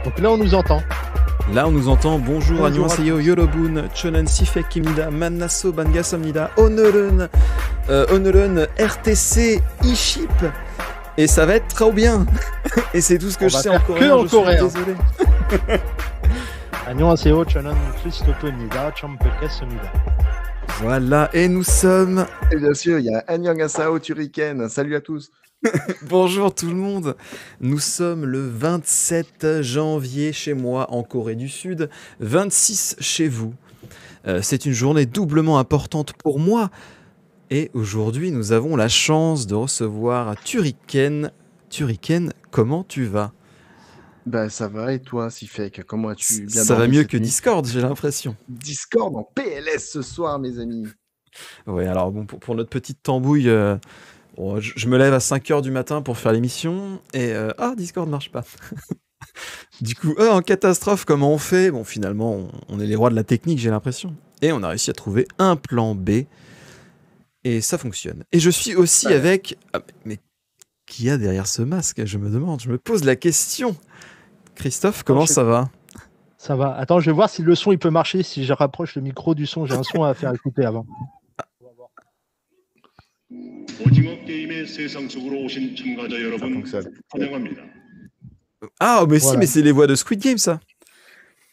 Donc là, on nous entend. Là, on nous entend. Bonjour, Bonjour annyeonghaseyo, yorobun, chonan sifek kimnida, mannaso bangasamnida, onorun, RTC, e-ship. Et ça va être trop bien. Et c'est tout ce que je sais en coréen. En coréen. Désolé. 안녕하세요. 저는 크리스토프입니다. 처음 뵙겠습니다. Voilà, et nous sommes... Et bien sûr, il y a Annyeonghaseyo Turiken. Salut à tous. Bonjour tout le monde. Nous sommes le 27 janvier chez moi en Corée du Sud, 26 chez vous. C'est une journée doublement importante pour moi. Et aujourd'hui, nous avons la chance de recevoir Turiken. Turiken, comment tu vas ? Bah ça va, et toi, Sifek, comment as-tu bien Ça va dormi mieux cette que nuit? Discord, j'ai l'impression. Discord en PLS ce soir, mes amis. Ouais, alors bon, pour notre petite tambouille, je me lève à 5h du matin pour faire l'émission et Discord ne marche pas. Du coup, en catastrophe, comment on fait ? Bon, finalement, on est les rois de la technique, j'ai l'impression. Et on a réussi à trouver un plan B et ça fonctionne. Et je suis aussi avec... mais qui y a derrière ce masque ? Je me demande, je me pose la question. Christophe, comment ça va ? Ça va. Attends, je vais voir si le son il peut marcher. Si je rapproche le micro du son, j'ai un son à faire écouter avant. Ça fonctionne. Ah, mais Voilà. si, mais c'est les voix de Squid Game, ça.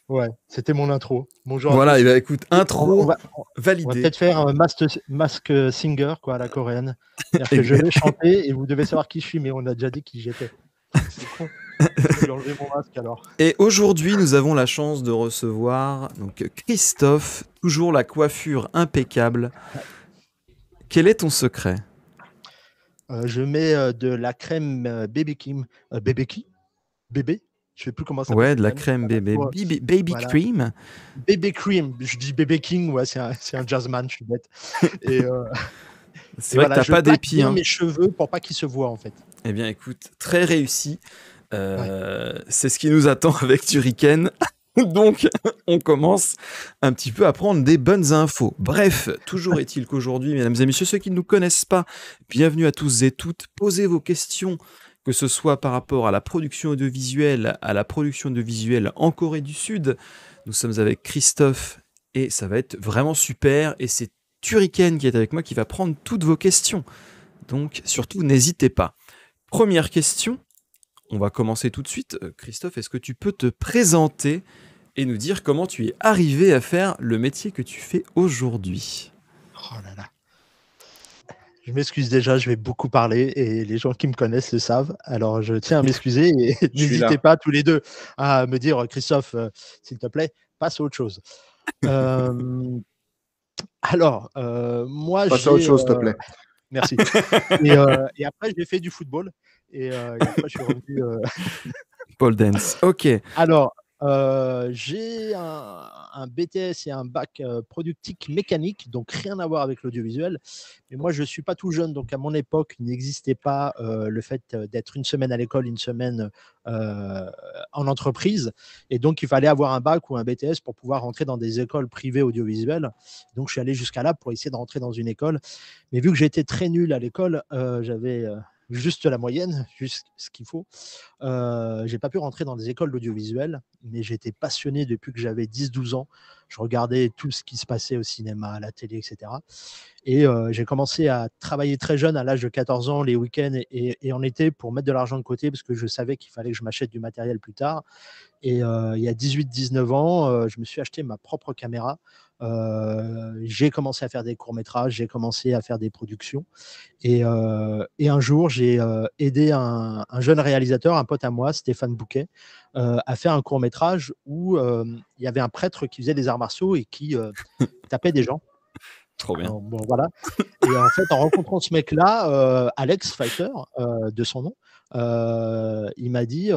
Ouais, c'était mon intro. Bonjour. Voilà, à et tous. bah écoute, intro On va validé. peut-être faire un mask singer quoi, à la coréenne. C'est-à-dire que je vais chanter et vous devez savoir qui je suis, mais on a déjà dit qui j'étais. C'est con. Je vais enlever mon masque alors. Et aujourd'hui, nous avons la chance de recevoir donc Christophe, toujours la coiffure impeccable. Quel est ton secret ? Je mets de la crème Baby Kim. Bébé qui ? Bébé ? Je sais plus comment ça Ouais, s'appelle. de la crème bébé. Ouais. Baby Voilà. cream. Baby Cream. Je dis Bébé King, ouais, c'est un jazzman, je suis bête. Et C'est et vrai voilà, que je t'as pas plaque d'épi. bien Hein. mes cheveux pour pas qu'ils se voient en fait. Eh bien, écoute, très réussi. C'est ce qui nous attend avec Turiken. Donc, on commence un petit peu à prendre des bonnes infos. Bref, toujours est-il qu'aujourd'hui, mesdames et messieurs, ceux qui ne nous connaissent pas, bienvenue à tous et toutes. Posez vos questions, que ce soit par rapport à la production audiovisuelle, en Corée du Sud. Nous sommes avec Christophe et ça va être vraiment super. Et c'est Turiken qui est avec moi qui va prendre toutes vos questions. Donc, surtout, n'hésitez pas. Première question. On va commencer tout de suite. Christophe, est-ce que tu peux te présenter et nous dire comment tu es arrivé à faire le métier que tu fais aujourd'hui ? Oh là là. Je m'excuse déjà, je vais beaucoup parler et les gens qui me connaissent le savent. Alors je tiens à m'excuser et n'hésitez pas tous les deux à me dire Christophe, s'il te plaît, passe à autre chose. Moi, Passe à autre chose, s'il te plaît. Merci. Et après, j'ai fait du football. Et après, je suis revenu. Pole dance. Ok. Alors, j'ai un BTS et un bac productique mécanique, donc rien à voir avec l'audiovisuel. Mais moi, je ne suis pas tout jeune, donc à mon époque, il n'existait pas le fait d'être une semaine à l'école, une semaine en entreprise. Et donc, il fallait avoir un bac ou un BTS pour pouvoir rentrer dans des écoles privées audiovisuelles. Donc, je suis allé jusqu'à là pour essayer de rentrer dans une école. Mais vu que j'étais très nul à l'école, j'avais juste la moyenne, juste ce qu'il faut. J'ai pas pu rentrer dans des écoles d'audiovisuel, mais j'étais passionné depuis que j'avais 10-12 ans. Je regardais tout ce qui se passait au cinéma, à la télé, etc. Et j'ai commencé à travailler très jeune, à l'âge de 14 ans, les week-ends et en été pour mettre de l'argent de côté parce que je savais qu'il fallait que je m'achète du matériel plus tard. Et il y a 18-19 ans, je me suis acheté ma propre caméra. J'ai commencé à faire des courts-métrages, j'ai commencé à faire des productions. Et un jour, j'ai aidé un jeune réalisateur, un pote à moi, Stéphane Bouquet, à faire un court-métrage où il y avait un prêtre qui faisait des arts martiaux et qui tapait des gens. Trop bien. Alors, bon, voilà. Et en fait, en rencontrant ce mec-là, Alex Fighter, de son nom, il m'a dit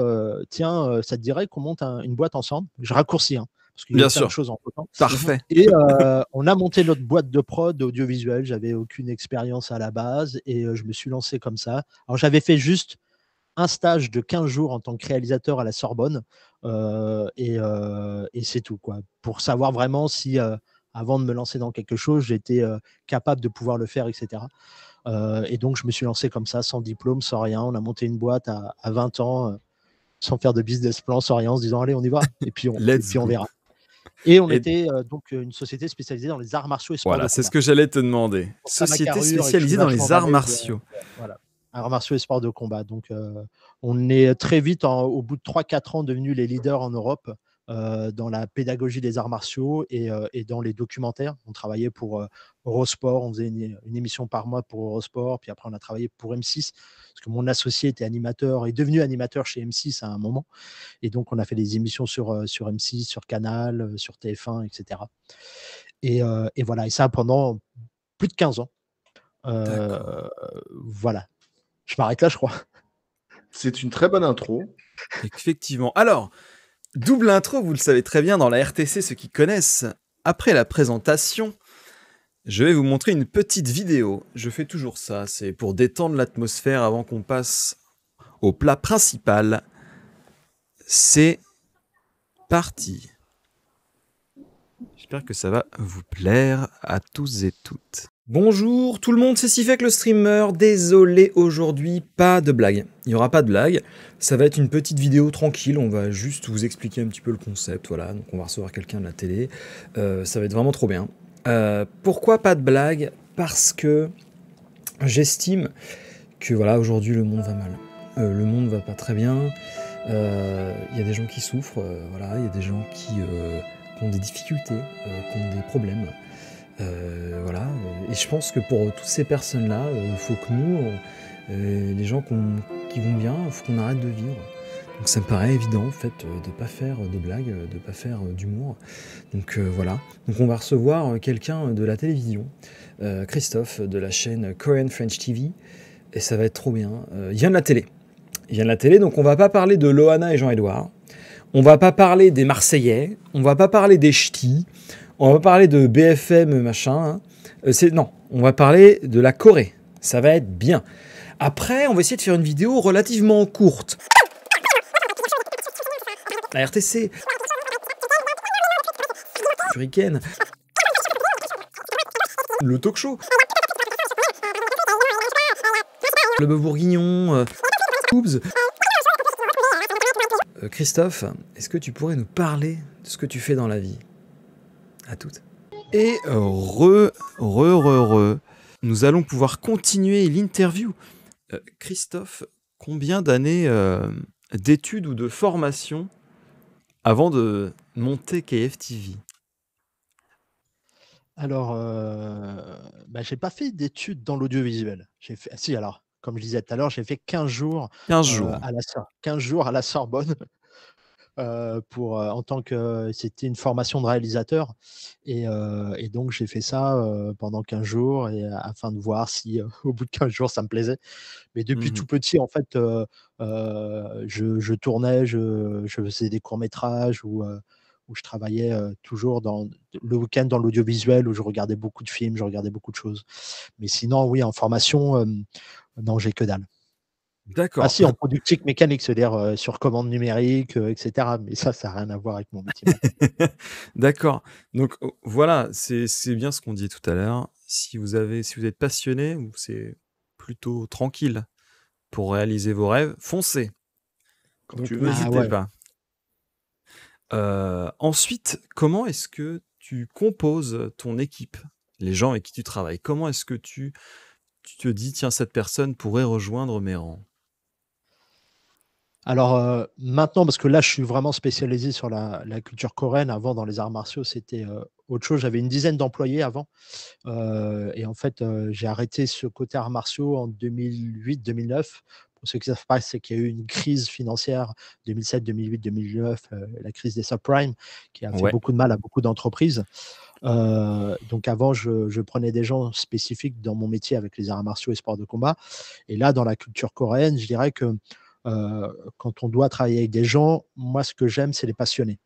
tiens, ça te dirait qu'on monte une boîte ensemble ? Je raccourcis, hein, parce qu'il y a plein de choses entre-temps. Parfait. Et on a monté notre boîte de prod audiovisuelle. J'avais aucune expérience à la base et je me suis lancé comme ça. Alors, j'avais fait juste un stage de 15 jours en tant que réalisateur à la Sorbonne et c'est tout, quoi, pour savoir vraiment si avant de me lancer dans quelque chose, j'étais capable de pouvoir le faire, etc. Et donc, je me suis lancé comme ça, sans diplôme, sans rien. On a monté une boîte à 20 ans sans faire de business plan, sans rien, en se disant allez, on y va, et puis Let's on go. verra. Et on Et était donc une société spécialisée dans les arts martiaux et sports de voilà, c'est ce combat. que j'allais te demander. Pour ça, ma Société carrure et que je suis spécialisée dans vachement les arts balèze, martiaux. voilà. Arts martiaux et sports de combat. Donc, on est très vite, au bout de 3-4 ans, devenus les leaders en Europe dans la pédagogie des arts martiaux et dans les documentaires. On travaillait pour Eurosport, on faisait une émission par mois pour Eurosport, puis après on a travaillé pour M6, parce que mon associé était animateur, est devenu animateur chez M6 à un moment. Et donc, on a fait des émissions sur M6, sur Canal, sur TF1, etc. Et voilà, et ça pendant plus de 15 ans. D'accord. Voilà. Je m'arrête là, je crois. C'est une très bonne intro. Effectivement. Alors, double intro, vous le savez très bien dans la RTC, ceux qui connaissent. Après la présentation, je vais vous montrer une petite vidéo. Je fais toujours ça, c'est pour détendre l'atmosphère avant qu'on passe au plat principal. C'est parti. J'espère que ça va vous plaire à tous et toutes. Bonjour tout le monde, c'est Sifek le streamer. Désolé aujourd'hui, pas de blague. Il n'y aura pas de blague. Ça va être une petite vidéo tranquille. On va juste vous expliquer un petit peu le concept. Voilà, donc on va recevoir quelqu'un de la télé. Ça va être vraiment trop bien. Pourquoi pas de blague? Parce que j'estime que voilà, aujourd'hui le monde va mal. Le monde va pas très bien. Il y a des gens qui souffrent. Voilà, il y a des gens qui ont des difficultés, qui ont des problèmes. Voilà, et je pense que pour toutes ces personnes-là, il faut que nous, les gens qui vont bien, il faut qu'on arrête de vivre. Donc ça me paraît évident en fait de ne pas faire de blagues, de ne pas faire d'humour. Donc voilà, donc on va recevoir quelqu'un de la télévision, Christophe de la chaîne Korean French TV, et ça va être trop bien. Il vient de la télé. Il vient de la télé, donc on va pas parler de Loana et Jean-Édouard, on va pas parler des Marseillais, on va pas parler des Ch'tis, on va parler de BFM machin. Non, on va parler de la Corée. Ça va être bien. Après, on va essayer de faire une vidéo relativement courte. La RTC. Shuriken. Le talk show. Le bœuf bourguignon. Oubs. Christophe, est-ce que tu pourrais nous parler de ce que tu fais dans la vie? À toutes. Et nous allons pouvoir continuer l'interview. Christophe, combien d'années d'études ou de formation avant de monter KFTV? Alors, j'ai pas fait d'études dans l'audiovisuel. J'ai fait, si, alors, comme je disais tout à l'heure, j'ai fait 15 jours 15 jours. à la 15 jours à la Sorbonne en tant que c'était une formation de réalisateur et donc j'ai fait ça pendant 15 jours afin de voir si au bout de 15 jours ça me plaisait. Mais depuis tout petit, en fait, je tournais, je faisais des courts-métrages où je travaillais toujours le week-end dans l'audiovisuel, où je regardais beaucoup de films, je regardais beaucoup de choses. Mais sinon, oui, en formation, non, j'ai que dalle. Ah D'accord. si, en productique mécanique, c'est-à-dire sur commande numérique, etc. Mais ça n'a rien à voir avec mon métier. D'accord. Donc voilà, c'est bien ce qu'on dit tout à l'heure. Si vous êtes passionné ou c'est plutôt tranquille pour réaliser vos rêves, foncez. Quand Donc tu veux. n'hésitez ouais. pas. Ensuite, comment est-ce que tu composes ton équipe, les gens avec qui tu travailles? Comment est-ce que tu te dis, tiens, cette personne pourrait rejoindre mes rangs? Alors maintenant, parce que là, je suis vraiment spécialisé sur la culture coréenne. Avant, dans les arts martiaux, c'était autre chose. J'avais une dizaine d'employés avant. Et en fait, j'ai arrêté ce côté arts martiaux en 2008-2009. Pour ceux qui ne savent pas, c'est qu'il y a eu une crise financière 2007, 2008, 2009, la crise des subprimes, qui a fait Ouais. beaucoup de mal à beaucoup d'entreprises. Donc avant, je prenais des gens spécifiques dans mon métier avec les arts martiaux et sports de combat. Et là, dans la culture coréenne, je dirais que quand on doit travailler avec des gens, moi, ce que j'aime, c'est les passionnés.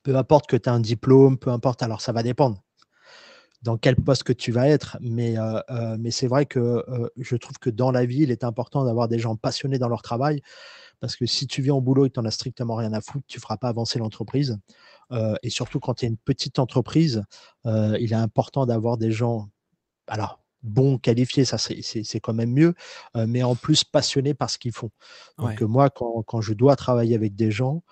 Peu importe que tu as un diplôme, peu importe, alors ça va dépendre dans quel poste que tu vas être, mais c'est vrai que je trouve que dans la vie, il est important d'avoir des gens passionnés dans leur travail, parce que si tu viens au boulot et que tu n'en as strictement rien à foutre, tu ne feras pas avancer l'entreprise. Et surtout quand tu es une petite entreprise, il est important d'avoir des gens. Alors, bons, qualifiés, ça c'est quand même mieux, mais en plus passionnés par ce qu'ils font. Donc Ouais. moi, quand je dois travailler avec des gens,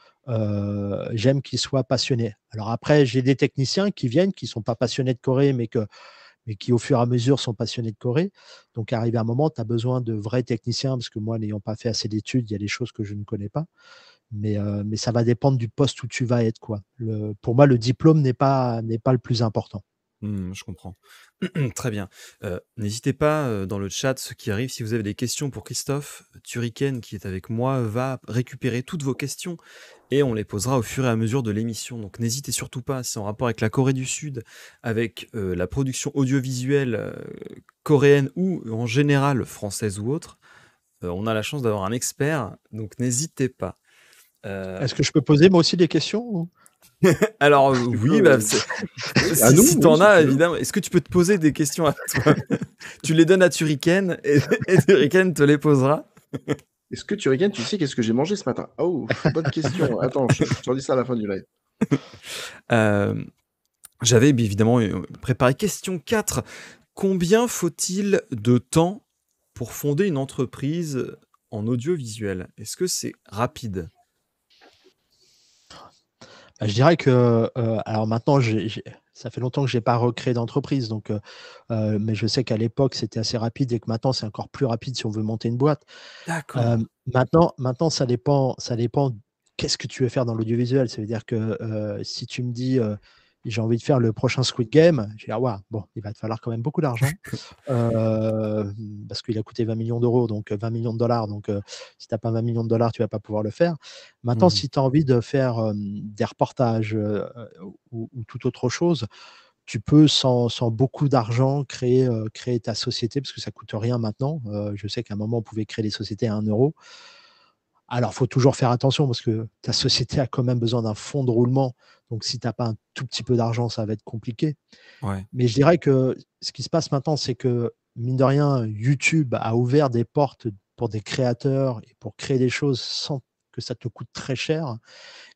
j'aime qu'ils soient passionnés. Alors après, j'ai des techniciens qui viennent, qui sont pas passionnés de Corée, mais qui au fur et à mesure sont passionnés de Corée. Donc arrivé à un moment, tu as besoin de vrais techniciens, parce que moi, n'ayant pas fait assez d'études, il y a des choses que je ne connais pas. Mais ça va dépendre du poste où tu vas être, quoi. Pour moi, le diplôme n'est pas le plus important. Je comprends. Très bien. N'hésitez pas, dans le chat, ceux qui arrivent, si vous avez des questions pour Christophe, Turrican, qui est avec moi, va récupérer toutes vos questions et on les posera au fur et à mesure de l'émission. Donc n'hésitez surtout pas, c'est en rapport avec la Corée du Sud, avec la production audiovisuelle coréenne ou en général française ou autre. On a la chance d'avoir un expert, donc n'hésitez pas. Est-ce que je peux poser moi aussi des questions? Alors Tu oui, peux, à si, nous, si oui, t'en si as, tu veux. évidemment. Est-ce que tu peux te poser des questions à toi? Tu les donnes à Turrican et Turrican te les posera. Est-ce que tu regardes, tu sais qu'est-ce que j'ai mangé ce matin? Oh, bonne question. Attends, je te redis ça à la fin du live. Euh, J'avais bien évidemment préparé question 4. Combien faut-il de temps pour fonder une entreprise en audiovisuel? Est-ce que c'est rapide? Bah, je dirais que, alors maintenant, ça fait longtemps que j'ai pas recréé d'entreprise, donc, mais je sais qu'à l'époque, c'était assez rapide et que maintenant, c'est encore plus rapide si on veut monter une boîte. D'accord. Maintenant, ça dépend qu'est-ce que tu veux faire dans l'audiovisuel. Ça veut dire que si tu me dis j'ai envie de faire le prochain Squid Game, je vais dire ouais, bon, il va te falloir quand même beaucoup d'argent euh, parce qu'il a coûté 20 millions d'euros, donc 20 millions de dollars. Donc si tu n'as pas 20 millions de dollars, tu vas pas pouvoir le faire. Maintenant, Mhm. si tu as envie de faire des reportages ou toute autre chose, tu peux sans beaucoup d'argent créer ta société parce que ça coûte rien maintenant. Je sais qu'à un moment, on pouvait créer des sociétés à 1 euro. Alors, il faut toujours faire attention parce que ta société a quand même besoin d'un fonds de roulement. Donc, si tu n'as pas un tout petit peu d'argent, ça va être compliqué. Ouais. Mais je dirais que ce qui se passe maintenant, c'est que, mine de rien, YouTube a ouvert des portes pour des créateurs et pour créer des choses sans que ça te coûte très cher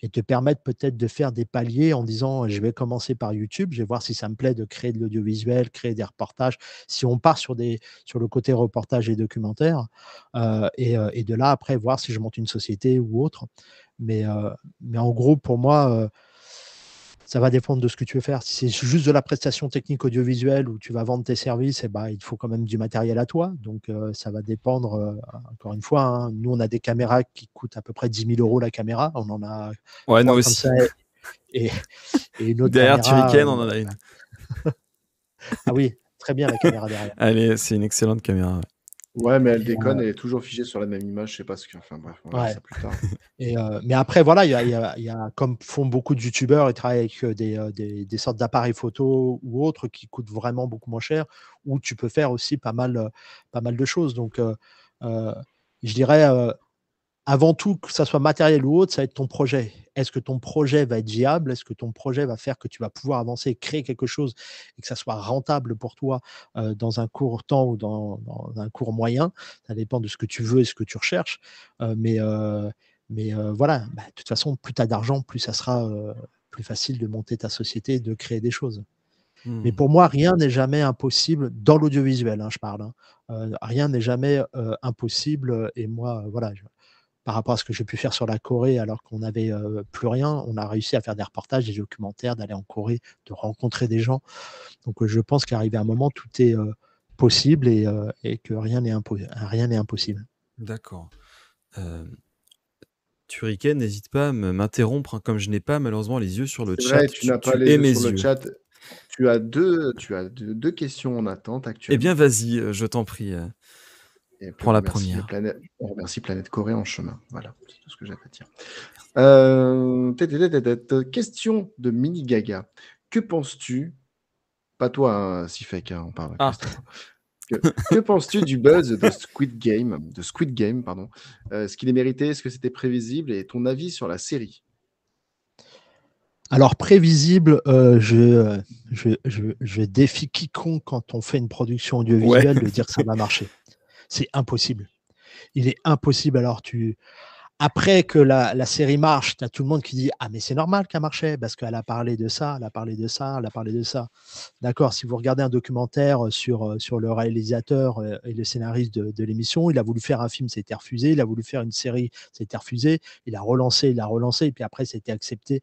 et te permettre peut-être de faire des paliers en disant je vais commencer par YouTube, je vais voir si ça me plaît de créer de l'audiovisuel, créer des reportages. Si on part sur le côté reportage et documentaire, et de là après voir si je monte une société ou autre. Mais, euh, mais en gros, pour moi, ça va dépendre de ce que tu veux faire. Si c'est juste de la prestation technique audiovisuelle où tu vas vendre tes services, eh ben, il faut quand même du matériel à toi. Donc, ça va dépendre, encore une fois, hein. Nous, on a des caméras qui coûtent à peu près 10 000 euros la caméra. On en a Ouais, nous 3 comme aussi. ça et, et une autre Derrière caméra. Turrican, on en a une. Ah oui, très bien la caméra derrière. Allez, c'est une excellente caméra. Ouais, mais elle Et, déconne, elle est toujours figée sur la même image, je sais pas ce que. Enfin bref, on verra ouais. ça plus tard. Mais après, voilà, comme font beaucoup de youtubeurs, ils travaillent avec des sortes d'appareils photo ou autres qui coûtent vraiment beaucoup moins cher, où tu peux faire aussi pas mal de choses. Donc, je dirais, avant tout, que ça soit matériel ou autre, ça va être ton projet. Est-ce que ton projet va être viable? Est-ce que ton projet va faire que tu vas pouvoir avancer, créer quelque chose et que ça soit rentable pour toi dans un court temps ou dans un court moyen? Ça dépend de ce que tu veux et ce que tu recherches. Voilà, bah, de toute façon, plus tu as d'argent, plus ça sera plus facile de monter ta société et de créer des choses. Mais Hmm. pour moi, rien n'est jamais impossible dans l'audiovisuel, hein, je parle. Hein. Rien n'est jamais impossible. Et moi, voilà, par rapport à ce que j'ai pu faire sur la Corée alors qu'on n'avait plus rien, on a réussi à faire des reportages, des documentaires, d'aller en Corée, de rencontrer des gens. Donc je pense qu'arrivé à un moment, tout est possible et que rien n'est impossible. D'accord. Turrican, n'hésite pas à m'interrompre, hein, comme je n'ai pas malheureusement les yeux sur le C'est chat, vrai, tu n'as pas tu les es yeux mes sur le yeux. chat. Tu as deux questions en attente Eh bien, actuellement. vas-y, je t'en prie, Et puis prends la première. on remercie Planète Corée en chemin. Voilà, c'est tout ce que j'ai à dire. Question de Mini Gaga. Que penses-tu? Pas toi, hein, Sifek, hein, on parle, Ah, Christophe. Que penses-tu du buzz de Squid Game, pardon. Est-ce qu'il est mérité? Est-ce que c'était prévisible? Et ton avis sur la série? Alors prévisible, je défie quiconque quand on fait une production ouais. audiovisuelle de dire que ça va marcher. C'est impossible. Il est impossible. Après que la série marche, tu as tout le monde qui dit: «Ah mais c'est normal qu'elle marchait parce qu'elle a parlé de ça, elle a parlé de ça, elle a parlé de ça». D'accord, si vous regardez un documentaire, sur le réalisateur, et le scénariste de l'émission, il a voulu faire un film, ça a été refusé, il a voulu faire une série, ça a été refusé, il a relancé et puis après ça a été accepté.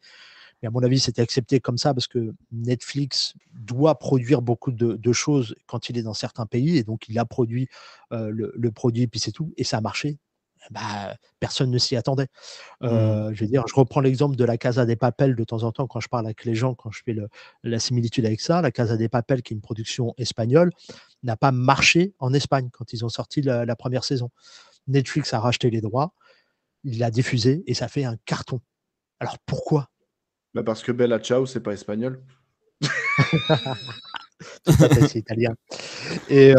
Mais à mon avis, c'était accepté comme ça parce que Netflix doit produire beaucoup de choses quand il est dans certains pays et donc il a produit, le produit et puis c'est tout et ça a marché. Bah, personne ne s'y attendait. Je veux dire, je reprends l'exemple de La Casa de Papel de temps en temps quand je parle avec les gens, quand je fais la similitude avec ça. La Casa de Papel, qui est une production espagnole, n'a pas marché en Espagne quand ils ont sorti la 1re saison. Netflix a racheté les droits, il l'a diffusé et ça fait un carton. Alors pourquoi? Bah, parce que Bella Ciao, c'est pas espagnol. Tout à fait, c'est italien et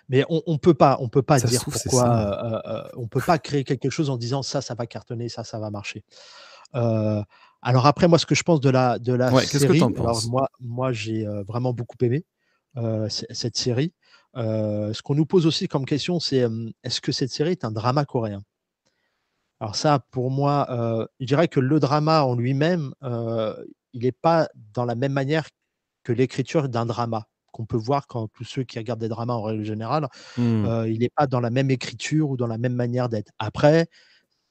mais on peut pas Ça se dire trouve, c'est ça. pourquoi, on peut pas créer quelque chose en disant: Ça va cartonner, ça va marcher». Heu, alors après moi ce que je pense de la Ouais, qu'est-ce que tu en série, alors penses? moi j'ai, vraiment beaucoup aimé, cette série. Ce qu'on nous pose aussi comme question c'est, est-ce que cette série est un drama coréen? Alors ça pour moi, je dirais que le drama en lui-même, il est pas dans la même manière que l'écriture d'un drama, qu'on peut voir quand tous ceux qui regardent des dramas en règle générale, Mmh. il est pas dans la même écriture ou dans la même manière d'être. Après,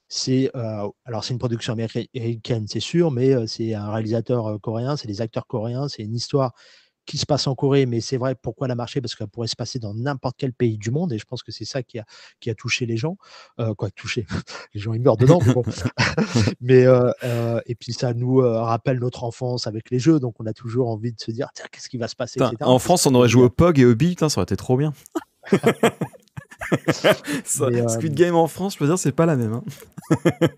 c'est, alors c'est une production américaine, c'est sûr, mais, c'est un réalisateur, coréen, c'est des acteurs coréens, c'est une histoire qui se passe en Corée, mais c'est vrai, pourquoi elle a marché? Parce qu'elle pourrait se passer dans n'importe quel pays du monde et je pense que c'est ça qui a touché les gens, quoi touché, les gens ils meurent dedans, mais bon. Mais, et puis ça nous, rappelle notre enfance avec les jeux, donc on a toujours envie de se dire: «Tiens, qu'est-ce qui va se passer?» et Putain, cetera. en C'est ça France, on qui est aurait joué au génial. POG et au Beat, ça aurait été trop bien. Ça, Mais, Squid Game en France, je peux dire, c'est pas la même, hein.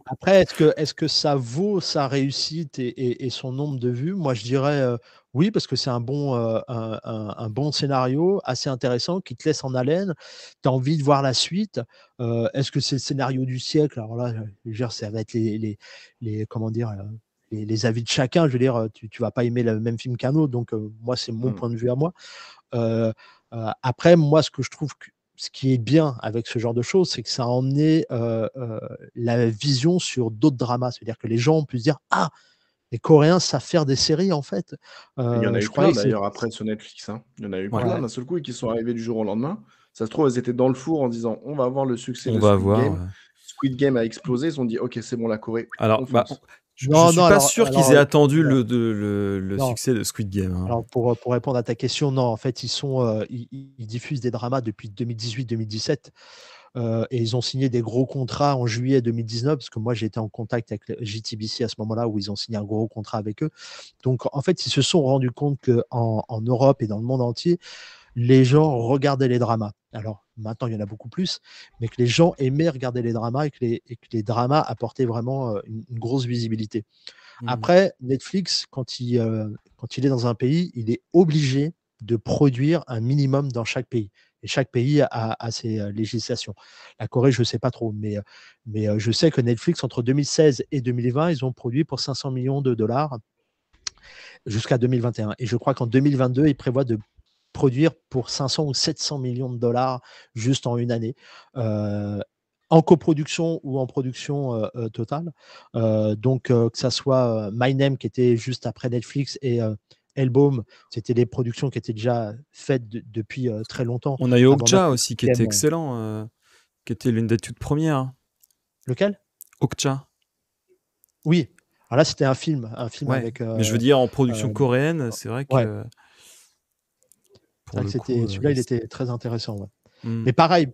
après est-ce que ça vaut sa réussite et son nombre de vues? Moi, je dirais, oui, parce que c'est un bon scénario assez intéressant qui te laisse en haleine. Tu as envie de voir la suite. Est-ce que c'est le scénario du siècle? Alors là, je veux dire, ça va être les comment dire? Les avis de chacun. Je veux dire, tu vas pas aimer le même film qu'un autre, donc moi, c'est mon Mmh. point de vue à moi. Heu Après, moi, ce que je trouve que ce qui est bien avec ce genre de choses, c'est que ça a emmené, la vision sur d'autres dramas. C'est-à-dire que les gens ont pu se dire: «Ah! Les Coréens savent faire des séries, en fait». Il y en a Je eu plein croyais que c'est d'ailleurs après sur Netflix, hein. Il y en a eu Ouais, plein ouais, d'un seul coup et qui sont arrivés du jour au lendemain. Ça se trouve, elles étaient dans le four en disant: «On va avoir le succès on de va Squid voir, Game». ouais. Squid Game a explosé, ils se sont dit: «OK, c'est bon la Corée, Alors, on bah, fonce». je non, suis non, pas sûr qu'ils aient attendu non, le non. succès de Squid Game, hein. Alors pour répondre à ta question, non, en fait, ils diffusent des dramas depuis 2018-2017, et ils ont signé des gros contrats en juillet 2019 parce que moi, j'ai été en contact avec le JTBC à ce moment-là où ils ont signé un gros contrat avec eux. Donc en fait, ils se sont rendus compte qu'en Europe et dans le monde entier, les gens regardaient les dramas. Alors maintenant, il y en a beaucoup plus, mais que les gens aimaient regarder les dramas et que les dramas apportaient vraiment, une grosse visibilité. Mmh. Après, Netflix, quand il est dans un pays, il est obligé de produire un minimum dans chaque pays et chaque pays a ses, législations. La Corée, je ne sais pas trop, mais je sais que Netflix, entre 2016 et 2020, ils ont produit pour 500 millions de dollars jusqu'à 2021 et je crois qu'en 2022, ils prévoient de produire pour 500 ou 700 millions de dollars juste en une année, heu, en coproduction ou en production, totale. Donc que ça soit, My Name qui était juste après Netflix et Hellbound, c'était des productions qui étaient déjà faites depuis, très longtemps On a eu avant même Okja que aussi qui était Squid Game, excellent, qui était l'une des toutes premières. lequel? Okja. Oui, alors là, c'était un film Ouais, avec, mais je veux dire en production hem, coréenne, c'est vrai ouais, que c'est pour vrai que le coup, c'était celui-là, il était très intéressant, ouais. mmh, Mais pareil,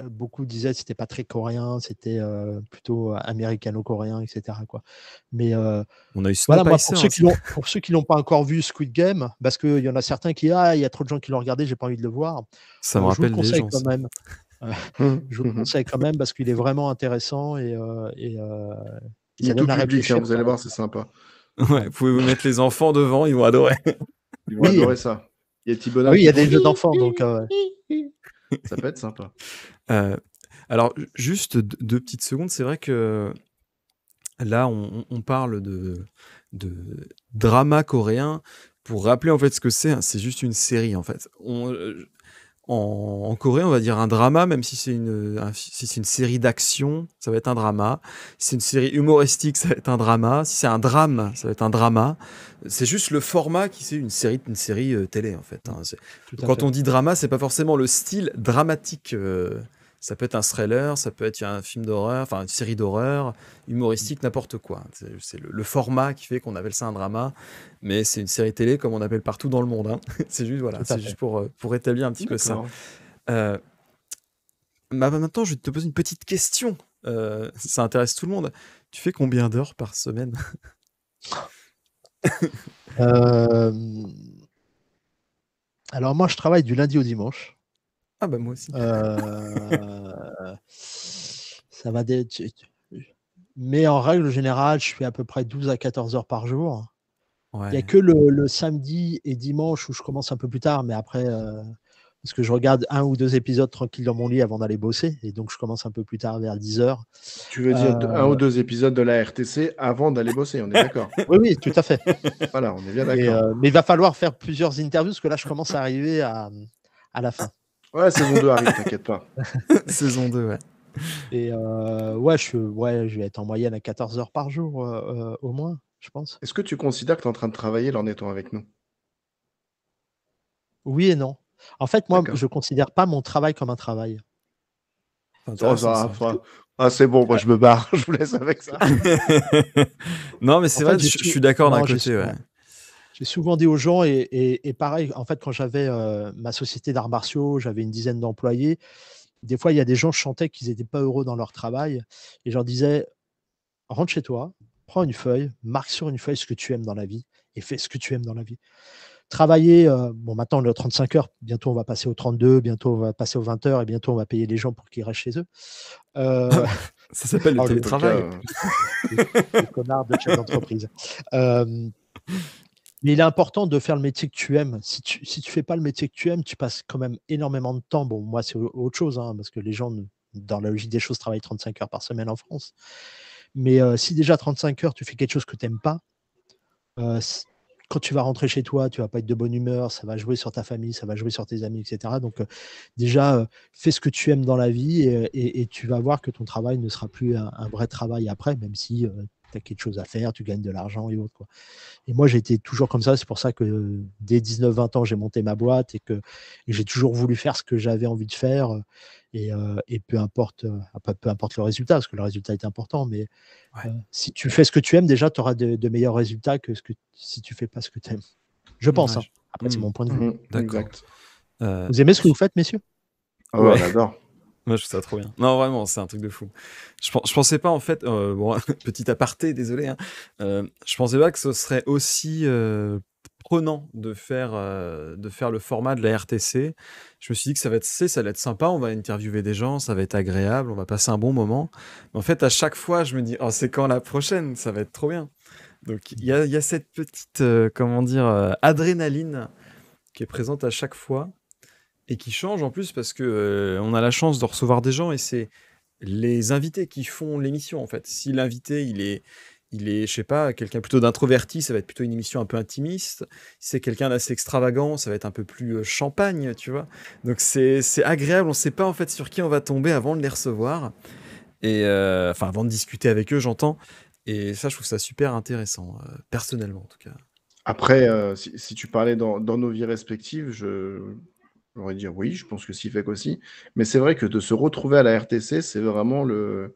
beaucoup disaient que c'était pas très coréen, c'était, plutôt américano-coréen et cetera, quoi. Mais, on a eu voilà, Snow moi, Icer, hein, ça pour ceux qui l'ont pas encore vu Squid Game, parce qu'il y en a certains qui: «Ah, il y a trop de gens qui l'ont regardé, j'ai pas envie de le voir». ça me Je vous le rappelle des conseille gens quand ça. même. Heu, Mmh. je vous le Mmh. conseille quand même parce qu'il est vraiment intéressant et Il ça est tout donne à public, hein, réfléchir vous quand allez même. voir, c'est sympa. Ouais, Ouais. vous pouvez vous mettre les enfants devant, ils vont adorer. Ils vont Oui, adorer ça. Il y a ah Thibona oui, il qui y a font des jeux hi d'enfants donc, hi hi hi. Ça peut être sympa. Heu, alors juste 2 petites secondes, c'est vrai que là, on parle de drama coréen pour rappeler, en fait, ce que c'est, hein, c'est juste une série, en fait. En Corée, on va dire un drama, même si c'est si c'est une série d'action, ça va être un drama. Si c'est une série humoristique, ça va être un drama. Si c'est un drame, ça va être un drama. C'est juste le format qui c'est une série télé, en fait. Hein. Tout à Quand fait. on dit drama, c'est pas forcément le style dramatique. Ça peut être un thriller, ça peut être un film d'horreur, enfin une série d'horreur, humoristique, n'importe quoi. C'est le format qui fait qu'on appelle ça un drama, mais c'est une série télé comme on appelle partout dans le monde. Hein. C'est juste, voilà, Tout à c'est fait. juste pour établir un petit peu ça. D'accord. Euh, Maintenant, je vais te poser une petite question. Ça intéresse tout le monde. Tu fais combien d'heures par semaine? Euh, Alors moi, je travaille du lundi au dimanche. Ah bah moi aussi. Ça va Mais en règle générale, je fais à peu près 12 à 14 heures par jour. Il n'y a Ouais. que le samedi et dimanche où je commence un peu plus tard, mais après, parce que je regarde 1 ou 2 épisodes tranquille dans mon lit avant d'aller bosser, et donc je commence un peu plus tard, vers 10 heures. Tu veux dire 1 ou 2 épisodes de la RTC avant d'aller bosser, on est d'accord? Oui, oui, tout à fait. Voilà, on est bien Et, d'accord. mais il va falloir faire plusieurs interviews, parce que là, je commence à arriver à la fin. Ouais, saison 2 arrive, t'inquiète pas. Saison 2, ouais. Et ouais, je vais être en moyenne à 14 heures par jour, au moins, je pense. Est-ce que tu considères que tu es en train de travailler là en étant avec nous? Oui et non. En fait, moi, D'accord. je considère pas mon travail comme un travail. C'est Oh, intéressant ça. c'est bon, moi je me barre, je vous laisse avec ça. Non, mais En c'est fait, vrai, je suis d'accord d'un non, côté, ouais. j'ai souvent dit aux gens, et pareil, en fait, quand j'avais ma société d'arts martiaux, j'avais une dizaine d'employés. Des fois, il y a des gens, je sentais qu'ils n'étaient pas heureux dans leur travail, et je leur disais, rentre chez toi, prends une feuille, marque sur une feuille ce que tu aimes dans la vie, et fais ce que tu aimes dans la vie. Travailler, bon, maintenant, le 35 heures, bientôt on va passer aux 32, bientôt on va passer aux 20 heures, et bientôt on va payer les gens pour qu'ils restent chez eux. Euh, Ça s'appelle le oh, télétravail. les connards de chef d'entreprise. Mais il est important de faire le métier que tu aimes. Si tu fais pas le métier que tu aimes, tu passes quand même énormément de temps. Bon, moi, c'est autre chose, hein, parce que les gens, dans la logique des choses, travaillent 35 heures par semaine en France. Mais si déjà 35 heures, tu fais quelque chose que tu n'aimes pas, quand tu vas rentrer chez toi, tu vas pas être de bonne humeur, ça va jouer sur ta famille, ça va jouer sur tes amis, etc. Donc déjà, fais ce que tu aimes dans la vie, et tu vas voir que ton travail ne sera plus un vrai travail après, même si tu as quelque chose à faire, tu gagnes de l'argent et autres, quoi. Et moi, j'ai été toujours comme ça. C'est pour ça que dès 19-20 ans, j'ai monté ma boîte, et j'ai toujours voulu faire ce que j'avais envie de faire. Et peu importe, peu importe le résultat, parce que le résultat est important, mais Ouais. si tu fais ce que tu aimes, déjà, tu auras de meilleurs résultats que si tu fais pas ce que tu aimes. Je pense. Ouais, Hein. Après, c'est mon point de vue. D'accord. Exact. Vous aimez ce que vous faites, messieurs? Ah ouais, Ouais. on adore. Moi, je trouve ça trop bien. Non, vraiment, c'est un truc de fou. Je pensais pas, en fait, bon, petit aparté, désolé, hein, je pensais pas que ce serait aussi prenant de faire le format de la RTC. Je me suis dit que ça va être sympa, on va interviewer des gens, ça va être agréable, on va passer un bon moment. Mais en fait, à chaque fois, je me dis, oh, c'est quand la prochaine? Ça va être trop bien. Donc, il y a cette petite, comment dire, adrénaline qui est présente à chaque fois. Et qui change en plus parce que on a la chance de recevoir des gens, et c'est les invités qui font l'émission en fait. Si l'invité je sais pas, quelqu'un plutôt d'introverti, ça va être plutôt une émission un peu intimiste. Si c'est quelqu'un d'assez extravagant, ça va être un peu plus champagne, tu vois. Donc c'est agréable, on sait pas en fait sur qui on va tomber avant de les recevoir, et enfin avant de discuter avec eux, j'entends. Et ça, je trouve ça super intéressant, personnellement en tout cas. Après, si tu parlais dans nos vies respectives, j'aurais dire oui, je pense que Sifek aussi. Mais c'est vrai que de se retrouver à la RTC, c'est vraiment le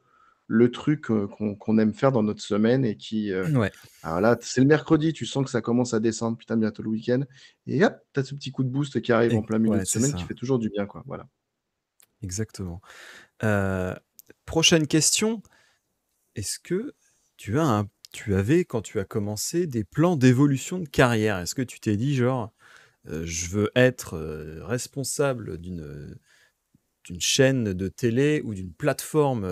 truc qu'on aime faire dans notre semaine et qui. Ouais, Alors là, c'est le mercredi, tu sens que ça commence à descendre, putain, bientôt le week-end. Et hop, t'as ce petit coup de boost qui arrive en plein milieu ouais, de c'est semaine qui ça, fait toujours du bien, quoi. Voilà. exactement. Euh, Prochaine question. Est-ce que tu avais, quand tu as commencé, des plans d'évolution de carrière? Est-ce que tu t'es dit, genre, je veux être responsable d'une chaîne de télé ou d'une plateforme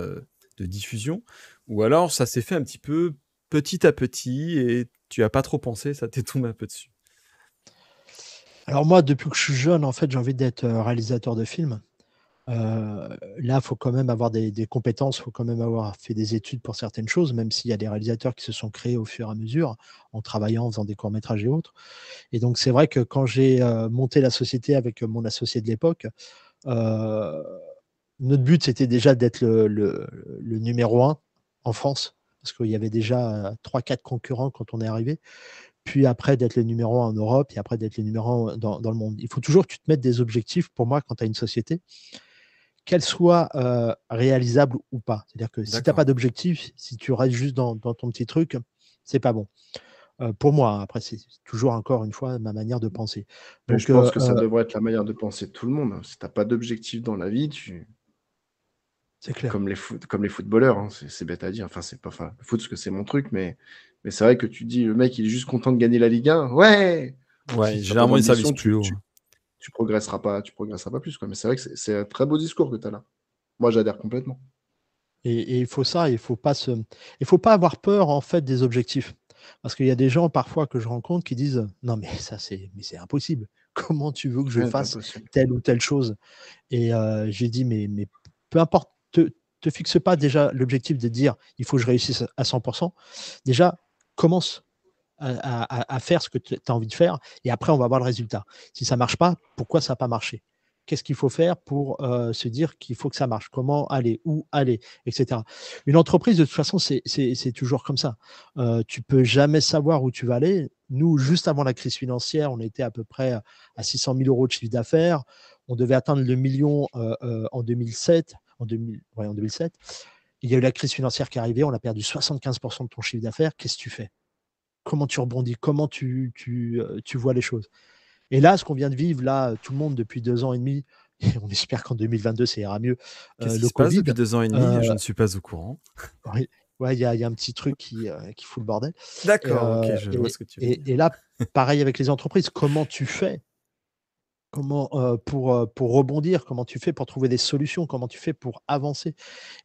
de diffusion? Ou alors, ça s'est fait un petit peu petit à petit et tu as pas trop pensé, ça t'est tombé un peu dessus? Alors moi, depuis que je suis jeune, en fait, j'ai envie d'être réalisateur de films. Là, il faut quand même avoir des compétences, il faut quand même avoir fait des études pour certaines choses, même s'il y a des réalisateurs qui se sont créés au fur et à mesure, en travaillant, en faisant des courts-métrages et autres. Et donc, c'est vrai que quand j'ai monté la société avec mon associé de l'époque, euh, notre but, c'était déjà d'être le numéro un en France, parce qu'il y avait déjà 3-4 concurrents quand on est arrivé. Puis après, d'être le numéro un en Europe, et après d'être le numéro un dans le monde. Il faut toujours que tu te mettes des objectifs, pour moi, quand tu as une société, qu'elle soit réalisable ou pas. C'est-à-dire que si tu n'as D'accord. pas d'objectif, si tu restes juste dans ton petit truc, c'est pas bon. Pour moi, hein. Après, c'est toujours encore une fois ma manière de penser. Mais je Donc, pense que ça devrait être la manière de penser de tout le monde. Si t'as pas d'objectif dans la vie, c'est clair. comme les footballeurs, hein, c'est bête à dire. Enfin, c'est pas, enfin, le foot, parce que c'est mon truc, mais c'est vrai que tu dis, le mec, il est juste content de gagner la Ligue 1. Ouais! Ouais, Si t'as pas généralement, ils d'ambition, s'avisent plus haut. tu progresseras pas plus, quoi. Mais c'est vrai que c'est un très beau discours que tu as là. Moi, j'adhère complètement. Et il faut ça, il faut pas avoir peur en fait des objectifs. Parce qu'il y a des gens parfois que je rencontre qui disent non mais ça c'est impossible. Comment tu veux que je Ouais, c'est fasse impossible. telle ou telle chose? Et j'ai dit mais peu importe, te fixe pas déjà l'objectif de dire il faut que je réussisse à 100%. Déjà commence à faire ce que tu as envie de faire et après on va voir le résultat. Si ça marche pas, pourquoi ça n'a pas marché? Qu'est-ce qu'il faut faire pour se dire qu'il faut que ça marche? Comment aller? Où aller? Etc. Une entreprise, de toute façon, c'est toujours comme ça. Tu peux jamais savoir où tu vas aller. Nous, juste avant la crise financière, on était à peu près à 600 000 euros de chiffre d'affaires. On devait atteindre le million en 2007. En 2007. Il y a eu la crise financière qui est arrivée. On a perdu 75% de ton chiffre d'affaires. Qu'est-ce que tu fais? Comment tu rebondis? Comment tu vois les choses? Et là, ce qu'on vient de vivre, là, tout le monde depuis 2 ans et demi, et on espère qu'en 2022, ça ira mieux, Qu'est-ce qui le se passe Covid. depuis 2 ans et demi? Je euh, ne suis pas au courant. oui, ouais, il y a un petit truc qui fout le bordel. Et, D'accord, euh, ok, je vois et, ce que tu veux et, dire. et là, pareil avec les entreprises, comment tu fais pour rebondir? Comment tu fais pour trouver des solutions? Comment tu fais pour avancer?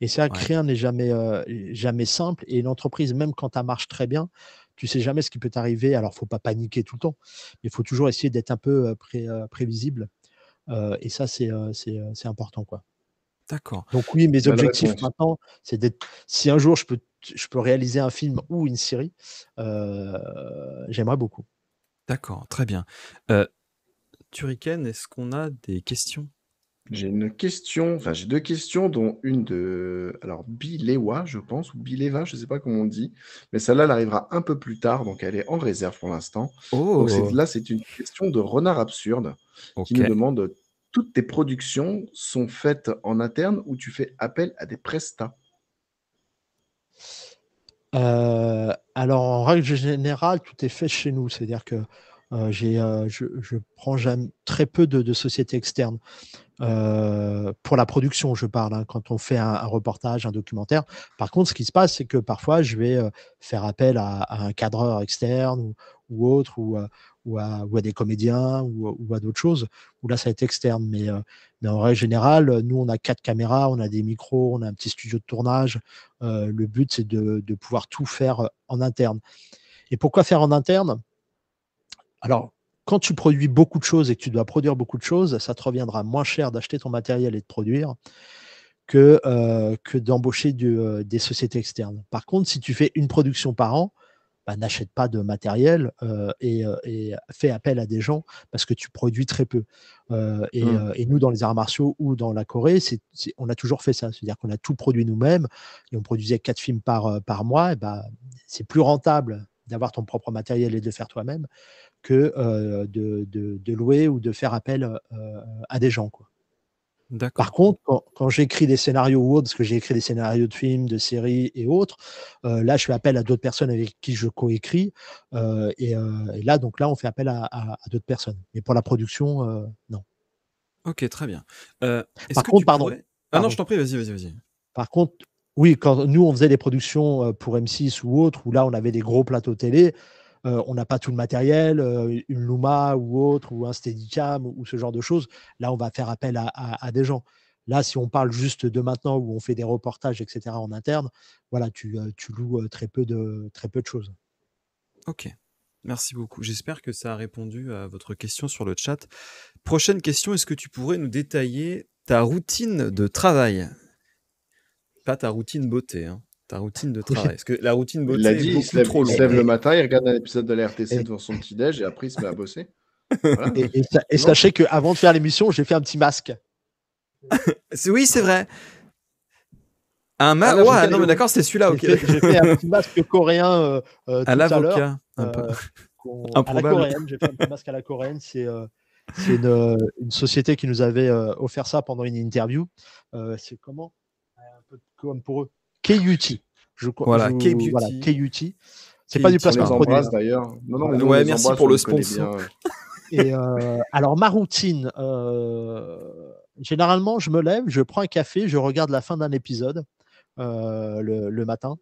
Et c'est vrai que Ouais, rien n'est jamais simple. Et une entreprise, même quand elle marche très bien, tu sais jamais ce qui peut t'arriver. Alors, faut pas paniquer tout le temps, mais il faut toujours essayer d'être un peu prévisible. Et ça, c'est important, quoi. d'accord. Donc oui, mes Belle objectifs réponse. maintenant, c'est d'être si un jour je peux réaliser un film ou une série, heu, j'aimerais beaucoup. D'accord, très bien. Euh, Turrican, est-ce qu'on a des questions? J'ai une question, enfin j'ai deux questions, dont une de alors Bilewa, je pense, ou Bileva, je sais pas comment on dit, mais celle-là, elle arrivera un peu plus tard, donc elle est en réserve pour l'instant. Donc Oh, c'est une question de Renard Absurde qui ok. nous demande: toutes tes productions sont faites en interne ou tu fais appel à des prestats? Alors en règle générale, tout est fait chez nous. C'est-à-dire que, je prends très peu de sociétés externes. Pour la production, je parle, hein, quand on fait un reportage, un documentaire. Par contre, ce qui se passe, c'est que parfois, je vais faire appel à un cadreur externe ou autre, ou à des comédiens ou à d'autres choses, où là, ça va être externe. Mais en règle générale, nous, on a 4 caméras, on a des micros, on a un petit studio de tournage. Le but, c'est de pouvoir tout faire en interne. Et pourquoi faire en interne? Alors, quand tu produis beaucoup de choses et que tu dois produire beaucoup de choses, ça te reviendra moins cher d'acheter ton matériel et de produire que d'embaucher des sociétés externes. Par contre, si tu fais une production par an, bah, n'achète pas de matériel et fais appel à des gens parce que tu produis très peu. Hmm. Et nous, dans les arts martiaux ou dans la Corée, on a toujours fait ça. C'est-à-dire qu'on a tout produit nous-mêmes et on produisait 4 films par mois. Et bah, c'est plus rentable d'avoir ton propre matériel et de le faire toi-même que de louer ou de faire appel à des gens, quoi. Par D'accord. contre, quand j'écris des scénarios ou autres, parce que j'ai écrit des scénarios de films, de séries et autres, là, je fais appel à d'autres personnes avec qui je coécris. Et là, donc là, on fait appel à d'autres personnes. Mais pour la production, non. Ok, très bien. Est-ce Par que tu contre, pardon, pourrais... Ah non, je pardon. t'en prie, vas-y, vas-y, vas-y. Par contre, oui, quand nous, on faisait des productions pour M6 ou autre, où là, on avait des gros plateaux télé, on n'a pas tout le matériel, une Luma ou autre, ou un Steadicam ou ce genre de choses. Là, on va faire appel à des gens. Là, si on parle juste de maintenant où on fait des reportages, etc., en interne, voilà, tu loues très peu de choses. Ok, merci beaucoup. J'espère que ça a répondu à votre question sur le chat. Prochaine question, est-ce que tu pourrais nous détailler ta routine de travail. Pas ta routine beauté, hein. Ta routine de travail. Parce que la routine Il l'a beauté dit, est il se beaucoup lève, trop il se longue. lève le matin, il regarde un épisode de la RTC Et- devant son petit-déj et après il se met à bosser. Voilà. Et sachez qu'avant de faire l'émission, j'ai fait un petit masque. Oui, c'est vrai. Un Ah, là, ouais, j'ai non, cadeau. mais d'accord, c'était celui-là, ok. J'ai fait un petit masque coréen tout À à l'heure. l'avocat. Un peu. À la Improbable. coréenne, j'ai fait un petit masque à la coréenne. C'est une société qui nous avait offert ça pendant une interview. C'est comment un peu comme pour eux. KUT. Voilà, K-Beauty. Voilà, KUT. C'est pas du KUT, On placement les de produit. embrasse d'ailleurs. Non, non, mais nous, on Ouais, les merci embrasse, pour on le les connaît sponsor. bien. Et alors, ma routine, généralement, je me lève, je prends un café, je regarde la fin d'un épisode le matin.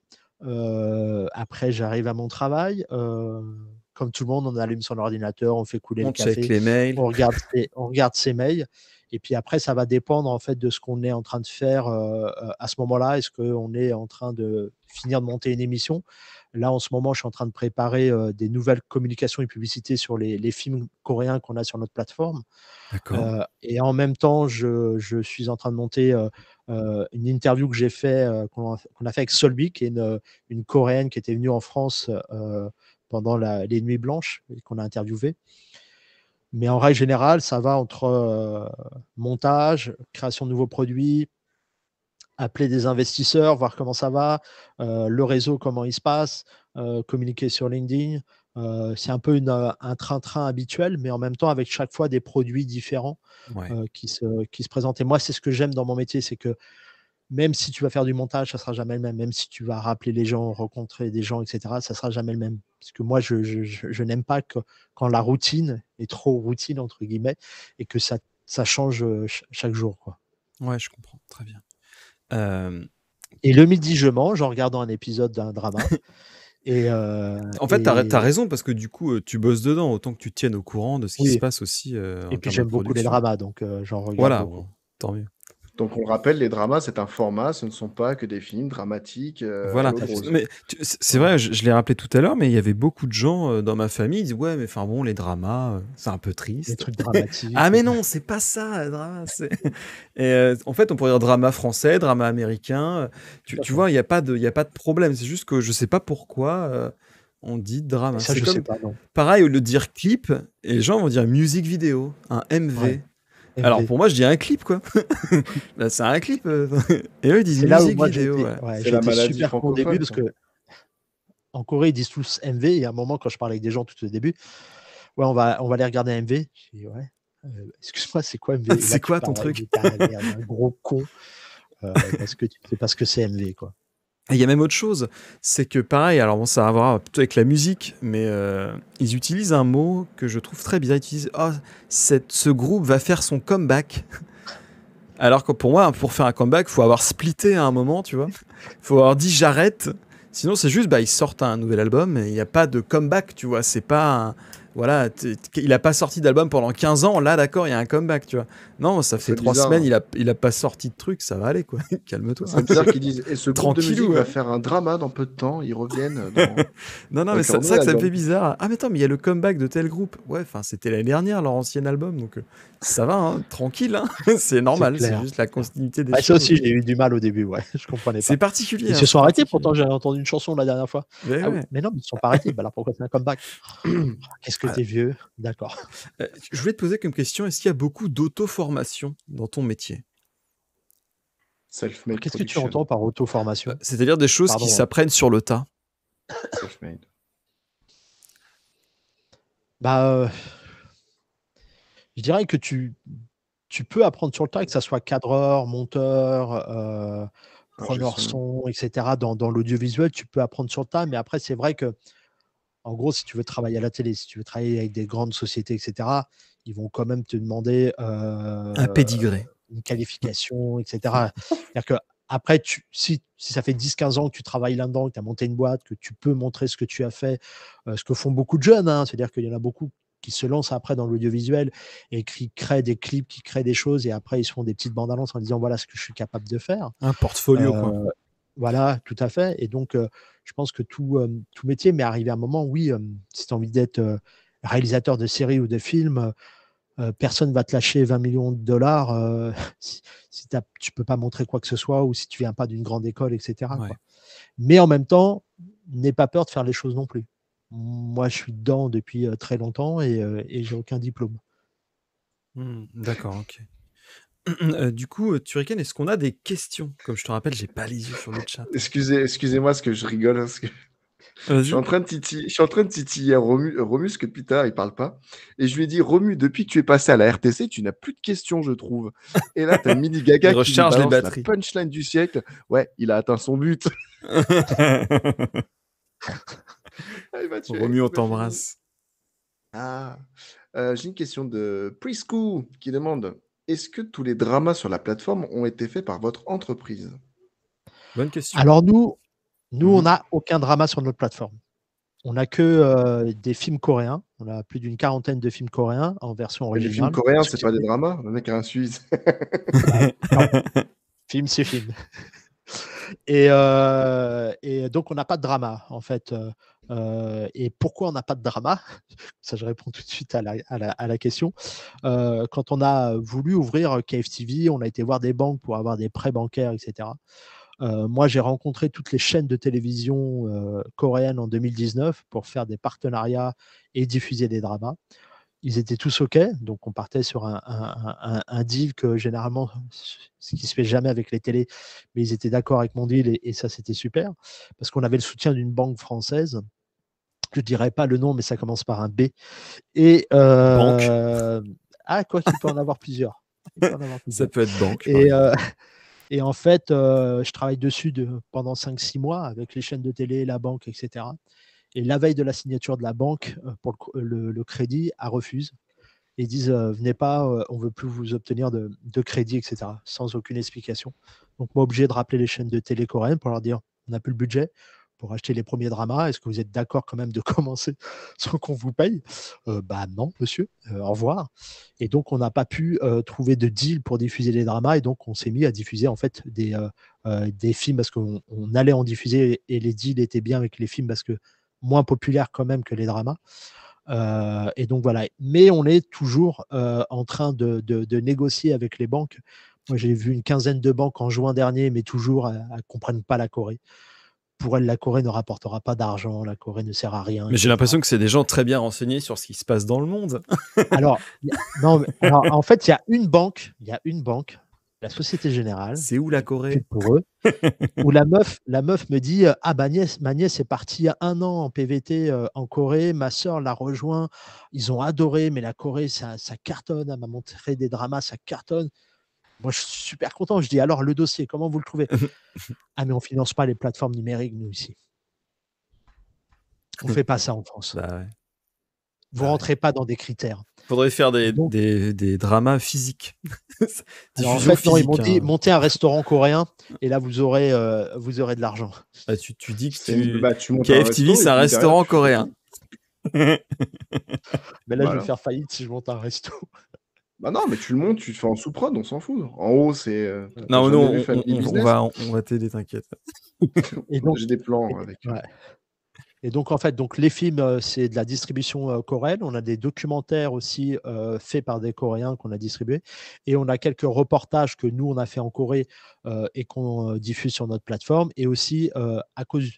Après, j'arrive à mon travail. Comme tout le monde, on allume son ordinateur, on fait couler On le café, check les mails. on regarde ses mails. Et puis après, ça va dépendre en fait de ce qu'on est en train de faire à ce moment-là. Est-ce qu'on est en train de finir de monter une émission? Là, en ce moment, je suis en train de préparer des nouvelles communications et publicités sur les films coréens qu'on a sur notre plateforme. D'accord. Et en même temps, je suis en train de monter une interview que j'ai fait, qu'on a fait avec Solby, qui est une Coréenne qui était venue en France pendant les Nuits Blanches et qu'on a interviewé. Mais en règle générale, ça va entre montage, création de nouveaux produits, appeler des investisseurs, voir comment ça va, le réseau, comment il se passe, communiquer sur LinkedIn. C'est un peu un train-train habituel, mais en même temps avec chaque fois des produits différents Ouais. qui se présentent. Et moi, c'est ce que j'aime dans mon métier, c'est que même si tu vas faire du montage, ça sera jamais le même. Même si tu vas rappeler les gens, rencontrer des gens, etc., ça sera jamais le même. Parce que moi, je n'aime pas quand la routine est trop routine, entre guillemets, et que ça change chaque jour, quoi. Ouais, je comprends. Très bien. Et le midi, je mange en regardant un épisode d'un drama. En fait, t'as raison, parce que du coup, tu bosses dedans, autant que tu te tiennes au courant de ce qui se passe aussi. Et puis j'aime beaucoup les dramas, donc j'en regarde voilà, beaucoup. Bon, tant mieux. Donc on le rappelle, les dramas, c'est un format, ce ne sont pas que des films dramatiques. Voilà, mais c'est vrai, je l'ai rappelé tout à l'heure, mais il y avait beaucoup de gens dans ma famille qui disent ouais, mais enfin bon, les dramas, c'est un peu triste. Les trucs dramatiques. Ah mais non, c'est pas ça, le drama. Et en fait, on pourrait dire drama français, drama américain. Tu vois, il y a pas de problème. C'est juste que je sais pas pourquoi on dit drama. Ça, je sais pas, non. Pareil, au lieu de dire clip, et les gens vont dire musique vidéo, un MV. Ouais. Alors pour moi, je dis un clip, quoi. Là, c'est un clip. Et eux, ils disent musique vidéo. C'est la maladie super con au début parce que en Corée, ils disent tous MV. Et à un moment, quand je parlais avec des gens tout au début, ouais, on va aller regarder un MV. Je dis ouais. Excuse-moi, c'est quoi MV? C'est quoi ton truc? Un gros con parce que tu sais pas ce que c'est MV, quoi. Il y a même autre chose, c'est que pareil, alors bon, ça va avoir plutôt avec la musique, mais ils utilisent un mot que je trouve très bizarre. Ils utilisent ce groupe va faire son comeback. Alors que pour moi, pour faire un comeback, il faut avoir splitté à un moment, tu vois. Il faut avoir dit j'arrête. Sinon, c'est juste, ils sortent un nouvel album et il n'y a pas de comeback, tu vois. C'est pas voilà, il a pas sorti d'album pendant 15 ans, là d'accord, il y a un comeback, tu vois. Non, ça fait 3 semaines, il a pas sorti de truc, ça va aller, quoi. Calme-toi. C'est bizarre qu'ils disent, et ce groupe de musique va faire un drama dans peu de temps, ils reviennent dans... Non, mais c'est ça que ça me fait bizarre. Ah mais attends, mais il y a le comeback de tel groupe. Ouais, enfin, c'était l'année dernière, leur ancien album, donc ça va, hein, tranquille, hein. C'est normal, c'est juste la continuité des choses. Ça aussi, j'ai eu du mal au début, ouais, je comprenais pas. C'est particulier. Ils se sont arrêtés, pourtant j'avais entendu une chanson la dernière fois. Mais, mais non, ils ne se sont pas arrêtés. Alors pourquoi c'est un comeback? Qu'est-ce que t'es vieux? D'accord. Je voulais te poser comme question, est-ce qu'il y a beaucoup d'auto-formation dans ton métier? Self-made. Qu'est-ce que tu entends par auto-formation? C'est-à-dire des choses qui s'apprennent sur le tas. Self-made. Je dirais que tu peux apprendre sur le tas, que ça soit cadreur, monteur, preneur son, etc. Dans l'audiovisuel, tu peux apprendre sur le tas, mais après, c'est vrai que en gros, si tu veux travailler à la télé, si tu veux travailler avec des grandes sociétés, etc., ils vont quand même te demander un pédigré, une qualification, etc. C'est-à-dire que après, si ça fait 10-15 ans que tu travailles là-dedans, que tu as monté une boîte, que tu peux montrer ce que tu as fait, ce que font beaucoup de jeunes, hein, c'est-à-dire qu'il y en a beaucoup qui se lancent après dans l'audiovisuel et qui créent des clips, qui créent des choses, et après ils se font des petites bandes annonces en disant voilà ce que je suis capable de faire. Un portfolio, quoi. Voilà, tout à fait. Et donc, je pense que tout métier m'est arrivé à un moment, oui, si tu as envie d'être réalisateur de séries ou de films, personne va te lâcher 20 millions de dollars si tu peux pas montrer quoi que ce soit ou si tu viens pas d'une grande école, etc. Ouais. quoi. Mais en même temps, n'aie pas peur de faire les choses non plus. Moi, je suis dedans depuis très longtemps et j'ai aucun diplôme. D'accord, ok. Du coup, Turrican, est-ce qu'on a des questions? Comme je te rappelle, j'ai pas les yeux sur le chat. Excusez-moi parce que je rigole. Parce que je suis en train de titiller Romus, que depuis tout à l'heure, il parle pas. Et je lui ai dit, Romu, depuis que tu es passé à la RTC, tu n'as plus de questions, je trouve. Et là, tu as Mini Gaga Il qui lui recharge les balance la batteries. punchline du siècle. Ouais, il a atteint son but. Ah, il m'a tué, Romu, on c'est pas fini. t'embrasse. Ah, j'ai une question de Priscou qui demande, est-ce que tous les dramas sur la plateforme ont été faits par votre entreprise? Bonne question. Alors nous, on Mhm. n'a aucun drama sur notre plateforme. On n'a que des films coréens. On a plus d'une quarantaine de films coréens en version Mais les films originale. coréens, c'est pas des dramas? Le mec a un Suisse. Non, film, c'est film. Et donc, on n'a pas de drama, en fait. Et pourquoi on n'a pas de drama? Ça, je réponds tout de suite à la question. Quand on a voulu ouvrir KFTV, on a été voir des banques pour avoir des prêts bancaires, etc. Moi, j'ai rencontré toutes les chaînes de télévision coréennes en 2019 pour faire des partenariats et diffuser des dramas. Ils étaient tous OK, donc on partait sur un deal que généralement, ce qui se fait jamais avec les télés, mais ils étaient d'accord avec mon deal et ça, c'était super parce qu'on avait le soutien d'une banque française. Je dirais pas le nom, mais ça commence par un B et Banque. quoi qu'il peut en avoir plusieurs. Il peut en avoir Ça plusieurs peut être banque, par et exemple. et en fait, je travaille dessus pendant 5-6 mois avec les chaînes de télé, la banque, etc. Et la veille de la signature de la banque, pour le crédit, elle refuse. Et ils disent venez pas, on veut plus vous obtenir de crédit, etc. Sans aucune explication. Donc, moi, obligé de rappeler les chaînes de télé coréennes pour leur dire on n'a plus le budget pour acheter les premiers dramas. Est-ce que vous êtes d'accord quand même de commencer sans qu'on vous paye? Bah non, monsieur, au revoir. Et donc, on n'a pas pu trouver de deal pour diffuser les dramas. Et donc, on s'est mis à diffuser en fait des films parce qu'on allait en diffuser et les deals étaient bien avec les films parce que moins populaires quand même que les dramas. Et donc voilà. Mais on est toujours en train de négocier avec les banques. Moi, j'ai vu une quinzaine de banques en juin dernier, mais toujours, elles ne comprennent pas la Corée. Pour elles, la Corée ne rapportera pas d'argent, la Corée ne sert à rien, Mais j'ai etc. l'impression que c'est des gens très bien renseignés sur ce qui se passe dans le monde. Alors, non, alors, en fait, il y a une banque, la Société Générale, C'est où la Corée? pour eux, où la meuf me dit ah ma nièce est partie il y a 1 an en PVT en Corée, ma sœur l'a rejoint, ils ont adoré, mais la Corée ça cartonne, elle m'a montré des dramas, ça cartonne. Moi je suis super content, je dis alors le dossier, comment vous le trouvez? Ah mais on finance pas les plateformes numériques nous ici. On fait pas ça en France. Bah ouais. Vous rentrez pas dans des critères. Faudrait faire Donc, des dramas physiques. alors en Diffusion fait non, ils physique. m'ont dit montez un restaurant coréen et là vous aurez de l'argent. Ah, tu dis que tu montes un KFTV, resto c'est un et puis restaurant derrière, tu coréen. Mais là je vais Voilà. faire faillite si je monte un resto. Bah non, mais tu le montes, tu le fais en sous-prod, on s'en fout. En haut, c'est. T'as Non, jamais non, vu Family on Business? va t'aider, t'inquiète. Et donc, J'ai des plans avec. ouais. Et donc, en fait, les films, c'est de la distribution coréenne. On a des documentaires aussi faits par des Coréens qu'on a distribués. Et on a quelques reportages que nous, on a fait en Corée et qu'on diffuse sur notre plateforme. Et aussi, à cause,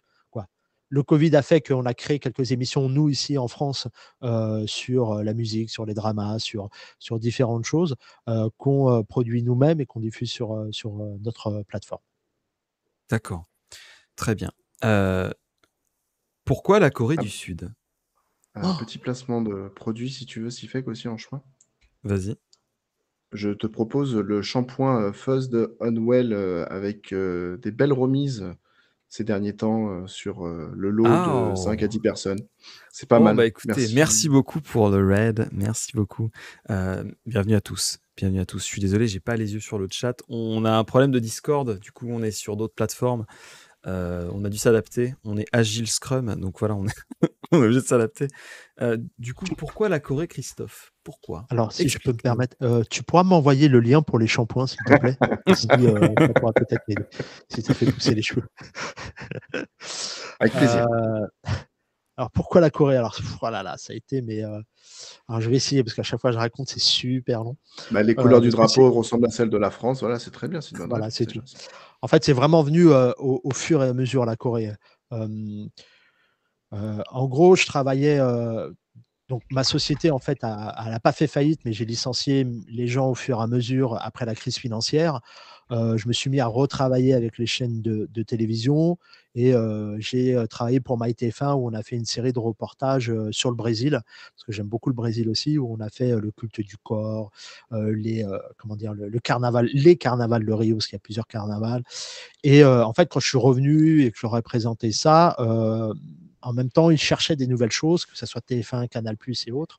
le Covid a fait qu'on a créé quelques émissions, nous, ici en France, sur la musique, sur les dramas, sur différentes choses qu'on produit nous-mêmes et qu'on diffuse sur notre plateforme. D'accord. Très bien. Pourquoi la Corée Ah. du Sud? Un petit placement de produit, si tu veux, s'y fait qu'aussi en chemin. Vas-y. Je te propose le shampoing Fuzz de Unwell avec des belles remises ces derniers temps sur le lot de 5 à 10 personnes. C'est pas mal. Bah écoutez, merci beaucoup pour le raid. Merci beaucoup. Bienvenue à tous. Bienvenue à tous. Je suis désolé, j'ai pas les yeux sur le chat. On a un problème de Discord. Du coup, on est sur d'autres plateformes. On a dû s'adapter. On est Agile Scrum. Donc voilà, on est obligé de s'adapter. Du coup, pourquoi la Corée, Christophe? Pourquoi? Alors, si je peux me permettre, tu pourras m'envoyer le lien pour les shampoings, s'il te plaît? Si, ça pourra peut-être m'aider, si ça fait pousser les cheveux. Avec plaisir. Alors pourquoi la Corée? Alors voilà, là, ça a été, mais alors je vais essayer parce qu'à chaque fois que je raconte, c'est super long. Bah, les couleurs du Parce que c'est drapeau ressemblent à celles de la France. Voilà, c'est très bien, c'est une bonne voilà, réponse c'est déjà tout. ça. En fait, c'est vraiment venu au fur et à mesure la Corée. Hem, En gros, je travaillais. Donc ma société, en fait, elle a pas fait faillite, mais j'ai licencié les gens au fur et à mesure après la crise financière. Je me suis mis à retravailler avec les chaînes de télévision et j'ai travaillé pour MyTF1 où on a fait une série de reportages sur le Brésil, parce que j'aime beaucoup le Brésil aussi, où on a fait le culte du corps, comment dire, le carnaval, les carnavals de Rio, parce qu'il y a plusieurs carnavals. Et en fait, quand je suis revenu et que je leur ai présenté ça, en même temps, ils cherchaient des nouvelles choses, que ça soit TF1, Canal+ et autres,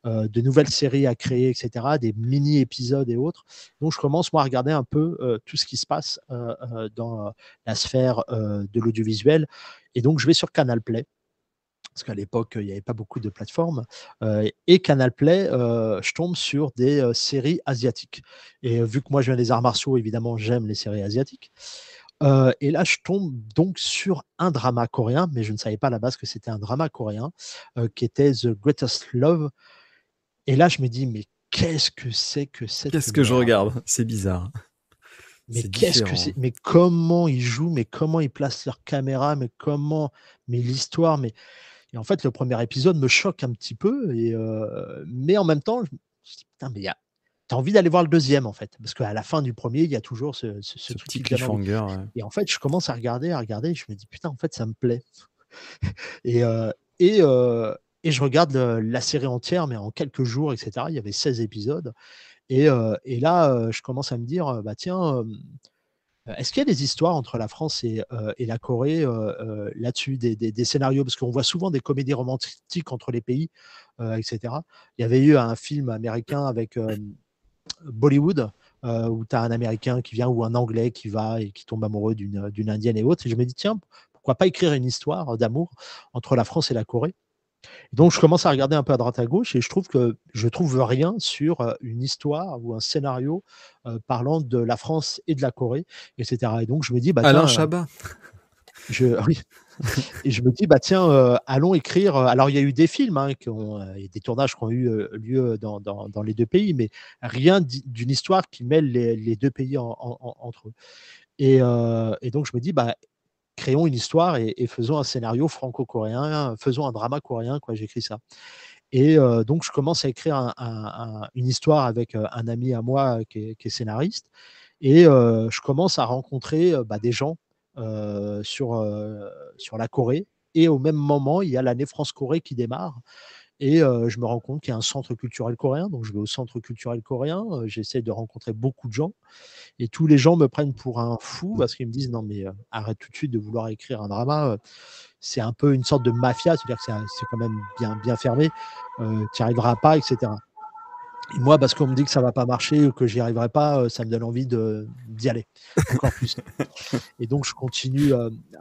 de nouvelles séries à créer et cetera, des mini épisodes et autres. Donc je commence moi à regarder un peu, tout ce qui se passe, dans, la sphère, de l'audiovisuel et donc je vais sur Canal+, parce qu'à l'époque, il y avait pas beaucoup de plateformes, et Canal+, je tombe sur des, séries asiatiques et vu que moi je viens des arts martiaux, évidemment, j'aime les séries asiatiques. Et là, je tombe donc sur un drama coréen, mais je ne savais pas à la base que c'était un drama coréen, qui était The Greatest Love et là, je me dis: «Mais qu'est-ce que c'est que cette Qu'est-ce que je merde? regarde? C'est bizarre. Mais C'est qu'est-ce que différent. c'est? Mais comment ils jouent? Mais comment ils placent leur caméra? Mais comment? Mais l'histoire?» Et en fait, le premier épisode me choque un petit peu et mais en même temps, je me dis: «Putain, mais il y a» tu as envie d'aller voir le deuxième en fait, parce qu'à la fin du premier, il y a toujours ce Ce truc petit qui te donne envie cliffhanger, ouais. et en fait, je commence à regarder et je me dis: «Putain, en fait, ça me plaît». Et et heu et je regarde la série entière, mais en quelques jours et cetera. Il y avait 16 épisodes et là, je commence à me dire, bah, tiens, est-ce qu'il y a des histoires entre la France et la Corée, là-dessus, des scénarios? Parce qu'on voit souvent des comédies romantiques entre les pays, et cetera. Il y avait eu un film américain avec, Bollywood, où tu as un Américain qui vient ou un Anglais qui va et qui tombe amoureux d'une Indienne et autres et je me dis: «Tiens, pourquoi pas écrire une histoire d'amour entre la France et la Corée?» Donc je commence à regarder un peu à droite à gauche et je trouve que je trouve rien sur, une histoire ou un scénario, parlant de la France et de la Corée et cetera et donc je me dis: «Bah Alain tiens, Chabat. je» oui et je me dis: «Bah tiens, allons écrire», alors il y a eu des films, hein, et des tournages qui ont eu, lieu dans les 2 pays, mais rien d'une histoire qui mêle les 2 pays entre eux et donc je me dis: «Bah, créons une histoire et faisons un scénario franco-coréen, faisons un drama coréen, quoi». J'écris ça et donc je commence à écrire une histoire avec, un ami à moi, qui est scénariste et je commence à rencontrer, bah, des gens, sur la Corée et au même moment, il y a l'année France-Corée qui démarre et je me rends compte qu'il y a un centre culturel coréen, donc je vais au centre culturel coréen, j'essaie de rencontrer beaucoup de gens et tous les gens me prennent pour un fou parce qu'ils me disent: «Non mais, arrête tout de suite de vouloir écrire un drama, c'est un peu une sorte de mafia, c'est-à-dire que c'est quand même bien fermé, tu n'y arriveras pas» et cetera et moi, parce qu'on me dit que ça va pas marcher ou que j'y arriverai pas, ça me donne envie d'y aller encore plus et donc je continue,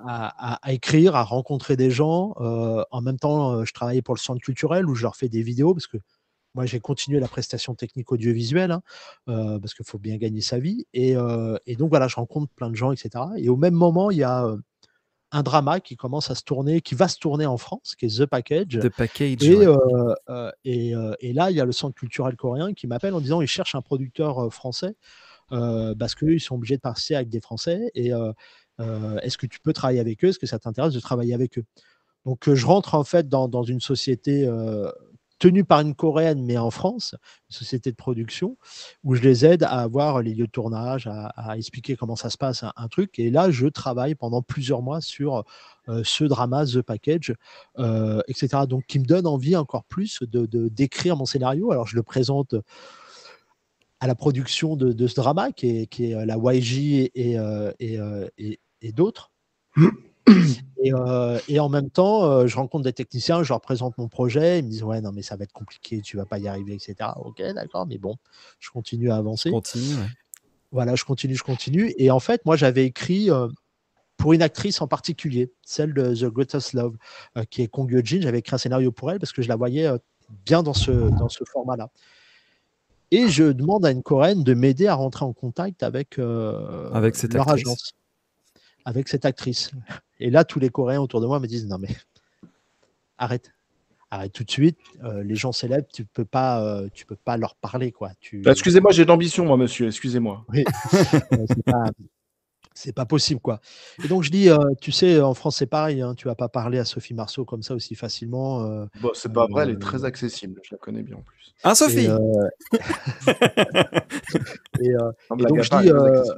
à écrire, à rencontrer des gens, en même temps, je travaillais pour le centre culturel où je leur fais des vidéos parce que moi j'ai continué la prestation technique audiovisuelle, hein, parce qu'il faut bien gagner sa vie et donc voilà, je rencontre plein de gens et cetera et au même moment, il y a, un drama qui commence à se tourner, qui va se tourner en France, qui est The Package The Package, et ouais. et là, il y a le centre culturel coréen qui m'appelle en disant: «Ils cherchent un producteur, français, parce qu'eux, ils sont obligés de passer avec des Français et est-ce que tu peux travailler avec eux? Est-ce que ça t'intéresse de travailler avec eux?» Donc je rentre en fait dans une société, tenue par une Coréenne, mais en France, une société de production, où je les aide à avoir les lieux de tournage, à expliquer comment ça se passe, un truc et là, je travaille pendant plusieurs mois sur, ce drama, The Package, et cetera. Donc qui me donne envie encore plus d'écrire mon scénario. Alors je le présente, à la production de ce drama qui est la YG et d'autres. Et en même temps, je rencontre des techniciens, je leur présente mon projet, ils me disent: «Ouais, non, mais ça va être compliqué, tu vas pas y arriver» et cetera. OK, d'accord, mais bon, je continue à Tu avancer. continues, ouais. Voilà, je continue et en fait, moi, j'avais écrit, pour une actrice en particulier, celle de The Greatest Love, qui est Kong Yeojin. J'avais écrit un scénario pour elle parce que je la voyais, bien dans ce format-là et je demande à une Coréenne de m'aider à rentrer en contact avec, Avec cette leur actrice. agence, avec cette actrice et là, tous les Coréens autour de moi me disent: «Non mais arrête. Arrête tout de suite. Les gens célèbres, tu peux pas leur parler, quoi. Excusez-moi, j'ai de l'ambition, moi, monsieur. Excusez-moi. Oui, c'est pas possible, quoi. Et donc je dis, tu sais, en France, c'est pareil, hein, tu vas pas parler à Sophie Marceau comme ça aussi facilement. Bon, c'est pas vrai, elle est très accessible. Je la connais bien en plus. Hein, Sophie? Et Non, blague donc à je part, dis, elle est très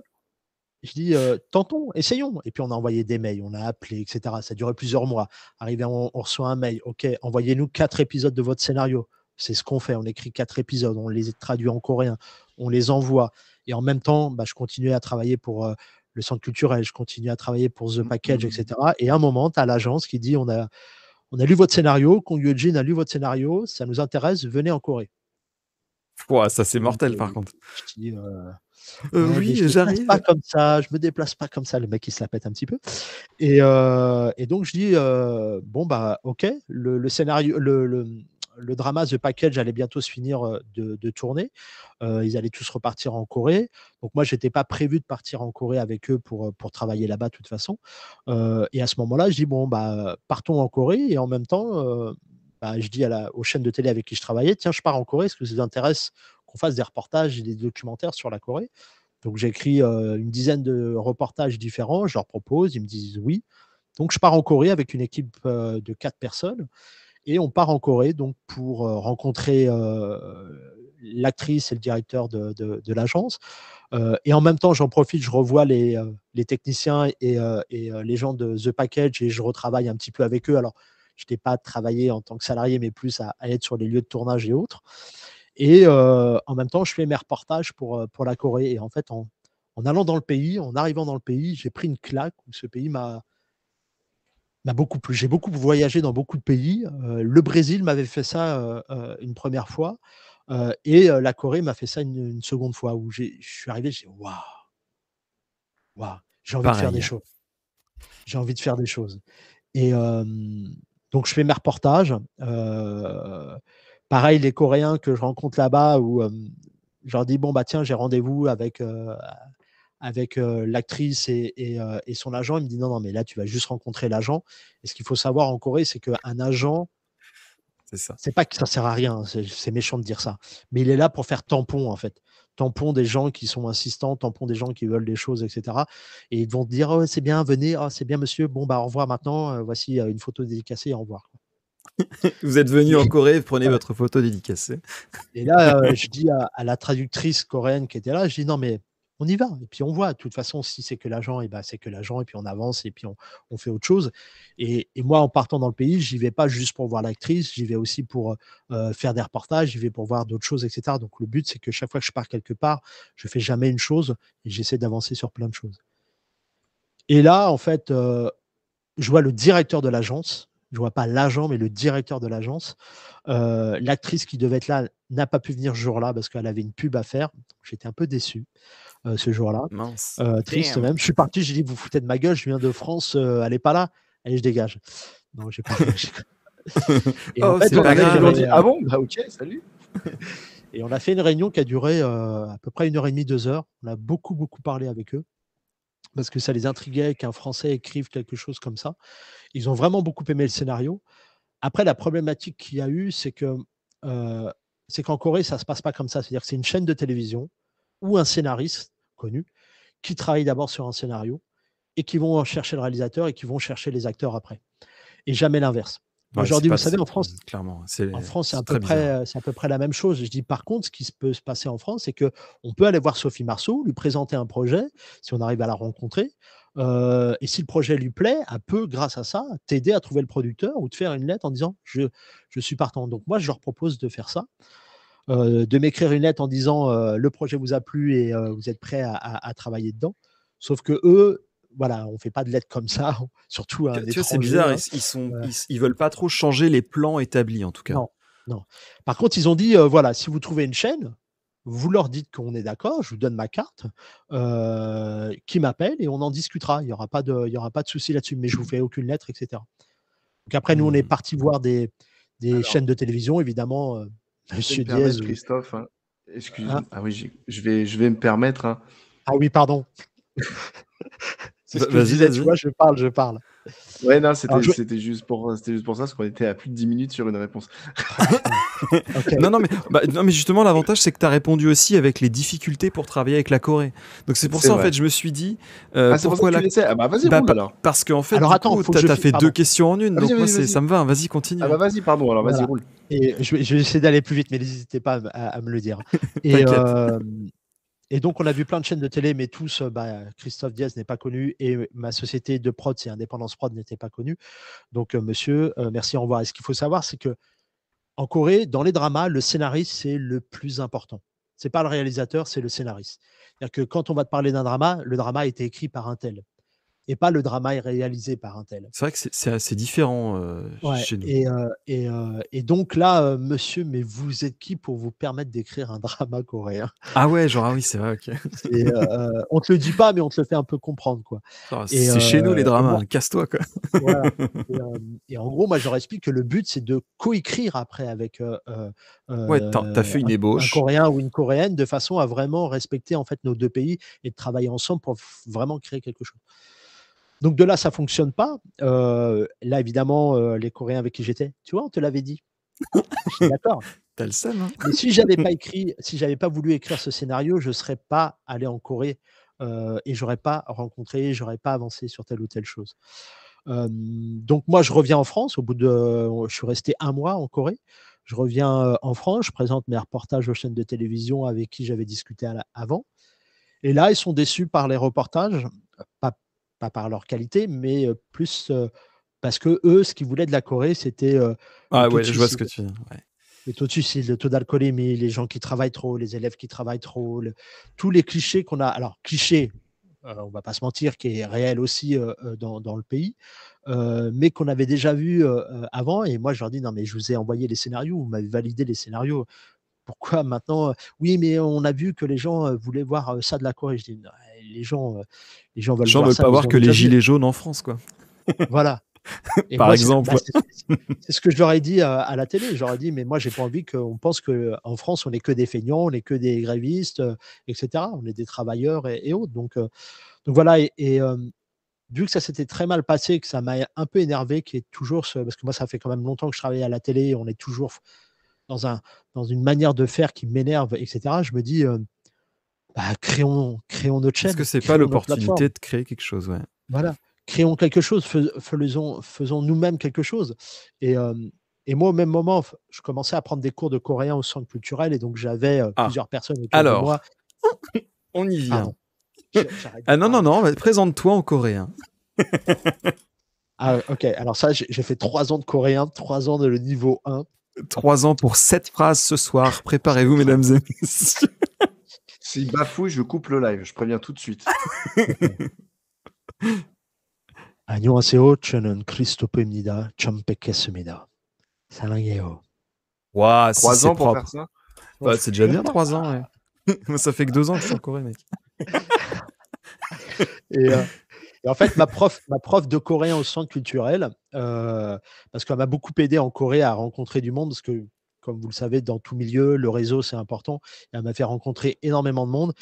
accessible. tentons, essayons. Et puis on a envoyé des mails, on a appelé, etc. Ça a duré plusieurs mois. Arrivé, on reçoit un mail. OK, envoyez-nous 4 épisodes de votre scénario. C'est ce qu'on fait. On écrit 4 épisodes, on les traduit en coréen, on les envoie. Et en même temps, je continuais à travailler pour le centre culturel, je continuais à travailler pour The Package, etc. Et à un moment, tu as l'agence qui dit on a lu votre scénario, Kong Yoo-jin a lu votre scénario, ça nous intéresse, venez en Corée. Ouah, ça c'est mortel par contre. Je dis, oui, je me j'arrive. déplace pas comme ça, je me déplace pas comme ça. Le mec, il se la pète un petit peu. Et donc, je dis, bon, OK, le scénario, le drama The Package allait bientôt se finir de tourner. Ils allaient tous repartir en Corée. Donc, moi, j'étais pas prévu de partir en Corée avec eux pour travailler là-bas, de toute façon. Et à ce moment-là, je dis, bon, partons en Corée. Et en même temps, je dis aux chaînes de télé avec qui je travaillais, tiens, je pars en Corée, est-ce que ça vous intéresse qu'on fasse des reportages et des documentaires sur la Corée? Donc j'ai écrit une dizaine de reportages différents, je leur propose, ils me disent oui. Donc je pars en Corée avec une équipe de 4 personnes et on part en Corée donc pour rencontrer l'actrice et le directeur de l'agence. Et en même temps, j'en profite, je revois les techniciens et les gens de The Package et je retravaille un petit peu avec eux. Alors, je n'étais pas travaillé en tant que salarié, mais plus à être sur les lieux de tournage et autres. Et en même temps, je fais mes reportages pour la Corée. Et en fait, en allant dans le pays, en arrivant dans le pays, j'ai pris une claque où ce pays m'a beaucoup plu. J'ai beaucoup voyagé dans beaucoup de pays. Le Brésil m'avait fait ça une première fois. Et la Corée m'a fait ça une seconde fois où je suis arrivé, j'ai dit waouh, waouh, j'ai envie de faire des Pareil. choses. J'ai envie de faire des choses. Et donc, je fais mes reportages. Pareil, les Coréens que je rencontre là-bas, où je leur dis bon, tiens, j'ai rendez-vous avec l'actrice et son agent. Il me dit non, mais là, tu vas juste rencontrer l'agent. Et ce qu'il faut savoir en Corée, c'est qu'un agent, C'est ça. c'est pas que ça sert à rien, c'est méchant de dire ça, mais il est là pour faire tampon, en fait. Tampon des gens qui sont insistants, tampon des gens qui veulent des choses, etc. Et ils vont te dire oh, c'est bien, venez, oh, c'est bien, monsieur. Bon, au revoir maintenant. Voici une photo dédicacée, au revoir. Vous êtes venu en Corée, prenez votre photo dédicacée. Et là, je dis à la traductrice coréenne qui était là, je dis non, mais on y va. Et puis on voit. De toute façon, si c'est que l'agent, c'est que l'agent. Et puis on avance et puis on fait autre chose. Et moi, en partant dans le pays, j'y vais pas juste pour voir l'actrice, j'y vais aussi pour faire des reportages, j'y vais pour voir d'autres choses, etc. Donc le but, c'est que chaque fois que je pars quelque part, je fais jamais une chose et j'essaie d'avancer sur plein de choses. Et là, en fait, je vois le directeur de l'agence. Je vois pas l'agent, mais le directeur de l'agence. L'actrice qui devait être là n'a pas pu venir ce jour-là parce qu'elle avait une pub à faire. J'étais un peu déçu ce jour-là. Mince. Triste Damn. même. Je suis parti, j'ai dit, vous foutez de ma gueule, je viens de France, elle n'est pas là. Allez, je dégage. Non, j'ai pas fait. Et en fait, c'est pas grave. Ils ont dit ah bon, ok, salut. Et on a fait une réunion qui a duré à peu près 1h30, 2 heures. On a beaucoup, beaucoup parlé avec eux parce que ça les intriguait qu'un Français écrive quelque chose comme ça. Ils ont vraiment beaucoup aimé le scénario. Après, la problématique qu'il y a eu, c'est qu'en Corée, ça ne se passe pas comme ça. C'est-à-dire que c'est une chaîne de télévision ou un scénariste connu qui travaille d'abord sur un scénario et qui vont chercher le réalisateur et qui vont chercher les acteurs après. Et jamais l'inverse. Moi, Ouais, je leur dis, vous pas- savez, c'est- en France, clairement, c'est à très bizarre. peu près la même chose. Je dis, par contre, ce qui peut se passer en France, c'est qu'on peut aller voir Sophie Marceau, lui présenter un projet, si on arrive à la rencontrer. Et si le projet lui plaît, elle peut, grâce à ça, t'aider à trouver le producteur ou te faire une lettre en disant je suis partant. Donc, moi, je leur propose de faire ça, de m'écrire une lettre en disant le projet vous a plu et vous êtes prêt à travailler dedans. Sauf que eux, voilà, on ne fait pas de lettres comme ça, surtout à un Tu vois, c'est étranger. bizarre, Hein. ils veulent pas trop changer les plans établis en tout cas. Non, non. Par contre, ils ont dit voilà, si vous trouvez une chaîne, vous leur dites qu'on est d'accord, je vous donne ma carte, qui m'appelle et on en discutera. Il y aura pas de souci là-dessus, mais je vous fais aucune lettre, etc. Donc après, nous, on est parti voir des Alors, chaînes de télévision, évidemment, je vais Monsieur me permettre, Diaz. Christophe. Excuse. Hein. Ah oui, je vais me permettre. Ah oui, pardon. C'est ce que je Vas-y, disais, tu vas-y. vois, je parle. Ouais, non, Alors, c'était juste pour ça, parce qu'on était à plus de 10 minutes sur une réponse. Oh, putain. Ok. Non, mais justement, l'avantage, c'est que tu as répondu aussi avec les difficultés pour travailler avec la Corée. Donc, c'est pour C'est ça, en vrai. fait, je me suis dit, Ah, c'est pour ça pourquoi que tu la. laissais. Ah bah vas-y, roule alors. Parce qu'en fait, Alors du attends, coup, faut que t'as fait deux pardon. questions en une. Ah, Donc, moi, vas-y. ça me va, hein. Vas-y, continue. Ah bah vas-y, pardon, alors vas-y, Voilà. roule. Et je vais essayer d'aller plus vite, mais n'hésitez pas à me le dire. Et, T'inquiète. et donc, on a vu plein de chaînes de télé, mais tous, Christophe Diaz n'est pas connu et ma société de prod, c'est Indépendance Prod, n'était pas connue. Donc, monsieur, merci, au revoir. Et ce qu'il faut savoir, c'est que en Corée, dans les dramas, le scénariste, c'est le plus important. C'est pas le réalisateur, c'est le scénariste. C'est-à-dire que quand on va te parler d'un drama, le drama a été écrit par un tel et pas le drama est réalisé par un tel. C'est vrai que c'est assez différent Ouais, chez nous. et donc là, monsieur, mais vous êtes qui pour vous permettre d'écrire un drama coréen? Ah ouais, genre, ah oui, c'est vrai, ok. On te le dit pas, mais on te le fait un peu comprendre, quoi. Oh, Et, c'est chez nous les dramas, moi, hein. Casse-toi, quoi. voilà. Et en gros, moi, je leur explique que le but, c'est de coécrire après avec Ouais, t'as fait une un ébauche. Coréen ou une Coréenne, de façon à vraiment respecter en fait nos deux pays et de travailler ensemble pour vraiment créer quelque chose. Donc de là, ça fonctionne pas. Là, évidemment, les Coréens avec qui j'étais, tu vois, on te l'avait dit. J'étais d'accord. T'as le seum, hein. Mais si j'avais pas écrit, si j'avais pas voulu écrire ce scénario, je serais pas allé en Corée et j'aurais pas rencontré, j'aurais pas avancé sur telle ou telle chose. Donc moi, je reviens en France. Je suis resté 1 mois en Corée. Je reviens en France. Je présente mes reportages aux chaînes de télévision avec qui j'avais discuté avant. Et là, ils sont déçus par les reportages, pas, pas par leur qualité, mais plus parce que eux, ce qu'ils voulaient de la Corée, c'était le Ah taux de ouais, je vois ce suicide. que tu veux dire. Ouais. Le taux de suicide, le taux d'alcoolémie, les gens qui travaillent trop, les élèves qui travaillent trop, tous les clichés qu'on a. Alors, clichés, on va pas se mentir, qui est réel aussi dans le pays, mais qu'on avait déjà vu avant. Et moi, je leur dis, non, mais je vous ai envoyé les scénarios, vous m'avez validé les scénarios. Pourquoi maintenant oui, mais on a vu que les gens voulaient voir ça de la Corée. Je dis, non, les gens Les veulent gens voir veulent ça, pas mais voir ils ont que les déjà vu. gilets jaunes en France, quoi. Voilà. Et Par moi, exemple. c'est ce que je leur ai dit à la télé. Je leur ai dit, mais moi, j'ai pas envie qu'on pense qu'en France, on n'est que des feignants, on n'est que des grévistes, etc. On est des travailleurs et autres. Donc voilà. Vu que ça s'était très mal passé, que ça m'a un peu énervé, qui est toujours parce que moi, ça fait quand même longtemps que je travaille à la télé, on est toujours dans, dans une manière de faire qui m'énerve, etc. Je me dis, créons notre Est-ce que chaîne, c'est pas créons notre l'opportunité plateforme. de créer quelque chose, ouais. Voilà, créons quelque chose, faisons nous-mêmes quelque chose. Et, euh, et moi, au même moment, je commençais à prendre des cours de coréen au centre culturel, et donc j'avais Ah, plusieurs personnes autour de moi. alors, on y vient. Pardon, j'arrête de Ah non, parler. présente-toi en coréen. Ah, ok, alors ça, j'ai fait 3 ans de coréen, 3 ans de le niveau 1. 3 ans pour 7 phrases ce soir. Préparez-vous, mesdames et messieurs. S'il bafouille, je coupe le live, je préviens tout de suite. 안녕하세요. 저는 크리스토프입니다. 처음 뵙겠습니다. 사랑해요. Waouh, si 3 c'est ans pour propre. faire ça? Bah, c'est déjà bien 3 ans, ouais. Moi, ça fait que 2 ans que je suis en Corée, mec. Et en fait, ma prof de coréen au centre culturel, parce qu'elle m'a beaucoup aidé en Corée à rencontrer du monde, parce que, comme vous le savez, dans tout milieu, le réseau, c'est important. Et elle m'a fait rencontrer énormément de monde.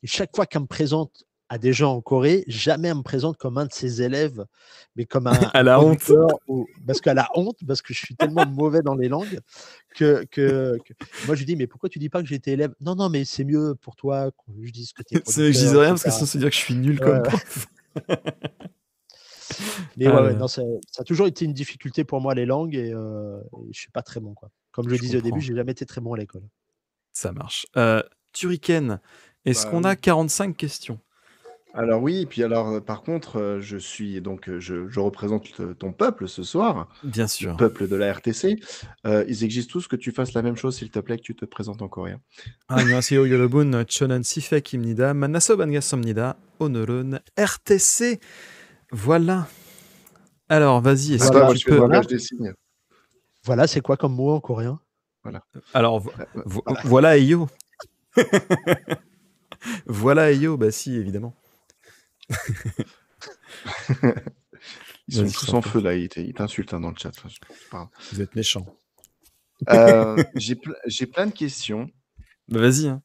Et chaque fois qu'elle me présente à des gens en Corée, jamais elle me présente comme un de ses élèves, mais comme un Elle a honte. producteur. Parce qu'elle a honte, parce que je suis tellement mauvais dans les langues que moi, je lui dis, mais pourquoi tu dis pas que j'ai été élève? Non, non, mais c'est mieux pour toi que je dise que tu es C'est que je producteur, disais rien parce que etc. sinon c'est dire que je suis nul Ouais, comme ouais. prof. Mais Ah ouais, là ouais, là. non, ça a toujours été une difficulté pour moi, les langues, et je suis pas très bon, quoi. Comme je le Je disais au début, comprends. j'ai jamais été très bon à l'école. Ça marche. Turrican, est-ce Bah qu'on a oui. 45 questions? Alors oui, et puis alors par contre, je suis donc je représente ton peuple ce soir, Bien le sûr. peuple de la RTC. Ils exigent tous que tu fasses la même chose, s'il te plaît, que tu te présentes en coréen. 안녕하세요 여러분. 저는 시팩입니다. 만나서 반갑습니다. 오늘은 RTC. Voilà. Alors, vas-y, est-ce À que toi, Voilà, moi, tu je fais le peux... langage des signes. voilà, c'est quoi comme mot en coréen? Alors, Voilà. voilà Eyo. Voilà Eyo, bah si, évidemment. Ils sont Vas-y, je tous t'en en prie. feu là, ils t'insultent dans le chat. Enfin, c'est pas grave. Vous êtes méchants. J'ai plein de questions. Bah vas-y, hein.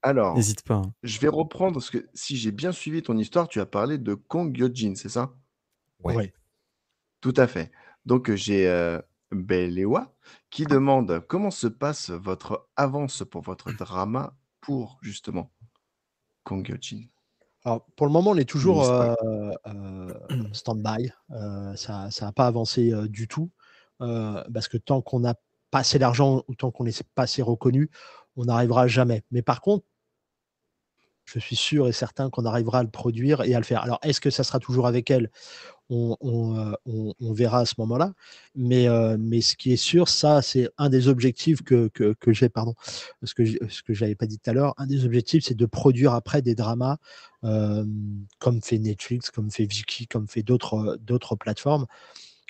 Alors, N'hésite pas, hein. je vais reprendre parce que si j'ai bien suivi ton histoire, tu as parlé de Kong Gyojin, c'est ça? Ouais. Ouais. Tout à fait. Donc, j'ai Belewa qui demande comment se passe votre avance pour votre drama pour justement Kongyojin. Alors, pour le moment, on est Mini toujours spoil. stand-by. Ça n'a pas avancé du tout. Parce que tant qu'on n'a pas assez d'argent ou tant qu'on n'est pas assez reconnu, on n'arrivera jamais. Mais par contre, je suis sûr et certain qu'on arrivera à le produire et à le faire. Alors, est-ce que ça sera toujours avec elle? On verra à ce moment-là. Mais ce qui est sûr, ça, c'est un des objectifs que j'ai, pardon, ce que j'avais pas dit tout à l'heure. Un des objectifs, c'est de produire après des dramas, comme fait Netflix, comme fait Viki, comme fait d'autres plateformes.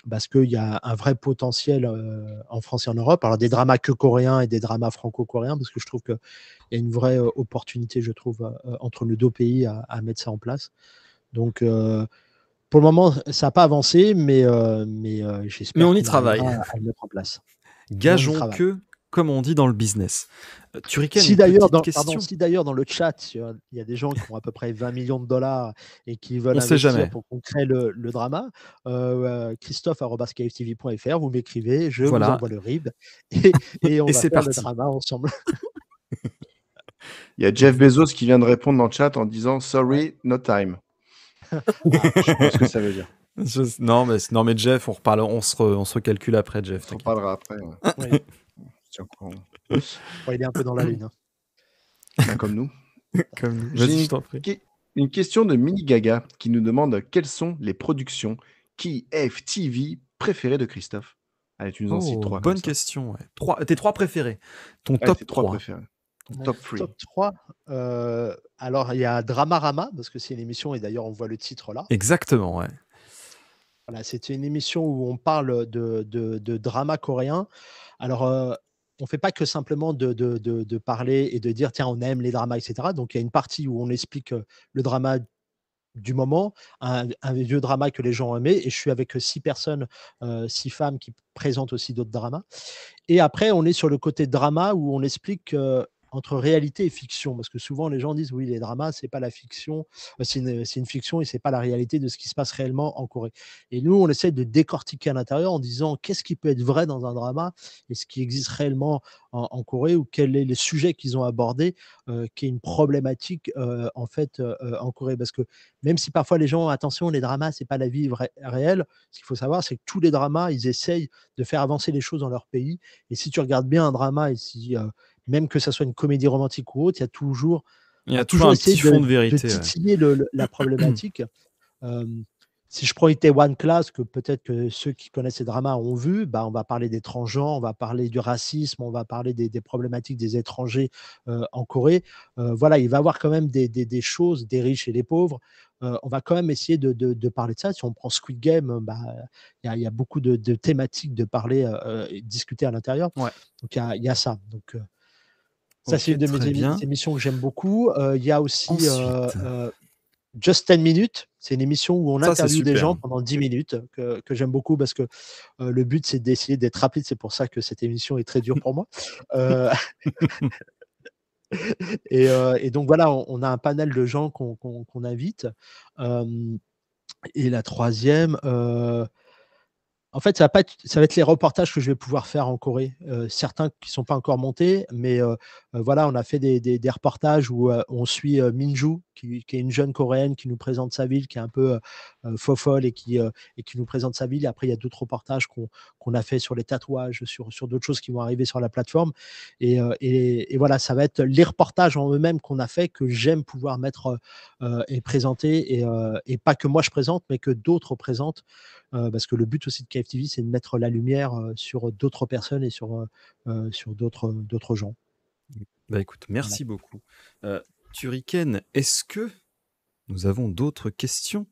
Parce qu'il y a un vrai potentiel en France et en Europe. Alors, des dramas que coréens et des dramas franco-coréens, parce que je trouve qu'il y a une vraie opportunité, je trouve, entre nos deux pays à mettre ça en place. Donc, pour le moment, ça n'a pas avancé, mais Mais j'espère on y qu'on arrivera travaille. à le mettre en place. Mais on y Gageons travaille. que, comme on dit dans le business. Turrican, Si une d'ailleurs, petite pardon, question. si d'ailleurs dans le chat, il y a des gens qui ont à peu près 20 millions de dollars et qui veulent On sait investir jamais. pour qu'on crée le drama, Christophe@kftv.fr, vous m'écrivez, je vous Voilà. envoie le RIB et on Et va c'est faire le parti. drama ensemble. Il y a Jeff Bezos qui vient de répondre dans le chat en disant Sorry, no time. Ah, Je sais pas ce que ça veut dire. Non, mais Jeff, on reparle, on se recalcule après, Jeff. On en T'inquiète. parlera après. Ouais. oui. Tiens, au courant. Bon, il est un peu dans la lune. Bah, comme nous. Comme nous. J'ai Vas-y, je une, t'en prie. une question de Mini Gaga qui nous demande quelles sont les productions KFTV préférées de Christophe. Allez, tu nous en cites Oh, 3 comme bonne ça. question. Ouais. Tes 3 préférés. Ton Allez, top tes 3 3. préférés. Ton Mon top 3. top 3, alors il y a Dramarama, parce que c'est une émission, et d'ailleurs on voit le titre là. Exactement, ouais. Voilà, c'est une émission où on parle de drama coréen. Alors, on fait pas que simplement de parler et de dire: «Tiens, on aime les dramas» et cetera. Donc il y a une partie où on explique, le drama du moment, un vieux drama que les gens ont aimé, et je suis avec 6 personnes, 6 femmes qui présentent aussi d'autres dramas. Et après, on est sur le côté drama où on explique, entre réalité et fiction. Parce que souvent les gens disent: «Oui, les dramas, c'est pas la fiction, c'est une fiction et c'est pas la réalité de ce qui se passe réellement en Corée». Et nous, on essaie de décortiquer à l'intérieur en disant: «Qu'est-ce qui peut être vrai dans un drama et ce qui existe réellement en Corée, ou quel est le sujet qu'ils ont abordé, qui est une problématique, en fait, en Corée». Parce que même si parfois les gens: «Attention, les dramas, c'est pas la vie réelle», ce qu'il faut savoir, c'est que tous les dramas, ils essayent de faire avancer les choses dans leur pays. Et si tu regardes bien un drama, et si, même que ça soit une comédie romantique ou autre, il y a toujours, Il on y va a toujours toujours un essayer petit fond de de vérité. Ouais. titiller la problématique. Hem, Si je prends Itaewon Class, que peut-être que ceux qui connaissent ces dramas ont vu, bah, on va parler des transgenres, on va parler du racisme, on va parler des problématiques des étrangers, en Corée. Voilà, il va y avoir quand même des choses, des riches et des pauvres. On va quand même essayer de parler de ça. Si on prend Squid Game, bah, il y a beaucoup de thématiques de parler, et de discuter à l'intérieur. Ouais. Donc il y a ça. Donc ça, c'est Ok, une de très mes bien. émissions que j'aime beaucoup. Il y a aussi, Ensuite. Just 10 minutes, c'est une émission où on Ça, c'est interviewe des gens super. pendant 10 minutes, que j'aime beaucoup parce que le but, c'est d'essayer d'être rapide. C'est pour ça que cette émission est très dure pour moi. Euh, et donc voilà, on a un panel de gens qu'on invite. Euh, et la troisième, en fait, ça va être les reportages que je vais pouvoir faire en Corée. Certains qui sont pas encore montés, mais voilà, on a fait des reportages où on suit Minju, qui est une jeune Coréenne qui nous présente sa ville, qui est un peu fofolle, et qui nous présente sa ville. Et après, il y a d'autres reportages qu'on a fait sur les tatouages, sur d'autres choses qui vont arriver sur la plateforme. Et voilà, ça va être les reportages en eux-mêmes qu'on a fait, que j'aime pouvoir mettre et présenter, et pas que moi je présente, mais que d'autres présentent. Parce que le but aussi de KFTV, c'est de mettre la lumière sur d'autres personnes et sur d'autres gens. Bah écoute, Voilà. merci beaucoup. Turrican, est-ce que nous avons d'autres questions?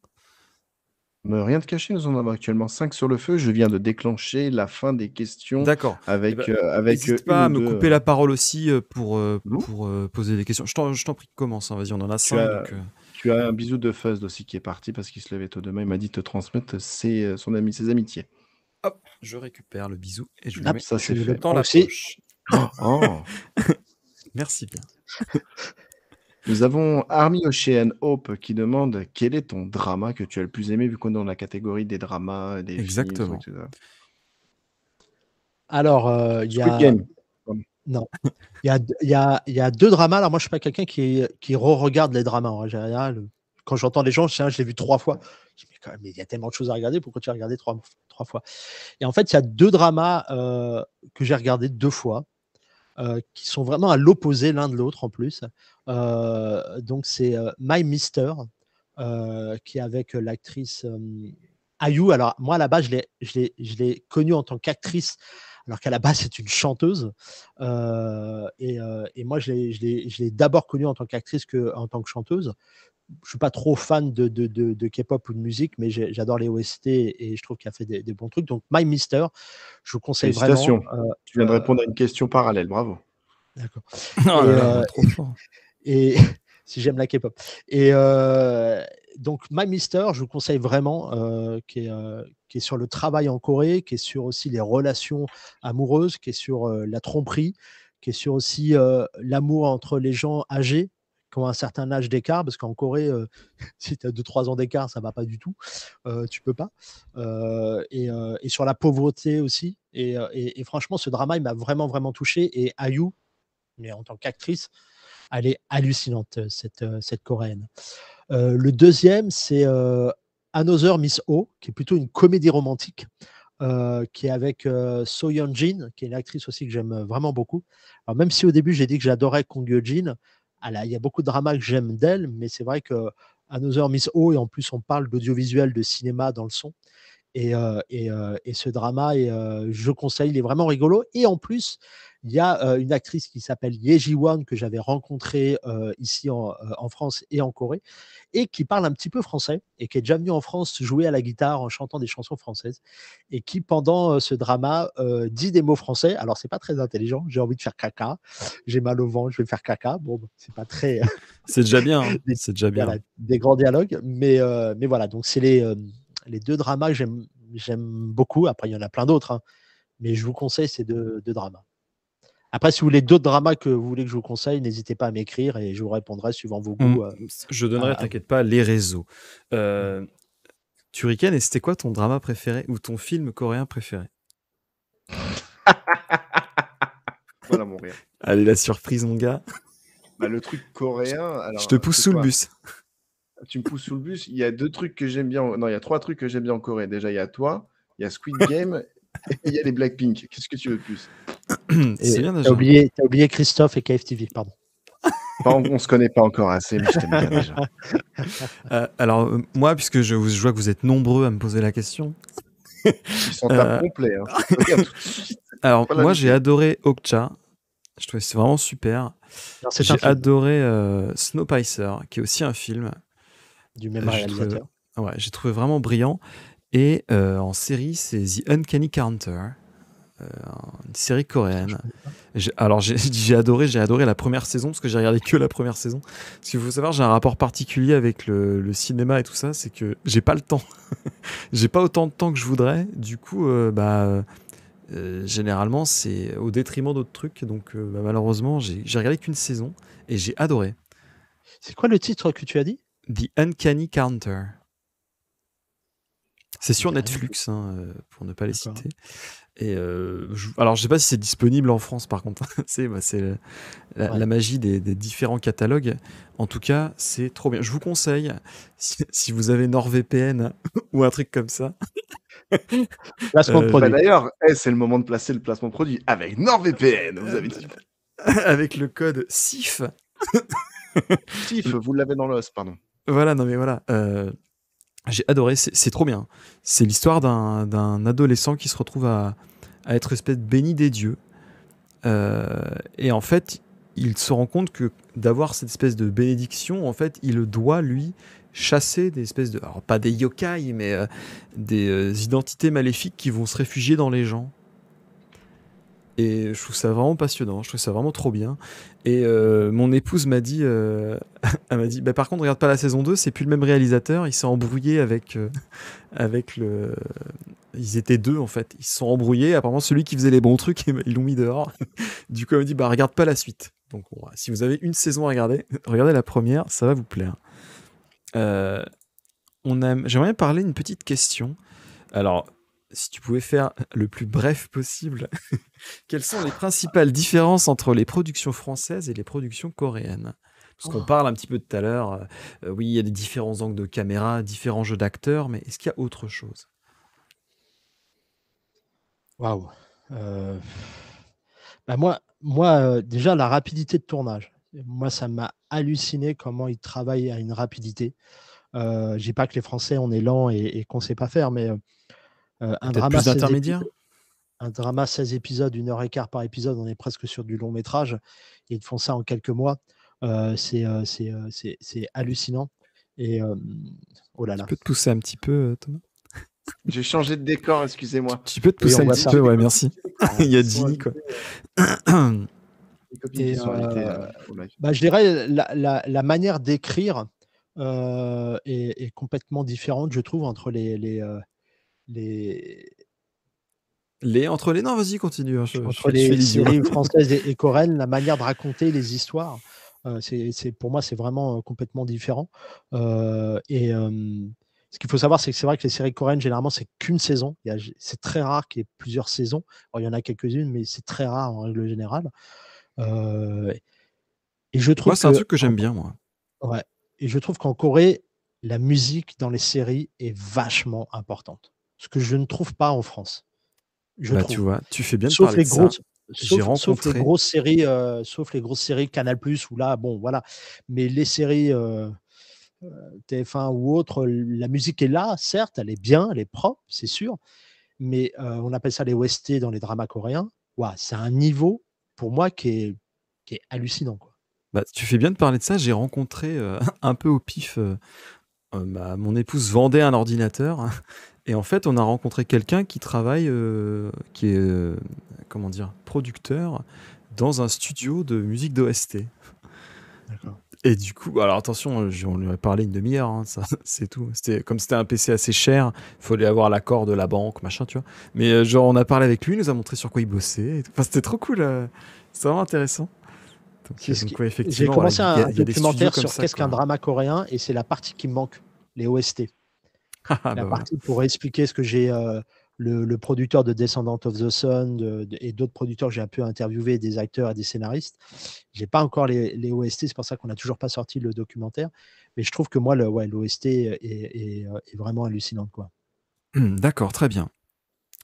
Rien de caché, nous en avons actuellement 5 sur le feu. Je viens de déclencher la fin des questions D'accord. avec, N'hésite une pas à ou me deux. couper la parole aussi pour Lou. poser des questions. Je t'en prie, commence. Hein, vas-y, on en a Tu 5. as, Donc, tu as un bisou de Fuzz aussi qui est parti parce qu'il se levait tôt demain. Il m'a dit de te transmettre ses amitiés. hop, je récupère le bisou et je le Hop, mets Ça, c'est je le fait. dans prends la aussi. poche. Oh, Merci bien. Nous avons Army Ocean Hope qui demande quel est ton drama que tu as le plus aimé, vu qu'on est dans la catégorie des dramas, des films, trucs, Exactement. etc. Alors, il y Squid a. Game. Non. Il y a deux dramas. Alors, moi, je suis pas quelqu'un qui re-regarde les dramas. En général, quand j'entends les gens, je l'ai vu 3 fois. Je dis, mais quand même, il y a tellement de choses à regarder. Pourquoi tu as regardé trois fois? Et en fait, il y a deux dramas que j'ai regardés 2 fois, qui sont vraiment à l'opposé l'un de l'autre en plus. Donc, c'est My Mister, qui est avec l'actrice Ayu. Alors, moi, à la base, je l'ai connue en tant qu'actrice, alors qu'à la base, c'est une chanteuse. Et moi, je l'ai d'abord connue en tant qu'actrice qu'en tant que chanteuse. Je ne suis pas trop fan de K-pop ou de musique, mais j'adore les OST et je trouve qu'elle a fait des bons trucs. Donc, My Mister, je vous conseille vraiment. Félicitations. Tu viens de répondre à une question parallèle. Bravo. D'accord. Oh là là, trop fort. Et si j'aime la K-pop. Et donc, My Mister, je vous conseille vraiment, qui est sur le travail en Corée, qui est sur aussi les relations amoureuses, qui est sur la tromperie, qui est sur aussi l'amour entre les gens âgés qui ont un certain âge d'écart, parce qu'en Corée, si tu as 2-3 ans d'écart, ça va pas du tout. Tu peux pas. Et sur la pauvreté aussi. Et franchement, ce drama, il m'a vraiment, vraiment touché. Et Ayu, mais en tant qu'actrice, elle est hallucinante, cette coréenne. Le deuxième, c'est Another Miss O, qui est plutôt une comédie romantique, qui est avec So Yeon-jin, qui est une actrice aussi que j'aime vraiment beaucoup. Alors, même si au début j'ai dit que j'adorais Kong Yeon-jin, il y a beaucoup de dramas que j'aime d'elle, mais c'est vrai que Another Miss O, et en plus on parle d'audiovisuel, de cinéma dans le son. Et ce drama, je conseille, il est vraiment rigolo. Et en plus, il y a une actrice qui s'appelle Ye Ji-won, que j'avais rencontrée ici en France et en Corée, et qui parle un petit peu français, et qui est déjà venue en France jouer à la guitare en chantant des chansons françaises, et qui, pendant ce drama, dit des mots français. Alors, c'est pas très intelligent. J'ai envie de faire caca. J'ai mal au ventre, je vais faire caca. Bon, c'est pas très. C'est déjà bien. Hein. des, C'est déjà bien. voilà, des grands dialogues. Mais voilà, donc c'est les deux dramas que j'aime beaucoup. Après, il y en a plein d'autres, hein, mais je vous conseille ces deux dramas. Après, si vous voulez d'autres dramas que vous voulez que je vous conseille, n'hésitez pas à m'écrire et je vous répondrai suivant vos goûts. Je donnerai, t'inquiète pas, les réseaux. Turrican, et c'était quoi ton drama préféré ou ton film coréen préféré? Voilà mon rire. Allez, la surprise, mon gars. Bah, le truc coréen. Alors, je te pousse sous le bus. Tu me pousses sous le bus. Il y a 2 trucs que j'aime bien. Non, il y a 3 trucs que j'aime bien en Corée. Déjà, il y a toi, il y a Squid Game et il y a les Blackpink. Qu'est-ce que tu veux de plus? C'est bien déjà. T'as oublié Christophe et KFTV, pardon. On se connaît pas encore assez, mais je t'aime bien déjà. Alors, moi, puisque je vois que vous êtes nombreux à me poser la question. Ils sont à complet. Hein. Regarde tout de suite. Alors, moi, j'ai adoré Okja. Je trouvais que c'est vraiment super. J'ai adoré Snowpiercer, qui est aussi un film. Du même réalisateur. Ouais, j'ai trouvé vraiment brillant. Et en série, c'est The Uncanny Counter, une série coréenne. Alors j'ai adoré la première saison, parce que j'ai regardé que la première saison. Parce qu'il faut savoir, j'ai un rapport particulier avec le cinéma et tout ça, c'est que j'ai pas le temps. J'ai pas autant de temps que je voudrais. Du coup, généralement, c'est au détriment d'autres trucs. Donc malheureusement, j'ai regardé qu'une saison et j'ai adoré. C'est quoi le titre que tu as dit? The Uncanny Counter. C'est sur Netflix, hein, pour ne pas les citer. Et alors, je sais pas si c'est disponible en France, par contre. c'est la magie des différents catalogues. En tout cas, c'est trop bien. Je vous conseille, si vous avez NordVPN ou un truc comme ça. Placement de produit. D'ailleurs, c'est le moment de placer le placement de produit avec NordVPN. Vous avez dit. Avec le code SIF. SIF, vous l'avez dans l'os, pardon. Voilà, non mais voilà. J'ai adoré, c'est trop bien. C'est l'histoire d'un adolescent qui se retrouve à être espèce de béni des dieux. Et en fait, il se rend compte que d'avoir cette espèce de bénédiction, en fait, il doit, lui, chasser des espèces de... Alors, pas des yokai, mais des identités maléfiques qui vont se réfugier dans les gens. Et je trouve ça vraiment passionnant, je trouve ça vraiment trop bien. Et mon épouse m'a dit, elle m'a dit, par contre, regarde pas la saison 2, c'est plus le même réalisateur, il s'est embrouillé avec le... Ils étaient 2 en fait, ils se sont embrouillés, apparemment celui qui faisait les bons trucs, ils l'ont mis dehors. Du coup, elle m'a dit, regarde pas la suite. Donc, bon, si vous avez une saison à regarder, regardez la première, ça va vous plaire. Euh, J'aimerais bien parler d'une petite question. Alors, si tu pouvais faire le plus bref possible, quelles sont les principales différences entre les productions françaises et les productions coréennes? Parce qu'on parle un petit peu tout à l'heure, oui, il y a des différents angles de caméra, différents jeux d'acteurs, mais est-ce qu'il y a autre chose? Waouh. Euh, Bah moi, déjà, la rapidité de tournage. Moi, ça m'a halluciné comment ils travaillent à une rapidité. Je dis pas que les Français, on est lent et qu'on sait pas faire, mais Il y a peut-être plus d'intermédiaires? un drama 16 épisodes, 1 heure et quart par épisode, on est presque sur du long métrage. Et ils te font ça en quelques mois. C'est hallucinant. Et oh là Tu là. peux te pousser un petit peu, Thomas? J'ai changé de décor, excusez-moi. Tu peux te Oui, pousser on un voit petit ça. peu, ouais, merci. Il y a Ils sont Ginny, quoi. Les copines Et qui sont invitées au live. je dirais la manière d'écrire est complètement différente, je trouve, entre les, Entre les... Non, vas-y, continue. Hein, entre je fais les l'idiot. séries françaises et coréennes, la manière de raconter les histoires, pour moi, c'est vraiment complètement différent. Ce qu'il faut savoir, c'est que c'est vrai que les séries coréennes, généralement, c'est qu'une saison. C'est très rare qu'il y ait plusieurs saisons. Alors, il y en a quelques-unes, mais c'est très rare en règle générale. Euh, et je Moi, trouve c'est un que truc que j'aime bien, moi. Ouais. Et je trouve qu'en Corée, la musique dans les séries est vachement importante. Ce que je ne trouve pas en France. Je Bah, tu trouve. vois, tu fais bien de Sauf parler les de ça. grosses, J'ai sauf les rencontré... grosses séries, Canal+, où là, bon, voilà. Mais les séries TF1 ou autres, la musique est là, certes, elle est bien, elle est propre, c'est sûr. Mais on appelle ça les OST dans les dramas coréens. Ouah, c'est un niveau, pour moi, qui est hallucinant, quoi. Bah, tu fais bien de parler de ça. J'ai rencontré un peu au pif... mon épouse vendait un ordinateur et en fait on a rencontré quelqu'un qui travaille, qui est comment dire, producteur dans un studio de musique d'OST. D'accord. Et du coup, alors attention, on lui a parlé une demi-heure, hein, ça, c'est tout. Comme c'était un PC assez cher, il fallait avoir l'accord de la banque, machin, tu vois. Mais genre on a parlé avec lui, il nous a montré sur quoi il bossait. Enfin, c'était trop cool, c'était vraiment intéressant. Donc ouais, J'ai effectivement, voilà, commencé il y un a des studios documentaire comme sur ça, qu'est-ce qu'un quoi. drama coréen et c'est la partie qui me manque, les OST. Ah bah La voilà. partie pour expliquer ce que j'ai le producteur de Descendant of the Sun et d'autres producteurs que j'ai un peu interviewés, des acteurs et des scénaristes. J'ai pas encore les OST, c'est pour ça qu'on n'a toujours pas sorti le documentaire. Mais je trouve que moi, l'OST est vraiment hallucinante, quoi. D'accord, très bien.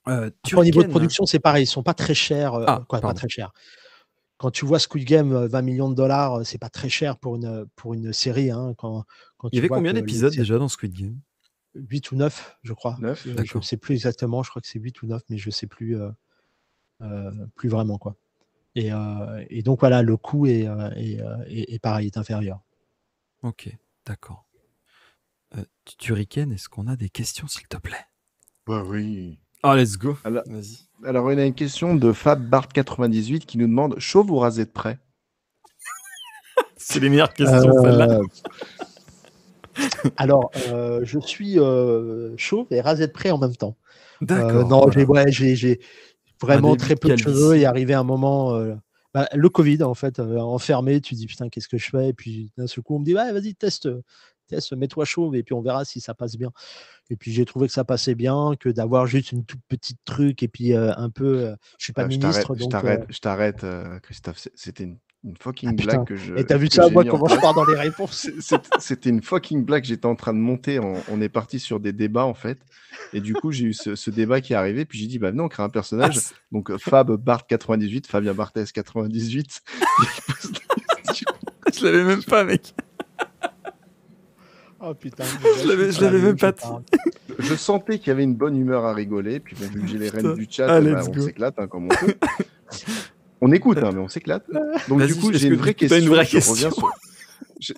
Après, au niveau de Turrican. production, c'est pareil, ils sont pas très chers, Ah, quoi, pas pardon. très chers. Quand tu vois Squid Game, 20 millions de dollars, c'est pas très cher pour une série, hein, quand Il y tu avait vois combien que les d'épisodes déjà dans Squid Game? 8 ou 9, je crois. 9. Je ne D'accord. sais plus exactement, je crois que c'est 8 ou 9, mais je ne sais plus vraiment, quoi. Et donc voilà, le coût est pareil, est inférieur. Ok, d'accord. Turrican, est-ce qu'on a des questions, s'il te plaît? Bah oui. Ah, let's go. Alors, Vas-y. alors, il y a une question de Fab Bart98 qui nous demande chauve ou rasé de près? C'est les meilleures questions, celle-là. Alors, je suis chauve et rasé de près en même temps. D'accord. Non, Voilà. j'ai Un vraiment début très de peu de cheveux calvitie. et arrivé à un moment, le Covid, en fait, enfermé, tu dis putain, qu'est-ce que je fais? Et puis d'un seul coup, on me dit, ouais, vas-y, teste, mets-toi chauve et puis on verra si ça passe bien. Et puis j'ai trouvé que ça passait bien, que d'avoir juste une toute petite truc et puis un peu, je suis pas ministre, donc Je t'arrête, Christophe. C'était une ah fucking blague putain. Et t'as vu que ça, j'ai moi, mis en comment je place. pars dans les réponses? C'était une fucking blague que j'étais en train de monter. On est parti sur des débats, en fait. Et du coup, j'ai eu ce débat qui est arrivé. Puis j'ai dit, bah venez, on crée un Ah, personnage. Donc Fab Bart 98, Fabien Barthez 98. je l'avais même pas, mec. Oh putain, Je l'avais même pas. Je sentais qu'il y avait une bonne humeur à rigoler. Puis bon, vu que j'ai les rênes du chat, Ah, bah, let's on go. s'éclate hein, comme on peut. On écoute, hein, mais on s'éclate. Donc du Vas-y, coup, est-ce j'ai que une vraie t'as question. une vraie Je reviens question? sur...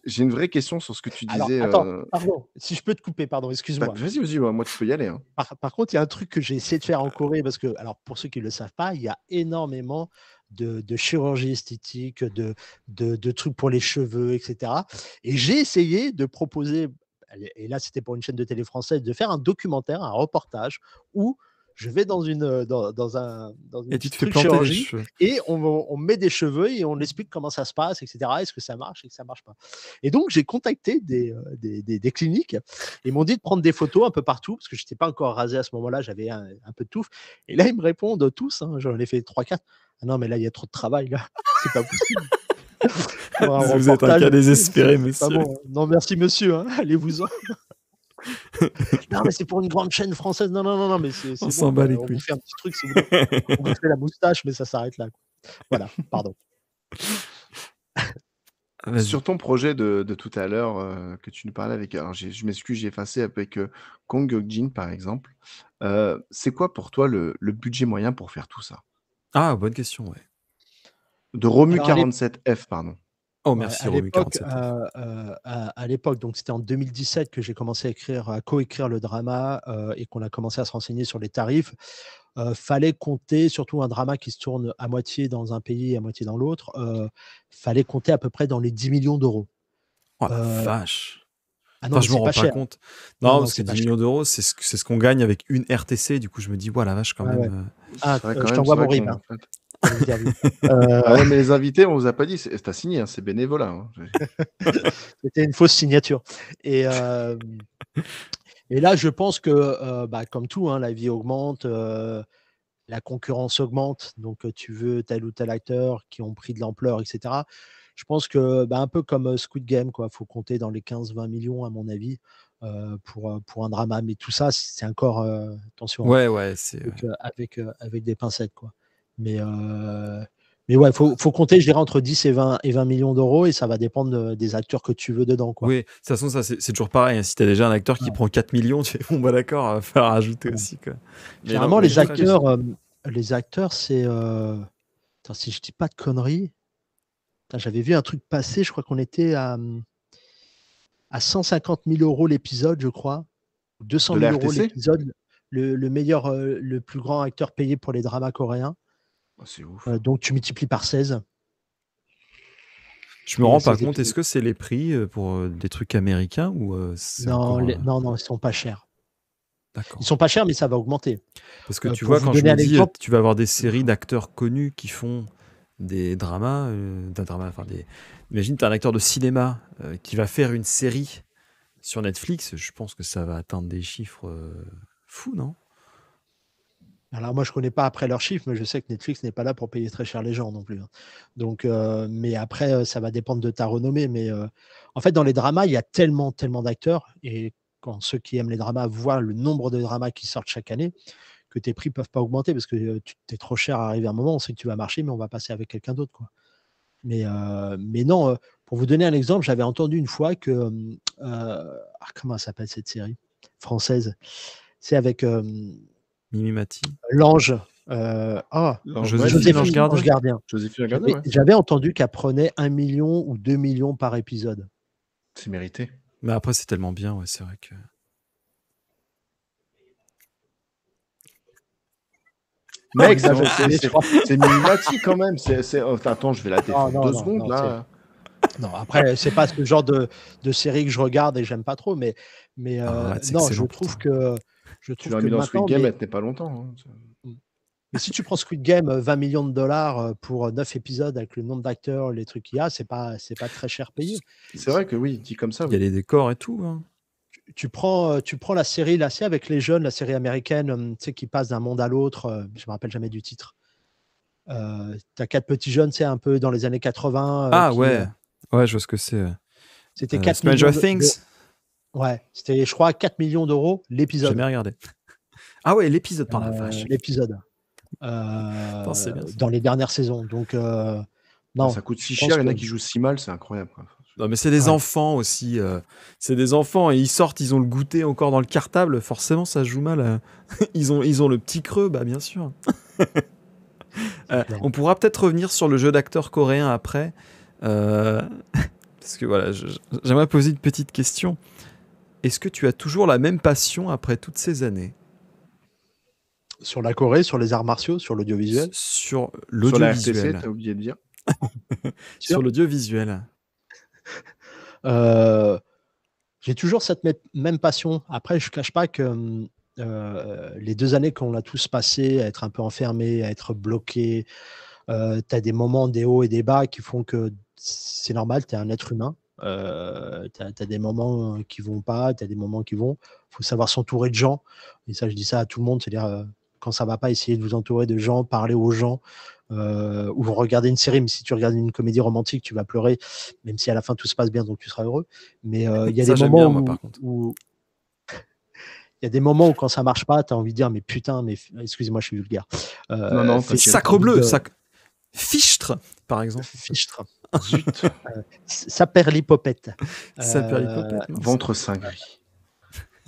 J'ai une vraie question sur ce que tu Alors, disais. attends, pardon, si je peux te couper, pardon, Bah, excuse-moi. vas-y, moi tu peux y aller. Hein. Par contre, il y a un truc que j'ai essayé de faire en Corée, parce que, alors pour ceux qui ne le savent pas, il y a énormément de chirurgie esthétique, de trucs pour les cheveux, etc. Et j'ai essayé de proposer, et là c'était pour une chaîne de télé française, de faire un documentaire, un reportage, où Je vais dans une Et tu petite te fais truc planter les chirurgie cheveux. et on met des cheveux et on explique comment ça se passe, etc. Est-ce que ça marche et que ça marche pas. Et donc j'ai contacté des cliniques et ils m'ont dit de prendre des photos un peu partout parce que je n'étais pas encore rasé à ce moment-là, j'avais un peu de touffe. Et là ils me répondent tous, hein, j'en ai fait 3-4. Ah non mais là il y a trop de travail là, c'est pas possible. Pour un Vous êtes un reportage, cas désespéré, c'est pas monsieur. bon. Non merci monsieur, hein, allez-vous-en. Non, mais c'est pour une grande chaîne française. Non, non, non, non, mais c'est On bon, s'en bat quoi. les On vous couilles. fait un petit truc si vous voulez. On vous fait la moustache, mais ça s'arrête là, quoi. Voilà, pardon. Vas-y. Sur ton projet de tout à l'heure que tu nous parlais avec, alors je m'excuse, j'ai effacé avec Kong Hyuk-jin par exemple. C'est quoi pour toi le budget moyen pour faire tout ça? Ah, bonne question, ouais. De Romu Alors, à l'ép 47F, pardon. Oh, ouais, merci, à Romu l'époque, 47. à l'époque, donc c'était en 2017 que j'ai commencé à coécrire le drama et qu'on a commencé à se renseigner sur les tarifs. Fallait compter, surtout un drama qui se tourne à moitié dans un pays et à moitié dans l'autre, fallait compter à peu près dans les 10 millions d'euros. Oh la Euh, vache. ah non, Enfin, mais je me c'est rends pas pas cher. compte. Non, Non, non, parce que c'est 10 pas cher. millions d'euros, c'est ce qu'on gagne avec une RTC. Du coup, je me dis, voilà, la vache, quand Ouais, ouais. même. Ah, C'est vrai quand je même, c'est t'envoie mon vrai RIB qu'on hein, en fait. pour l'interview. Ah ouais, mais les invités, on vous a pas dit, c'est tu signé, hein, c'est bénévolat, hein. C'était une fausse signature. Et, et là, je pense que, comme tout, hein, la vie augmente, la concurrence augmente, donc tu veux tel ou tel acteur qui ont pris de l'ampleur, etc. Je pense que, un peu comme Squid Game, quoi, faut compter dans les 15-20 millions, à mon avis, pour un drama. Mais tout ça, c'est encore, attention, hein, Ouais, c'est. avec des pincettes, quoi. Mais, mais ouais, faut compter, je dirais, entre 10 et 20 millions d'euros et ça va dépendre des acteurs que tu veux dedans, quoi. Oui, de toute façon, ça, c'est toujours pareil, hein. Si t'as déjà un acteur qui Ouais. prend 4 millions, tu fais, bon, bah d'accord, il va falloir rajouter Ouais. aussi, quoi. Mais non, Généralement, mais les très bien. acteurs, c'est. Attends, si je dis pas de conneries, putain, j'avais vu un truc passer, je crois qu'on était à 150 000 euros l'épisode, je crois. 200 De la 000 euros RTC? l'épisode. Le meilleur, le plus grand acteur payé pour les dramas coréens. Oh, c'est ouf. Donc, tu multiplies par 16 Je me et il y a rends pas 16 compte, est-ce épisodes. que c'est les prix pour des trucs américains ou c'est Non, encore. non, non, ils sont pas chers. Ils D'accord. sont pas chers, mais ça va augmenter. Parce que tu Pour vois, vous quand je donner me un dis, exemple, tu vas avoir des séries d'acteurs connus qui font des dramas, enfin imagine, tu as un acteur de cinéma qui va faire une série sur Netflix, je pense que ça va atteindre des chiffres fous, non? alors moi je connais pas après leurs chiffres, mais je sais que Netflix n'est pas là pour payer très cher les gens non plus, hein. Donc, mais après, ça va dépendre de ta renommée. Mais en fait, dans les dramas, il y a tellement, tellement d'acteurs. Et quand ceux qui aiment les dramas voient le nombre de dramas qui sortent chaque année, que tes prix peuvent pas augmenter parce que tu es trop cher à arriver à un moment. On sait que tu vas marcher, mais on va passer avec quelqu'un d'autre, quoi. Mais non, pour vous donner un exemple, j'avais entendu une fois que, comment s'appelle cette série française? C'est avec Mimi Mati. l'ange. Joséphine Ange Gardien. Ange Gardien. Joséphine Ange Gardien, ouais. J'avais entendu qu'elle prenait 1 million ou 2 millions par épisode. C'est mérité. Mais après, c'est tellement bien, ouais, c'est vrai que. Mec, Là, je sais, je crois. c'est Mimimati quand même. Attends, je vais la défendre Non, 2 non, secondes non, là. Non, après, c'est pas ce genre de série que je regarde et j'aime pas trop, mais Arrête, c'est non, excellent, je trouve que Tu l'as mis dans Squid maintenant, Game, elle tenait pas longtemps, hein. mais si tu prends Squid Game, 20 millions de dollars pour 9 épisodes avec le nombre d'acteurs, les trucs qu'il y a, c'est pas très cher payé. C'est vrai que oui, dit comme ça, Il y a oui. les décors et tout, hein. Tu prends la série, là, c'est avec les jeunes, la série américaine, tu sais, qui passe d'un monde à l'autre, je me rappelle jamais du titre. Tu as 4 petits jeunes, c'est un peu dans les années 80. Ah ouais, ouais, je vois ce que c'est. C'était 4 Stranger millions Things. Ouais, c'était, je crois, 4 millions d'euros J'ai l'épisode. jamais regardé. Ah ouais, l'épisode, par la vache. L'épisode. C'est bien, ça. Dans les dernières saisons. Donc, non. Ça coûte si je pense cher, il y en a que- qui jouent si mal, c'est incroyable, quoi. Non, mais c'est des Ouais. enfants aussi. C'est des enfants et ils sortent, ils ont le goûter encore dans le cartable. Forcément, ça joue mal. Ils ont le petit creux, bah bien sûr. On pourra peut-être revenir sur le jeu d'acteur coréen après. Parce que voilà, j'aimerais poser une petite question. Est-ce que tu as toujours la même passion après toutes ces années? Sur la Corée, sur les arts martiaux, sur l'audiovisuel. Sur Sur la RTC, l'audiovisuel. t'as oublié de dire. Sur l'audiovisuel. J'ai toujours cette même passion. Après, je ne cache pas que les 2 années qu'on a tous passées à être un peu enfermés, à être bloqués, tu as des moments, des hauts et des bas qui font que c'est normal, tu es un être humain. Tu as des moments qui vont pas, tu as des moments qui vont. Il faut savoir s'entourer de gens. Et ça, je dis ça à tout le monde, c'est-à-dire quand ça va pas, essayez de vous entourer de gens, parler aux gens, ou regarder une série. Mais si tu regardes une comédie romantique, tu vas pleurer, même si à la fin tout se passe bien, donc tu seras heureux. Mais il y a Ça, des j'aime moments bien, moi, par contre. où il y a des moments où quand ça marche pas, tu as envie de dire mais putain, mais excusez-moi, je suis vulgaire. Non, non, Fais t'inquiète. Sacre bleu, fichtre, par exemple. fichtre. Zut. Ça perd l'hypopète. Ça perd l'hypopète. mince. Ventre saint gris.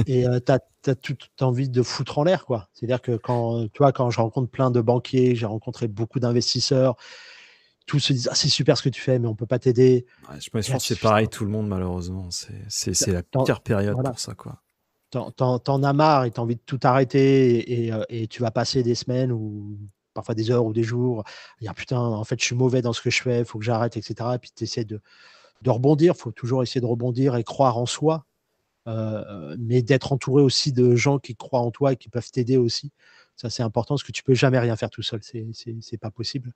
Et t'as toute envie de foutre en l'air, quoi. C'est-à-dire que quand je rencontre plein de banquiers, j'ai rencontré beaucoup d'investisseurs, tous se disent ah, c'est super ce que tu fais, mais on peut pas t'aider. Ouais, je pense que c'est pareil, tout le monde, malheureusement. C'est la pire période voilà. pour ça, quoi. T'en as marre et t'as envie de tout arrêter et tu vas passer des semaines ou parfois des heures ou des jours à dire putain, en fait, je suis mauvais dans ce que je fais, il faut que j'arrête, etc. Et puis tu essaies de rebondir, il faut toujours essayer de rebondir et croire en soi, mais d'être entouré aussi de gens qui croient en toi et qui peuvent t'aider aussi. Ça, c'est important parce que tu peux jamais rien faire tout seul, c'est pas possible.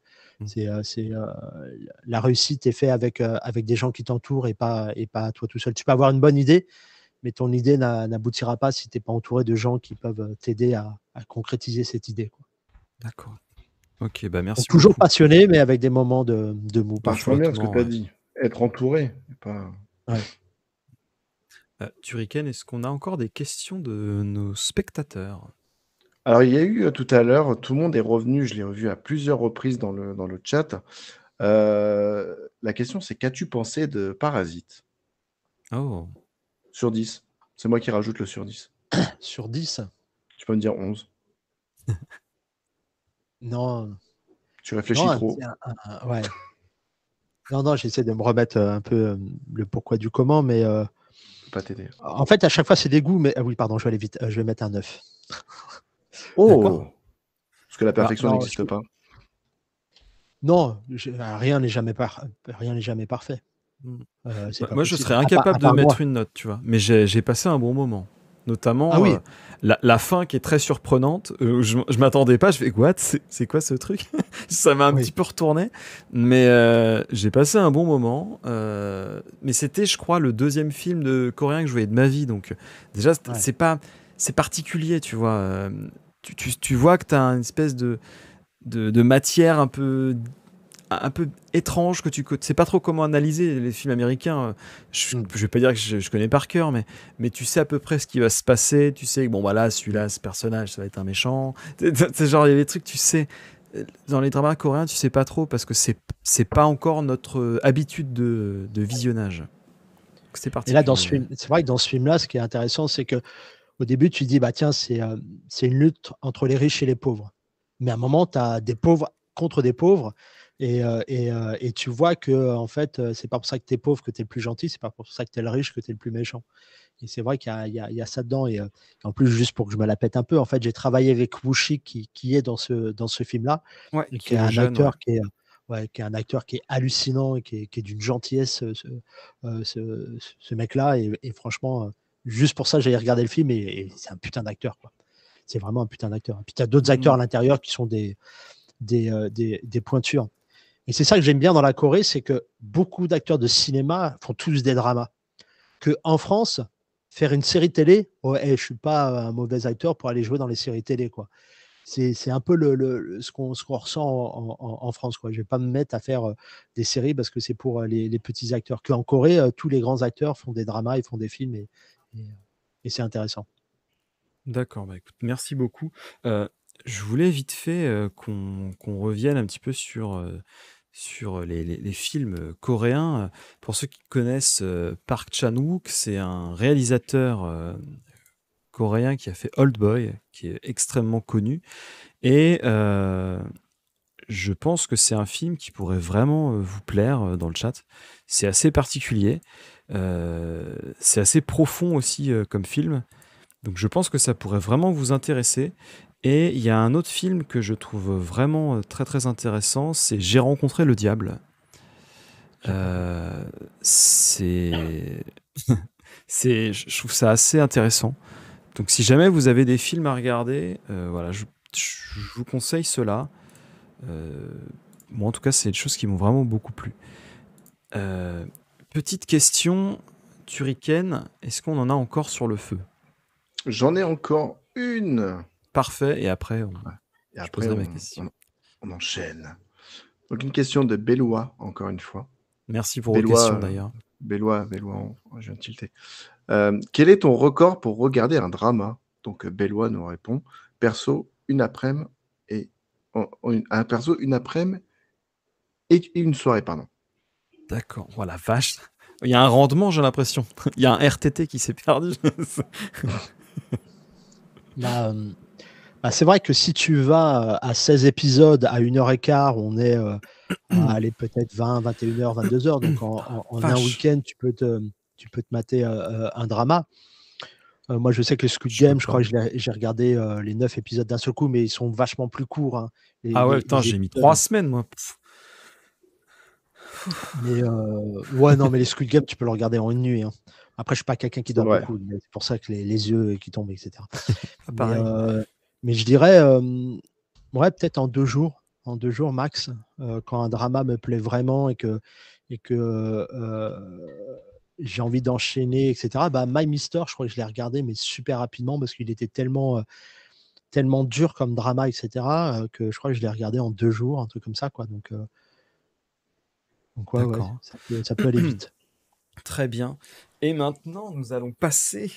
La réussite est faite avec des gens qui t'entourent et pas toi tout seul. Tu peux avoir une bonne idée, mais ton idée n'aboutira pas si tu n'es pas entouré de gens qui peuvent t'aider à concrétiser cette idée, quoi. D'accord. Ok, bah merci Donc, toujours beaucoup. passionné, mais avec des moments de mou. Vachement bien ce que tu as ouais. dit. Être entouré. Pas... Ouais. Turrican, est-ce qu'on a encore des questions de nos spectateurs? Alors, il y a eu tout à l'heure, tout le monde est revenu, je l'ai revu à plusieurs reprises dans le chat. La question, c'est qu'as-tu pensé de Parasite Oh. sur 10? C'est moi qui rajoute le sur 10. Sur 10? Tu peux me dire 11. Non. Tu réfléchis Non, trop. ouais. Non, j'essaie de me remettre un peu le pourquoi du comment, mais Je peux pas t'aider. en fait, à chaque fois, c'est des goûts, mais oui, pardon, je vais aller vite. Je vais mettre un 9. Oh D'accord. Parce que la perfection Non, n'existe pas. Non, rien n'est jamais parfait. C'est pas Moi, je possible. serais À incapable de part mettre moi. une note, tu vois. Mais j'ai passé un bon moment. Notamment Ah oui. la fin qui est très surprenante. Je m'attendais pas, je fais what? C'est quoi ce truc? Ça m'a un Oui. petit peu retourné. Mais j'ai passé un bon moment. Mais c'était, je crois, le deuxième film de coréen que je voyais de ma vie. Donc déjà, Ouais. c'est particulier, tu vois. Tu vois que tu as une espèce de matière un peu étrange que tu sais pas trop comment analyser les films américains. Je vais pas dire que je connais par cœur, mais tu sais à peu près ce qui va se passer. Tu sais que bon, voilà, celui-là, ce personnage, ça va être un méchant. C'est genre, il y a des trucs, tu sais. Dans les dramas coréens, tu sais pas trop parce que c'est pas encore notre habitude de visionnage. C'est particulier. Et là, dans ce film, c'est vrai que dans ce film-là, ce qui est intéressant, c'est que au début, tu dis, bah tiens, c'est une lutte entre les riches et les pauvres. Mais à un moment, tu as des pauvres contre des pauvres. Et tu vois que en fait, c'est pas pour ça que tu es pauvre que tu es le plus gentil, c'est pas pour ça que tu es le riche que tu es le plus méchant. Et c'est vrai qu'il y a ça dedans. Et en plus, juste pour que je me la pète un peu, en fait, j'ai travaillé avec Wushi qui est dans ce film-là, Ouais, et qui est le jeune, qui est un acteur qui est hallucinant et qui est d'une gentillesse, ce mec-là. Et franchement, juste pour ça, j'ai regardé le film et c'est un putain d'acteur, quoi. C'est vraiment un putain d'acteur. Et puis tu as d'autres acteurs à l'intérieur qui sont des pointures. Et c'est ça que j'aime bien dans la Corée, c'est que beaucoup d'acteurs de cinéma font tous des dramas. Qu'en France, faire une série télé, je ne suis pas un mauvais acteur pour aller jouer dans les séries télé, quoi. C'est un peu ce qu'on ressent en France, quoi. Je ne vais pas me mettre à faire des séries parce que c'est pour les petits acteurs. Qu'en Corée, tous les grands acteurs font des dramas, ils font des films et c'est intéressant. D'accord, bah écoute, merci beaucoup. Je voulais vite fait qu'on revienne un petit peu sur les films coréens. Pour ceux qui connaissent Park Chan-wook, c'est un réalisateur coréen qui a fait Old Boy, qui est extrêmement connu. Et je pense que c'est un film qui pourrait vraiment vous plaire dans le chat. C'est assez particulier. C'est assez profond aussi comme film. Donc je pense que ça pourrait vraiment vous intéresser. Et il y a un autre film que je trouve vraiment très très intéressant, c'est J'ai rencontré le diable. Je trouve ça assez intéressant. Donc si jamais vous avez des films à regarder, voilà, je vous conseille cela. Moi, en tout cas, c'est des choses qui m'ont vraiment beaucoup plu. Petite question, Turrican, est-ce qu'on en a encore sur le feu? J'en ai encore une. Parfait, et après, Et je après, poserai ma question. on enchaîne. Donc une question de Bellois, encore une fois. Merci pour vos questions, d'ailleurs. Bellois, je viens de tilter. Quel est ton record pour regarder un drama? Donc Bellois nous répond, perso, une après-midi et un perso, une après-midi et une soirée, pardon. D'accord, voilà, vache. Il y a un rendement, j'ai l'impression. Il y a un RTT qui s'est perdu. C'est vrai que si tu vas à 16 épisodes à 1h15, on est à aller peut-être 20, 21h, 22h. Donc en un week-end, tu peux te mater un drama. Moi, je sais que le Squid Game, je crois que j'ai regardé les 9 épisodes d'un seul coup, mais ils sont vachement plus courts. Hein. Putain, j'ai mis 3 semaines, moi. Mais mais les Squid Game, tu peux le regarder en une nuit. Hein. Après, je suis pas quelqu'un qui dort beaucoup, mais c'est pour ça que les yeux qui tombent, etc. Mais je dirais, peut-être en 2 jours. En 2 jours max, quand un drama me plaît vraiment et que j'ai envie d'enchaîner, etc. My Mister, je crois que je l'ai regardé, mais super rapidement parce qu'il était tellement dur comme drama, etc. Que je crois que je l'ai regardé en 2 jours, un truc comme ça, quoi. Donc ouais, ça peut aller vite. Très bien. Et maintenant, nous allons passer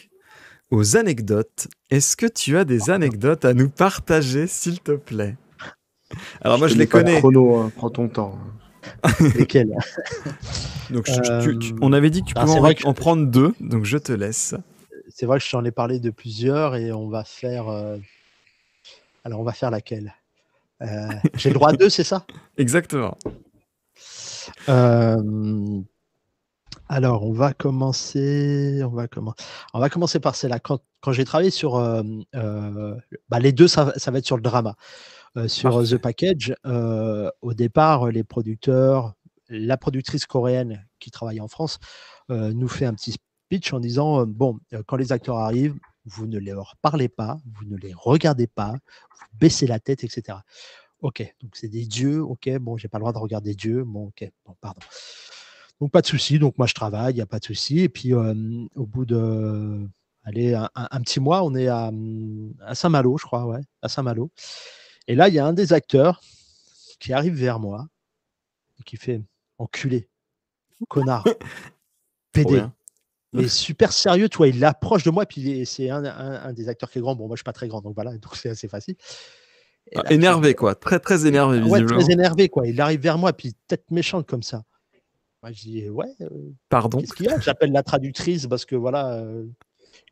aux anecdotes. Est-ce que tu as des anecdotes à nous partager, s'il te plaît? Alors moi, je les connais. Chrono, hein, prends ton temps. Lesquels? Donc, on avait dit que tu pouvais en prendre 2, donc je te laisse. C'est vrai que je t'en ai parlé de plusieurs et on va faire... Alors, on va faire laquelle? J'ai le droit à 2, c'est ça? Exactement. Alors, on va commencer par celle-là. Quand j'ai travaillé sur... les 2, ça va être sur le drama. Sur The Package, au départ, les producteurs, la productrice coréenne qui travaille en France, nous fait un petit speech en disant quand les acteurs arrivent, vous ne leur parlez pas, vous ne les regardez pas, vous baissez la tête, etc. Ok, donc c'est des dieux, ok, bon, j'ai pas le droit de regarder Dieu, bon, ok, bon, pardon. Donc pas de souci, donc moi je travaille, il n'y a pas de souci. Et puis au bout de un petit mois, on est à Saint-Malo, je crois, ouais, à Saint-Malo. Et là, il y a un des acteurs qui arrive vers moi et qui fait enculé, connard, PD. Mais super sérieux, tu vois, il approche de moi, puis c'est un des acteurs qui est grand. Bon, moi, je suis pas très grand, donc voilà, donc c'est assez facile. Là, énervé, quoi, très, très énervé, visiblement. Ouais, très énervé, quoi. Il arrive vers moi, puis tête méchante comme ça. Moi, je dis, ouais, pardon. Qu'est-ce qu'il y a? J'appelle la traductrice parce que voilà,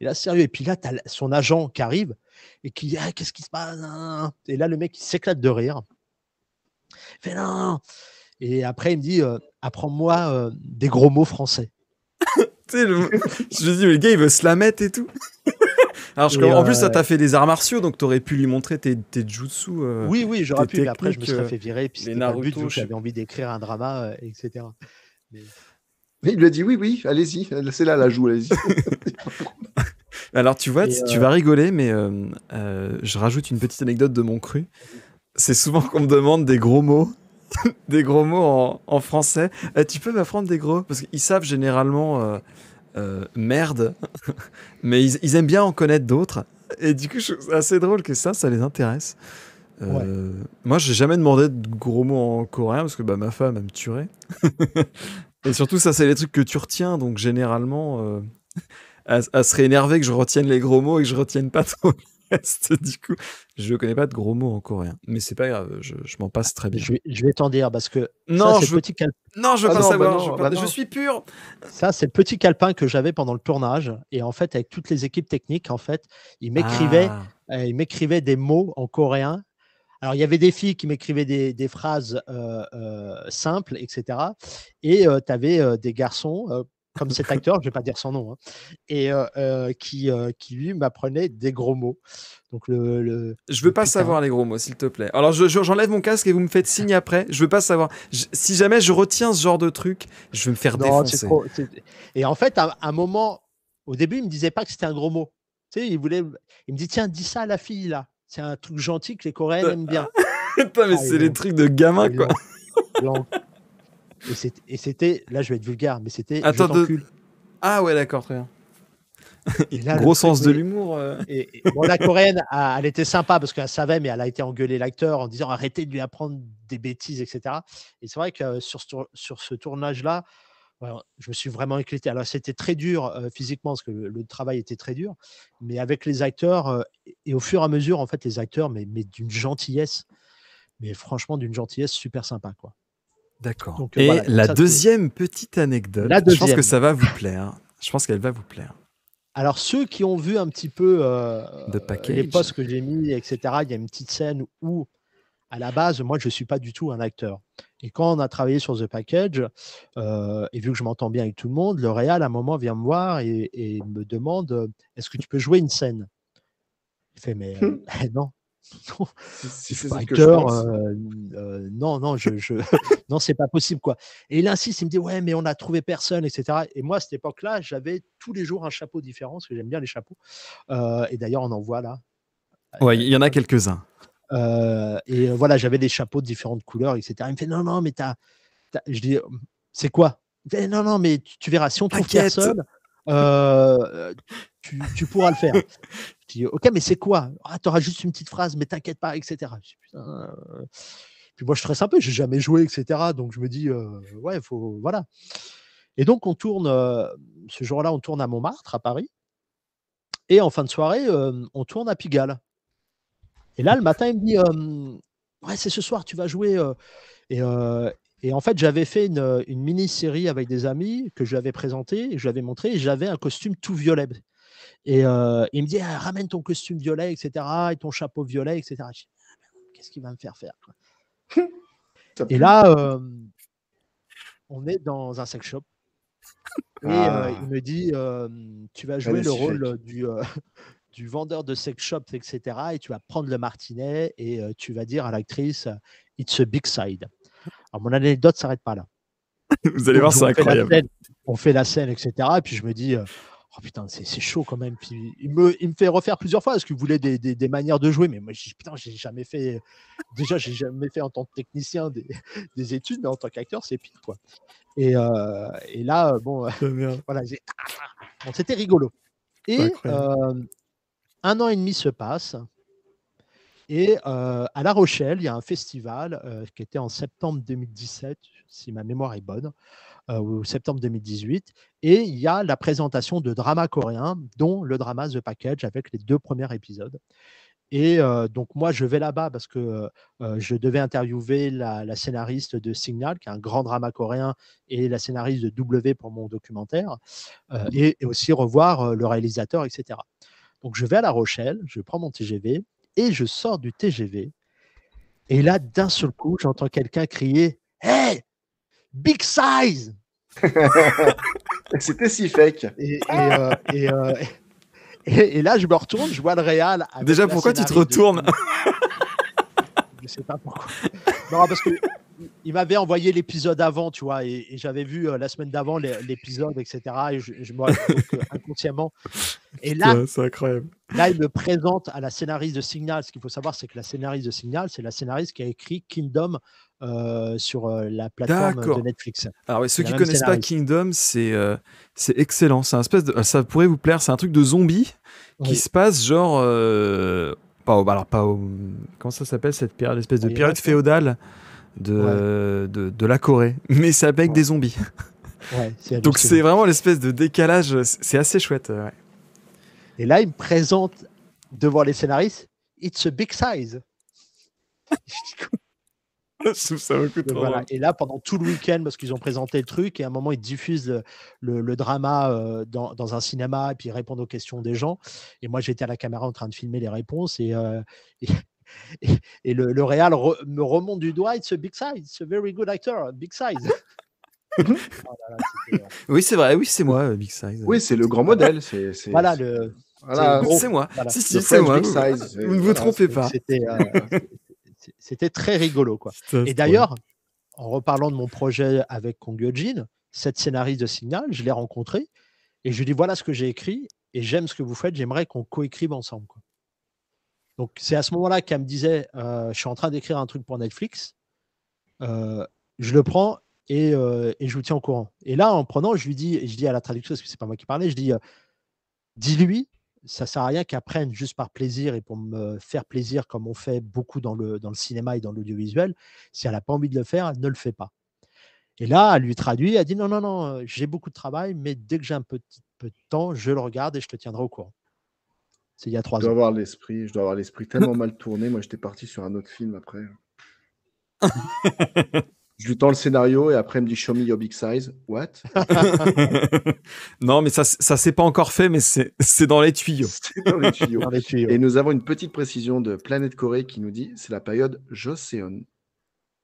il est sérieux. Et puis là, tu as son agent qui arrive et qui dit, qu'est-ce qui se passe? Et là, le mec, il s'éclate de rire. Il fait non. Et après, il me dit, apprends-moi des gros mots français. Je me dis, mais le gars, il veut se la mettre et tout. Alors, en plus, ça t'a fait des arts martiaux, donc t'aurais pu lui montrer tes jutsu. Oui, j'aurais pu, mais après, je me serais fait virer. Puis c'était pas le but, Naruto, j'avais envie d'écrire un drama, etc. Mais il lui a dit oui, allez-y, c'est là la joue, allez-y. Alors, tu vois, tu vas rigoler, mais je rajoute une petite anecdote de mon cru. C'est souvent qu'on me demande des gros mots. Des gros mots en français. Tu peux m'apprendre des gros? Parce qu'ils savent généralement merde, mais ils aiment bien en connaître d'autres. Et du coup, c'est assez drôle que ça les intéresse. Moi, j'ai jamais demandé de gros mots en coréen parce que ma femme, elle me tuerait. Et surtout, ça, c'est les trucs que tu retiens. Donc, généralement, elle serait énervée que je retienne les gros mots et que je retienne pas trop le reste. Du coup, je ne connais pas de gros mots en coréen. Mais c'est pas grave, je m'en passe très bien. Je vais t'en dire parce que non, ça, je veux pas savoir. Je suis pur. Ça, c'est le petit calepin que j'avais pendant le tournage. Et en fait, avec toutes les équipes techniques, en fait, ils m'écrivaient des mots en coréen. Alors, il y avait des filles qui m'écrivaient des phrases simples, etc. Et tu avais des garçons, comme cet acteur, je ne vais pas dire son nom, hein, et qui lui, m'apprenait des gros mots. Donc, je ne veux pas savoir les gros mots, s'il te plaît. Alors, j'enlève mon casque et vous me faites signe après. Je ne veux pas savoir. Si jamais je retiens ce genre de truc, je vais me faire défoncer. Et en fait, à un moment, au début, il ne me disait pas que c'était un gros mot. Tu sais, il me dit, tiens, dis ça à la fille, là. C'est un truc gentil que les Coréennes aiment bien. Putain, mais Ah, c'est les trucs de gamin, ils quoi. l'ont- Et c'était, là, je vais être vulgaire, mais c'était, je Attends, t'encule. Ah ouais, d'accord, très bien. Et là, Gros le truc, sens de mais- l'humour. Bon, la Coréenne, elle était sympa parce qu'elle savait, mais elle a été engueuler l'acteur en disant arrêtez de lui apprendre des bêtises, etc. Et c'est vrai que sur ce tournage-là, ouais, je me suis vraiment éclaté. Alors, c'était très dur physiquement parce que le travail était très dur, mais avec les acteurs, et au fur et à mesure, en fait, les acteurs, mais d'une gentillesse, mais franchement, d'une gentillesse super sympa, quoi. D'accord. Donc, Et voilà, donc la ça, deuxième petite anecdote, La je pense que deuxième. ça va vous plaire. Je pense qu'elle va vous plaire. Alors, ceux qui ont vu un petit peu The Package. les posts que j'ai mis, etc., il y a une petite scène où, à la base, moi, je ne suis pas du tout un acteur. Et quand on a travaillé sur The Package, et vu que je m'entends bien avec tout le monde, le réal, à un moment, vient me voir et me demande est-ce que tu peux jouer une scène? Il fait mais non. Non, Si je c'est suis pas ce que je acteur, pense. non, non, c'est pas possible, quoi. Et il insiste, il me dit ouais, mais on a trouvé personne, etc. Et moi, à cette époque-là, j'avais tous les jours un chapeau différent, parce que j'aime bien les chapeaux. Et d'ailleurs, on en voit là. Ouais, il y en a quelques-uns. Voilà, j'avais des chapeaux de différentes couleurs, etc. Il me fait non, non, mais je dis c'est quoi? Il fait non, non, mais tu verras, si on trouve T'inquiète. personne, tu pourras le faire. Je dis ok, mais c'est quoi? Ah, tu auras juste une petite phrase, mais t'inquiète pas, etc. Je dis, putain, puis moi, je stresse un peu, j'ai jamais joué, etc. Donc je me dis ouais, faut voilà. Et donc on tourne ce jour-là, on tourne à Montmartre, à Paris, et en fin de soirée, on tourne à Pigalle. Et là, le matin, il me dit ouais, c'est ce soir, tu vas jouer. Et, euh, et en fait, j'avais fait une mini-série avec des amis que je lui avais présentée, et je lui avais montré, et j'avais un costume tout violet. Et il me dit ah, ramène ton costume violet, etc. et ton chapeau violet, etc. Je dis, qu'est-ce qu'il va me faire faire, quoi. Ça Et pue. là, on est dans un sex shop. Et Ah, il me dit tu vas elle jouer est le si rôle fake. du vendeur de sex shop, etc. Et tu vas prendre le martinet et tu vas dire à l'actrice It's a big side. Alors, mon anecdote ne s'arrête pas là. Vous allez Donc, voir, c'est incroyable. on fait la scène, etc. Et puis je me dis oh putain, c'est chaud quand même. Puis il me fait refaire plusieurs fois parce qu'il voulait des manières de jouer. Mais moi, je dis putain, j'ai jamais fait. Déjà, j'ai jamais fait en tant que technicien des études, mais en tant qu'acteur, c'est pire, quoi. Et là, bon, voilà, bon, c'était rigolo. Et un an et demi se passe. Et à La Rochelle, il y a un festival qui était en septembre 2017, si ma mémoire est bonne, ou septembre 2018. Et il y a la présentation de dramas coréens, dont le drama The Package, avec les 2 premiers épisodes. Et donc moi, je vais là-bas parce que je devais interviewer la scénariste de Signal, qui est un grand drama coréen, et la scénariste de W pour mon documentaire, et aussi revoir le réalisateur, etc. Donc je vais à La Rochelle, je prends mon TGV, et je sors du TGV. Et là, d'un seul coup, j'entends quelqu'un crier « Hey, big size !» C'était si fake. Et là, je me retourne, je vois le réal. Avec Déjà, la pourquoi tu te scénariste retournes? Je sais pas pourquoi. Non, parce que il m'avait envoyé l'épisode avant, tu vois, et j'avais vu la semaine d'avant l'épisode, etc. Et je me donc inconsciemment. Et là, C'est incroyable. là, il me présente à la scénariste de Signal. Ce qu'il faut savoir, c'est que la scénariste de Signal, c'est la scénariste qui a écrit Kingdom sur la plateforme de D'accord. Netflix. Alors, ouais, ceux C'est la qui même connaissent pas scénariste. Kingdom, c'est excellent. C'est un espèce de, ça pourrait vous plaire. C'est un truc de zombie qui Oui. se passe genre comment ça s'appelle cette période, espèce de Moyen période Âge, féodale de la Corée, mais c'est avec des zombies. Ouais, c'est Donc c'est hallucinant. vraiment l'espèce de décalage. C'est assez chouette. Ouais. Et là, il me présente devant les scénaristes It's a big size. Je trouve ça beaucoup trop Voilà. drôle. Et là, pendant tout le week-end, parce qu'ils ont présenté le truc, et à un moment, ils diffusent le drama dans un cinéma, et puis ils répondent aux questions des gens. Et moi, j'étais à la caméra en train de filmer les réponses, et le réal me remonte du doigt. It's a big size. It's a very good actor. Big size. Oh là là, Oui, c'est vrai. Oui, c'est moi, Big Size. Oui, c'est le grand modèle. voilà, Voilà, gros. C'est moi. Voilà. Si, le c'est French moi. Big Size. Vous ne vous trompez pas. C'était très rigolo, quoi. Putain, Et c'est d'ailleurs, en reparlant de mon projet avec Kong Yeojin, cette scénariste de Signal, je l'ai rencontrée et je lui dis voilà ce que j'ai écrit. et j'aime ce que vous faites, j'aimerais qu'on coécrive ensemble, quoi. Donc, c'est à ce moment-là qu'elle me disait, je suis en train d'écrire un truc pour Netflix, je le prends et je vous tiens au courant. Et là, en prenant, je lui dis, et je dis à la traductrice, parce que c'est pas moi qui parlais, je dis, dis-lui, ça sert à rien qu'elle prenne juste par plaisir et pour me faire plaisir, comme on fait beaucoup dans le cinéma et dans l'audiovisuel. Si elle n'a pas envie de le faire, elle ne le fait pas. Et là, elle lui traduit, elle dit non, non, non, j'ai beaucoup de travail, mais dès que j'ai un petit peu de temps, je le regarde et je te tiendrai au courant. C'est il y a Je 3 dois ans. avoir l'esprit tellement mal tourné. Moi, j'étais parti sur un autre film après. Je lui tends le scénario et après, il me dit Show me your big size. What? Non, mais ça s'est pas encore fait, mais c'est dans les tuyaux. C'est dans les tuyaux. Dans les tuyaux. Et nous avons une petite précision de Planète Corée qui nous dit c'est la période Joseon.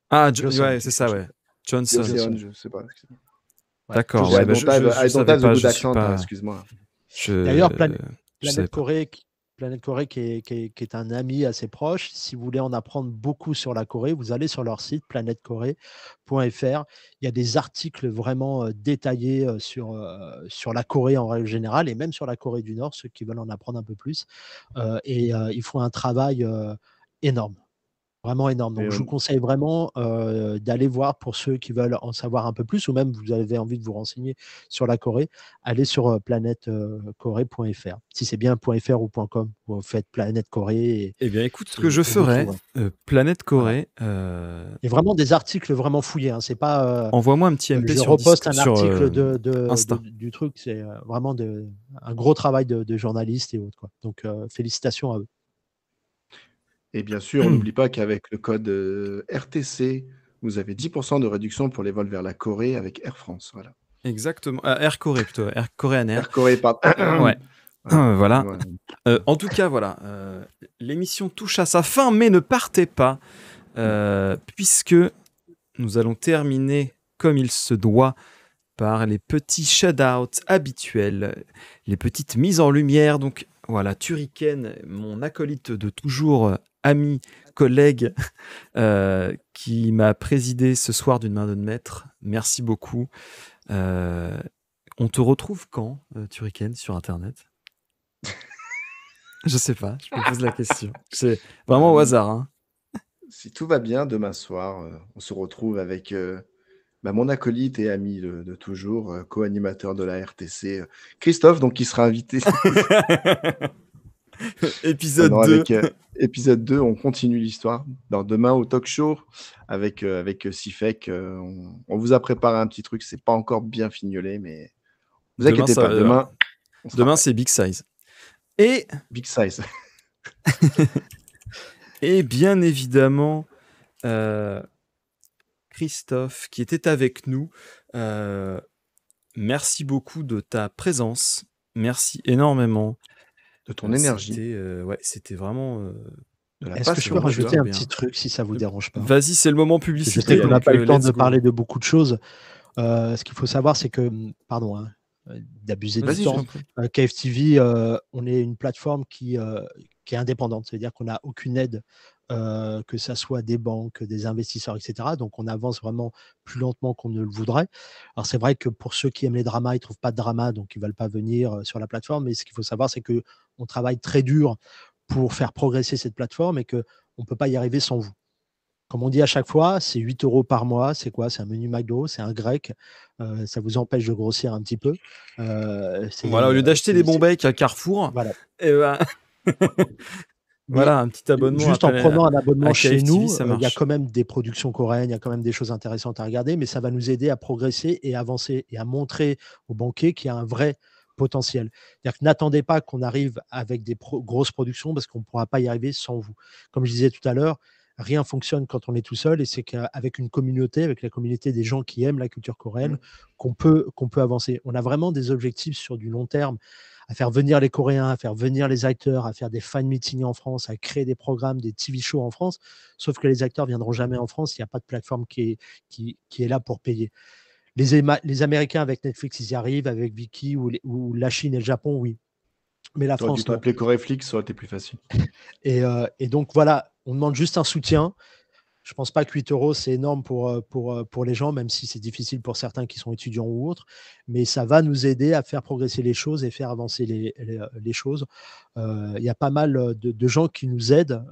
Ah, Joseon, ouais, c'est ça, ouais. Johnson. Joseon, je sais pas. Excuse-moi. D'accord. Ouais, Ouais, bah, je savais pas. Good Je suis accent, pas. excuse-moi. D'ailleurs, Je Planète savais pas. Corée qui est un ami assez proche. Si vous voulez en apprendre beaucoup sur la Corée, vous allez sur leur site planetcorée.fr. Il y a des articles vraiment détaillés sur la Corée en règle générale et même sur la Corée du Nord, ceux qui veulent en apprendre un peu plus. Ils font un travail énorme. Vraiment énorme. Donc, je vous conseille vraiment d'aller voir pour ceux qui veulent en savoir un peu plus ou même vous avez envie de vous renseigner sur la Corée, allez sur planetcorée.fr. Si c'est bien .fr ou .com, vous faites Planète Corée. Eh bien, écoute, ce que je ferai, Planète Corée. Voilà. Il y a vraiment des articles vraiment fouillés. Hein. C'est pas. Envoie-moi un petit MP je sur reposte un article Insta. du truc. C'est vraiment un gros travail de journalistes et autres, quoi. Donc, félicitations à eux. Et bien sûr, on n'oublie pas qu'avec le code RTC, vous avez 10% de réduction pour les vols vers la Corée avec Air France. Voilà. Exactement. Air Corée plutôt. Air Korean Air. Air Corée, pardon. Ouais. Voilà. En tout cas, voilà. L'émission touche à sa fin, mais ne partez pas, puisque nous allons terminer comme il se doit par les petits shout-outs habituels, les petites mises en lumière. Donc voilà, Turrican, mon acolyte de toujours, ami, collègue, qui m'a présidé ce soir d'une main de maître. Merci beaucoup. On te retrouve quand, Turrican, sur Internet? Je sais pas, je me pose la question. C'est vraiment au hasard. Hein. Si tout va bien, demain soir, on se retrouve avec mon acolyte et ami de toujours, co-animateur de la RTC, Christophe, donc qui sera invité. Épisode 2. Épisode 2, on continue l'histoire. Demain au talk show avec Sifek, on vous a préparé un petit truc, c'est pas encore bien fignolé, mais vous inquiétez pas, demain c'est Big Size. Et Big Size. Et bien évidemment, Christophe, qui était avec nous, merci beaucoup de ta présence. Merci énormément. De ton énergie. C'était vraiment... Est-ce que je peux rajouter un petit truc si ça vous dérange pas? Vas-y, c'est le moment publicitaire. Je sais qu'on n'a pas eu le temps de parler de beaucoup de choses. Ce qu'il faut savoir, c'est que, pardon, d'abuser du temps, KFTV, on est une plateforme qui est indépendante, c'est-à-dire qu'on n'a aucune aide, que ça soit des banques, des investisseurs, etc. Donc on avance vraiment plus lentement qu'on ne le voudrait. Alors c'est vrai que pour ceux qui aiment les dramas, ils ne trouvent pas de drama, donc ils ne veulent pas venir sur la plateforme. Mais ce qu'il faut savoir, c'est qu'on travaille très dur pour faire progresser cette plateforme et qu'on ne peut pas y arriver sans vous. Comme on dit à chaque fois, c'est 8 € par mois. C'est quoi? C'est un menu McDo, c'est un grec. Ça vous empêche de grossir un petit peu. Voilà, au lieu d'acheter des bons becs à Carrefour, voilà. Voilà, un petit abonnement. Juste en prenant un abonnement chez nous, il y a quand même des productions coréennes, il y a quand même des choses intéressantes à regarder, mais ça va nous aider à progresser et avancer et à montrer aux banquiers qu'il y a un vrai potentiel. C'est-à-dire que n'attendez pas qu'on arrive avec des grosses productions parce qu'on ne pourra pas y arriver sans vous. Comme je disais tout à l'heure, rien ne fonctionne quand on est tout seul et c'est qu'avec une communauté, avec la communauté des gens qui aiment la culture coréenne, qu'on peut avancer. On a vraiment des objectifs sur du long terme, à faire venir les Coréens, à faire venir les acteurs, à faire des fan meetings en France, à créer des programmes, des TV shows en France. Sauf que les acteurs ne viendront jamais en France, il n'y a pas de plateforme qui est là pour payer. Les Américains avec Netflix, ils y arrivent, avec Viki ou la Chine et le Japon, oui. Mais la France, tu t'appelais Coréflix, ça aurait été plus facile. Et donc voilà, on demande juste un soutien. Je pense pas que 8 euros, c'est énorme pour les gens, même si c'est difficile pour certains qui sont étudiants ou autres. Mais ça va nous aider à faire progresser les choses et faire avancer les choses. Il y a pas mal de gens qui nous aident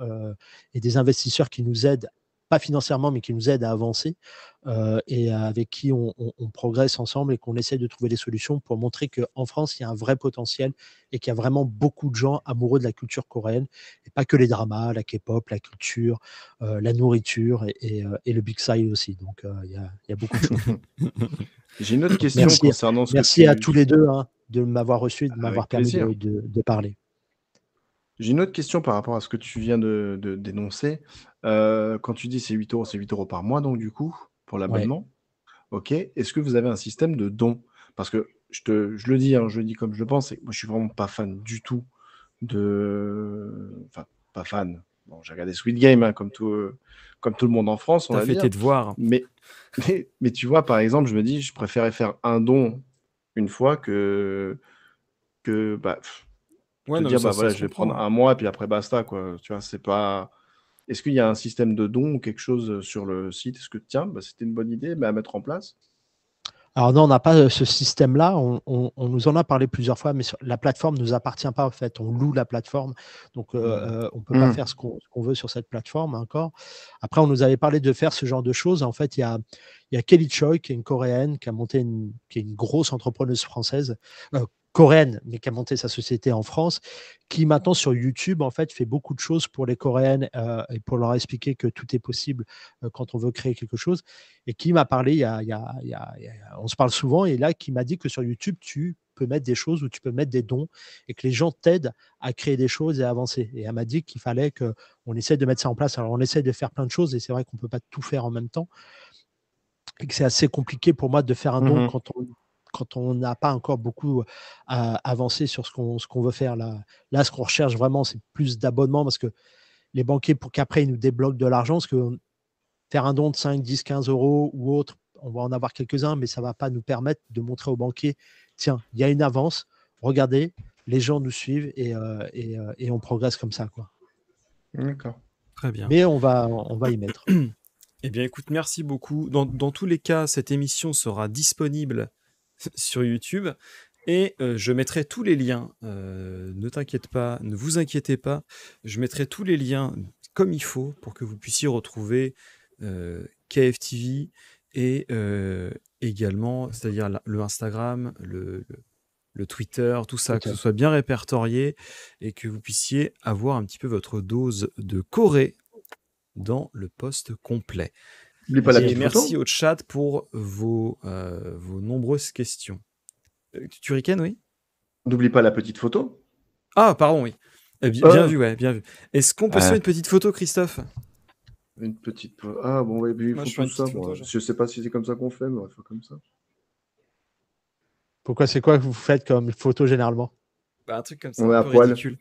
et des investisseurs qui nous aident, pas financièrement, mais qui nous aident à avancer et avec qui on progresse ensemble et qu'on essaie de trouver des solutions pour montrer qu'en France, il y a un vrai potentiel et qu'il y a vraiment beaucoup de gens amoureux de la culture coréenne et pas que les dramas, la K-pop, la culture, la nourriture et le Big Side aussi. Donc, il y a beaucoup de choses. J'ai une autre Donc, question concernant ce que merci à tu... tous les deux de m'avoir reçu et de m'avoir Avec permis plaisir. de parler. J'ai une autre question par rapport à ce que tu viens de dénoncer. Quand tu dis c'est 8 euros, c'est 8 euros par mois, donc du coup, pour Ouais. l'abonnement. Ok. Est-ce que vous avez un système de dons? Parce que je le dis, hein, je le dis comme je le pense, moi je suis vraiment pas fan du tout Enfin, pas fan. Bon, j'ai regardé Squid Game, hein, comme tout le monde en France, on T'as va fait dire. tes devoirs. Mais tu vois, par exemple, je me dis, je préférais faire un don une fois que bah, Ouais, te non, mais dire, ça, bah ça voilà, se je vais comprend. prendre un mois, puis après basta, quoi. Tu vois, c'est pas. Est-ce qu'il y a un système de don ou quelque chose sur le site? Est-ce que, tiens, bah, c'était une bonne idée à mettre en place? Alors non, on n'a pas ce système-là. On nous en a parlé plusieurs fois, mais la plateforme ne nous appartient pas en fait. On loue la plateforme, donc on ne peut pas faire ce qu'on veut sur cette plateforme encore. Après, on nous avait parlé de faire ce genre de choses. En fait, il y a Kelly Choi, qui est une Coréenne, qui est une grosse entrepreneuse française, coréenne, mais qui a monté sa société en France, qui maintenant sur YouTube en fait fait beaucoup de choses pour les Coréennes et pour leur expliquer que tout est possible quand on veut créer quelque chose. Et qui m'a parlé, on se parle souvent, et là, qui m'a dit que sur YouTube, tu peux mettre des choses où tu peux mettre des dons et que les gens t'aident à créer des choses et à avancer. Et elle m'a dit qu'il fallait qu'on essaie de mettre ça en place. Alors, on essaie de faire plein de choses et c'est vrai qu'on ne peut pas tout faire en même temps et que c'est assez compliqué pour moi de faire un don quand on n'a pas encore beaucoup avancé sur ce qu'on veut faire. Là, ce qu'on recherche vraiment, c'est plus d'abonnements parce que les banquiers, pour qu'après, ils nous débloquent de l'argent, parce que faire un don de 5, 10, 15 euros ou autre, on va en avoir quelques-uns, mais ça ne va pas nous permettre de montrer aux banquiers, tiens, il y a une avance, regardez, les gens nous suivent et on progresse comme ça, quoi. D'accord. Très bien. Mais on va y mettre. Eh bien, écoute, merci beaucoup. Dans tous les cas, cette émission sera disponible sur YouTube et je mettrai tous les liens. Ne t'inquiète pas, ne vous inquiétez pas. Je mettrai tous les liens comme il faut pour que vous puissiez retrouver KFTV et également, c'est-à-dire le Instagram, le Twitter, tout ça, que ce soit bien répertorié et que vous puissiez avoir un petit peu votre dose de Corée dans le post complet. N'oublie pas la petite merci photo. au chat pour vos nombreuses questions. Turrican, oui? N'oublie pas la petite photo. Ah, pardon, oui. Bien vu, ouais, bien vu. Est-ce qu'on peut se faire une petite photo, Christophe? Une petite photo. Ah bon, ouais, ils font tout ça. Bon, je sais pas si c'est comme ça qu'on fait, mais on va faire comme ça. Pourquoi, c'est quoi que vous faites comme photo généralement? Bah, un truc comme ça, On est un à peu poil. ridicule.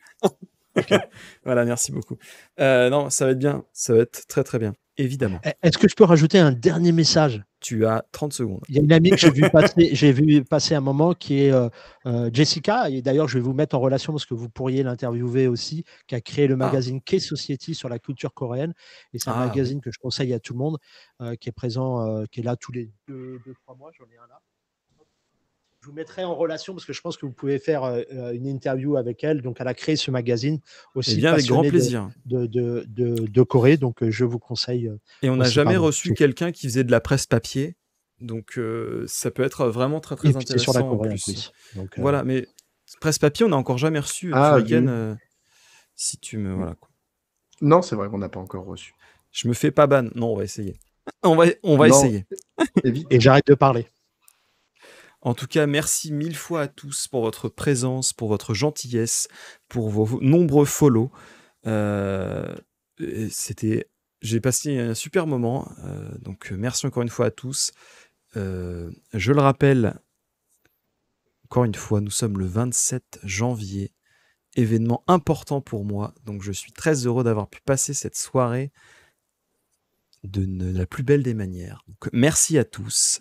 Voilà, merci beaucoup. Non, ça va être bien. Ça va être très très bien, évidemment. Est-ce que je peux rajouter un dernier message? Tu as 30 secondes. Il y a une amie que j'ai vu passer un moment qui est Jessica, et d'ailleurs je vais vous mettre en relation parce que vous pourriez l'interviewer aussi, qui a créé le magazine K-Society sur la culture coréenne. Et c'est un magazine que je conseille à tout le monde, qui est présent, qui est là tous les 2-3 mois. J'en ai un là. Je vous mettrai en relation parce que je pense que vous pouvez faire une interview avec elle. Donc, elle a créé ce magazine aussi bien, avec grand passionné plaisir. de Corée. Donc, je vous conseille. Et on n'a jamais reçu quelqu'un qui faisait de la presse papier. Donc, ça peut être vraiment très, très intéressant. Sur la Corée en plus. Donc, voilà, mais presse papier, on n'a encore jamais reçu. Si tu me... Voilà, quoi. Non, c'est vrai qu'on n'a pas encore reçu. Je me fais pas ban. Non, on va essayer. On va essayer. Et j'arrête de parler. En tout cas, merci 1000 fois à tous pour votre présence, pour votre gentillesse, pour vos nombreux follow. J'ai passé un super moment. Donc, merci encore une fois à tous. Je le rappelle, encore une fois, nous sommes le 27 janvier. Événement important pour moi. Donc, je suis très heureux d'avoir pu passer cette soirée de la plus belle des manières. Donc, merci à tous.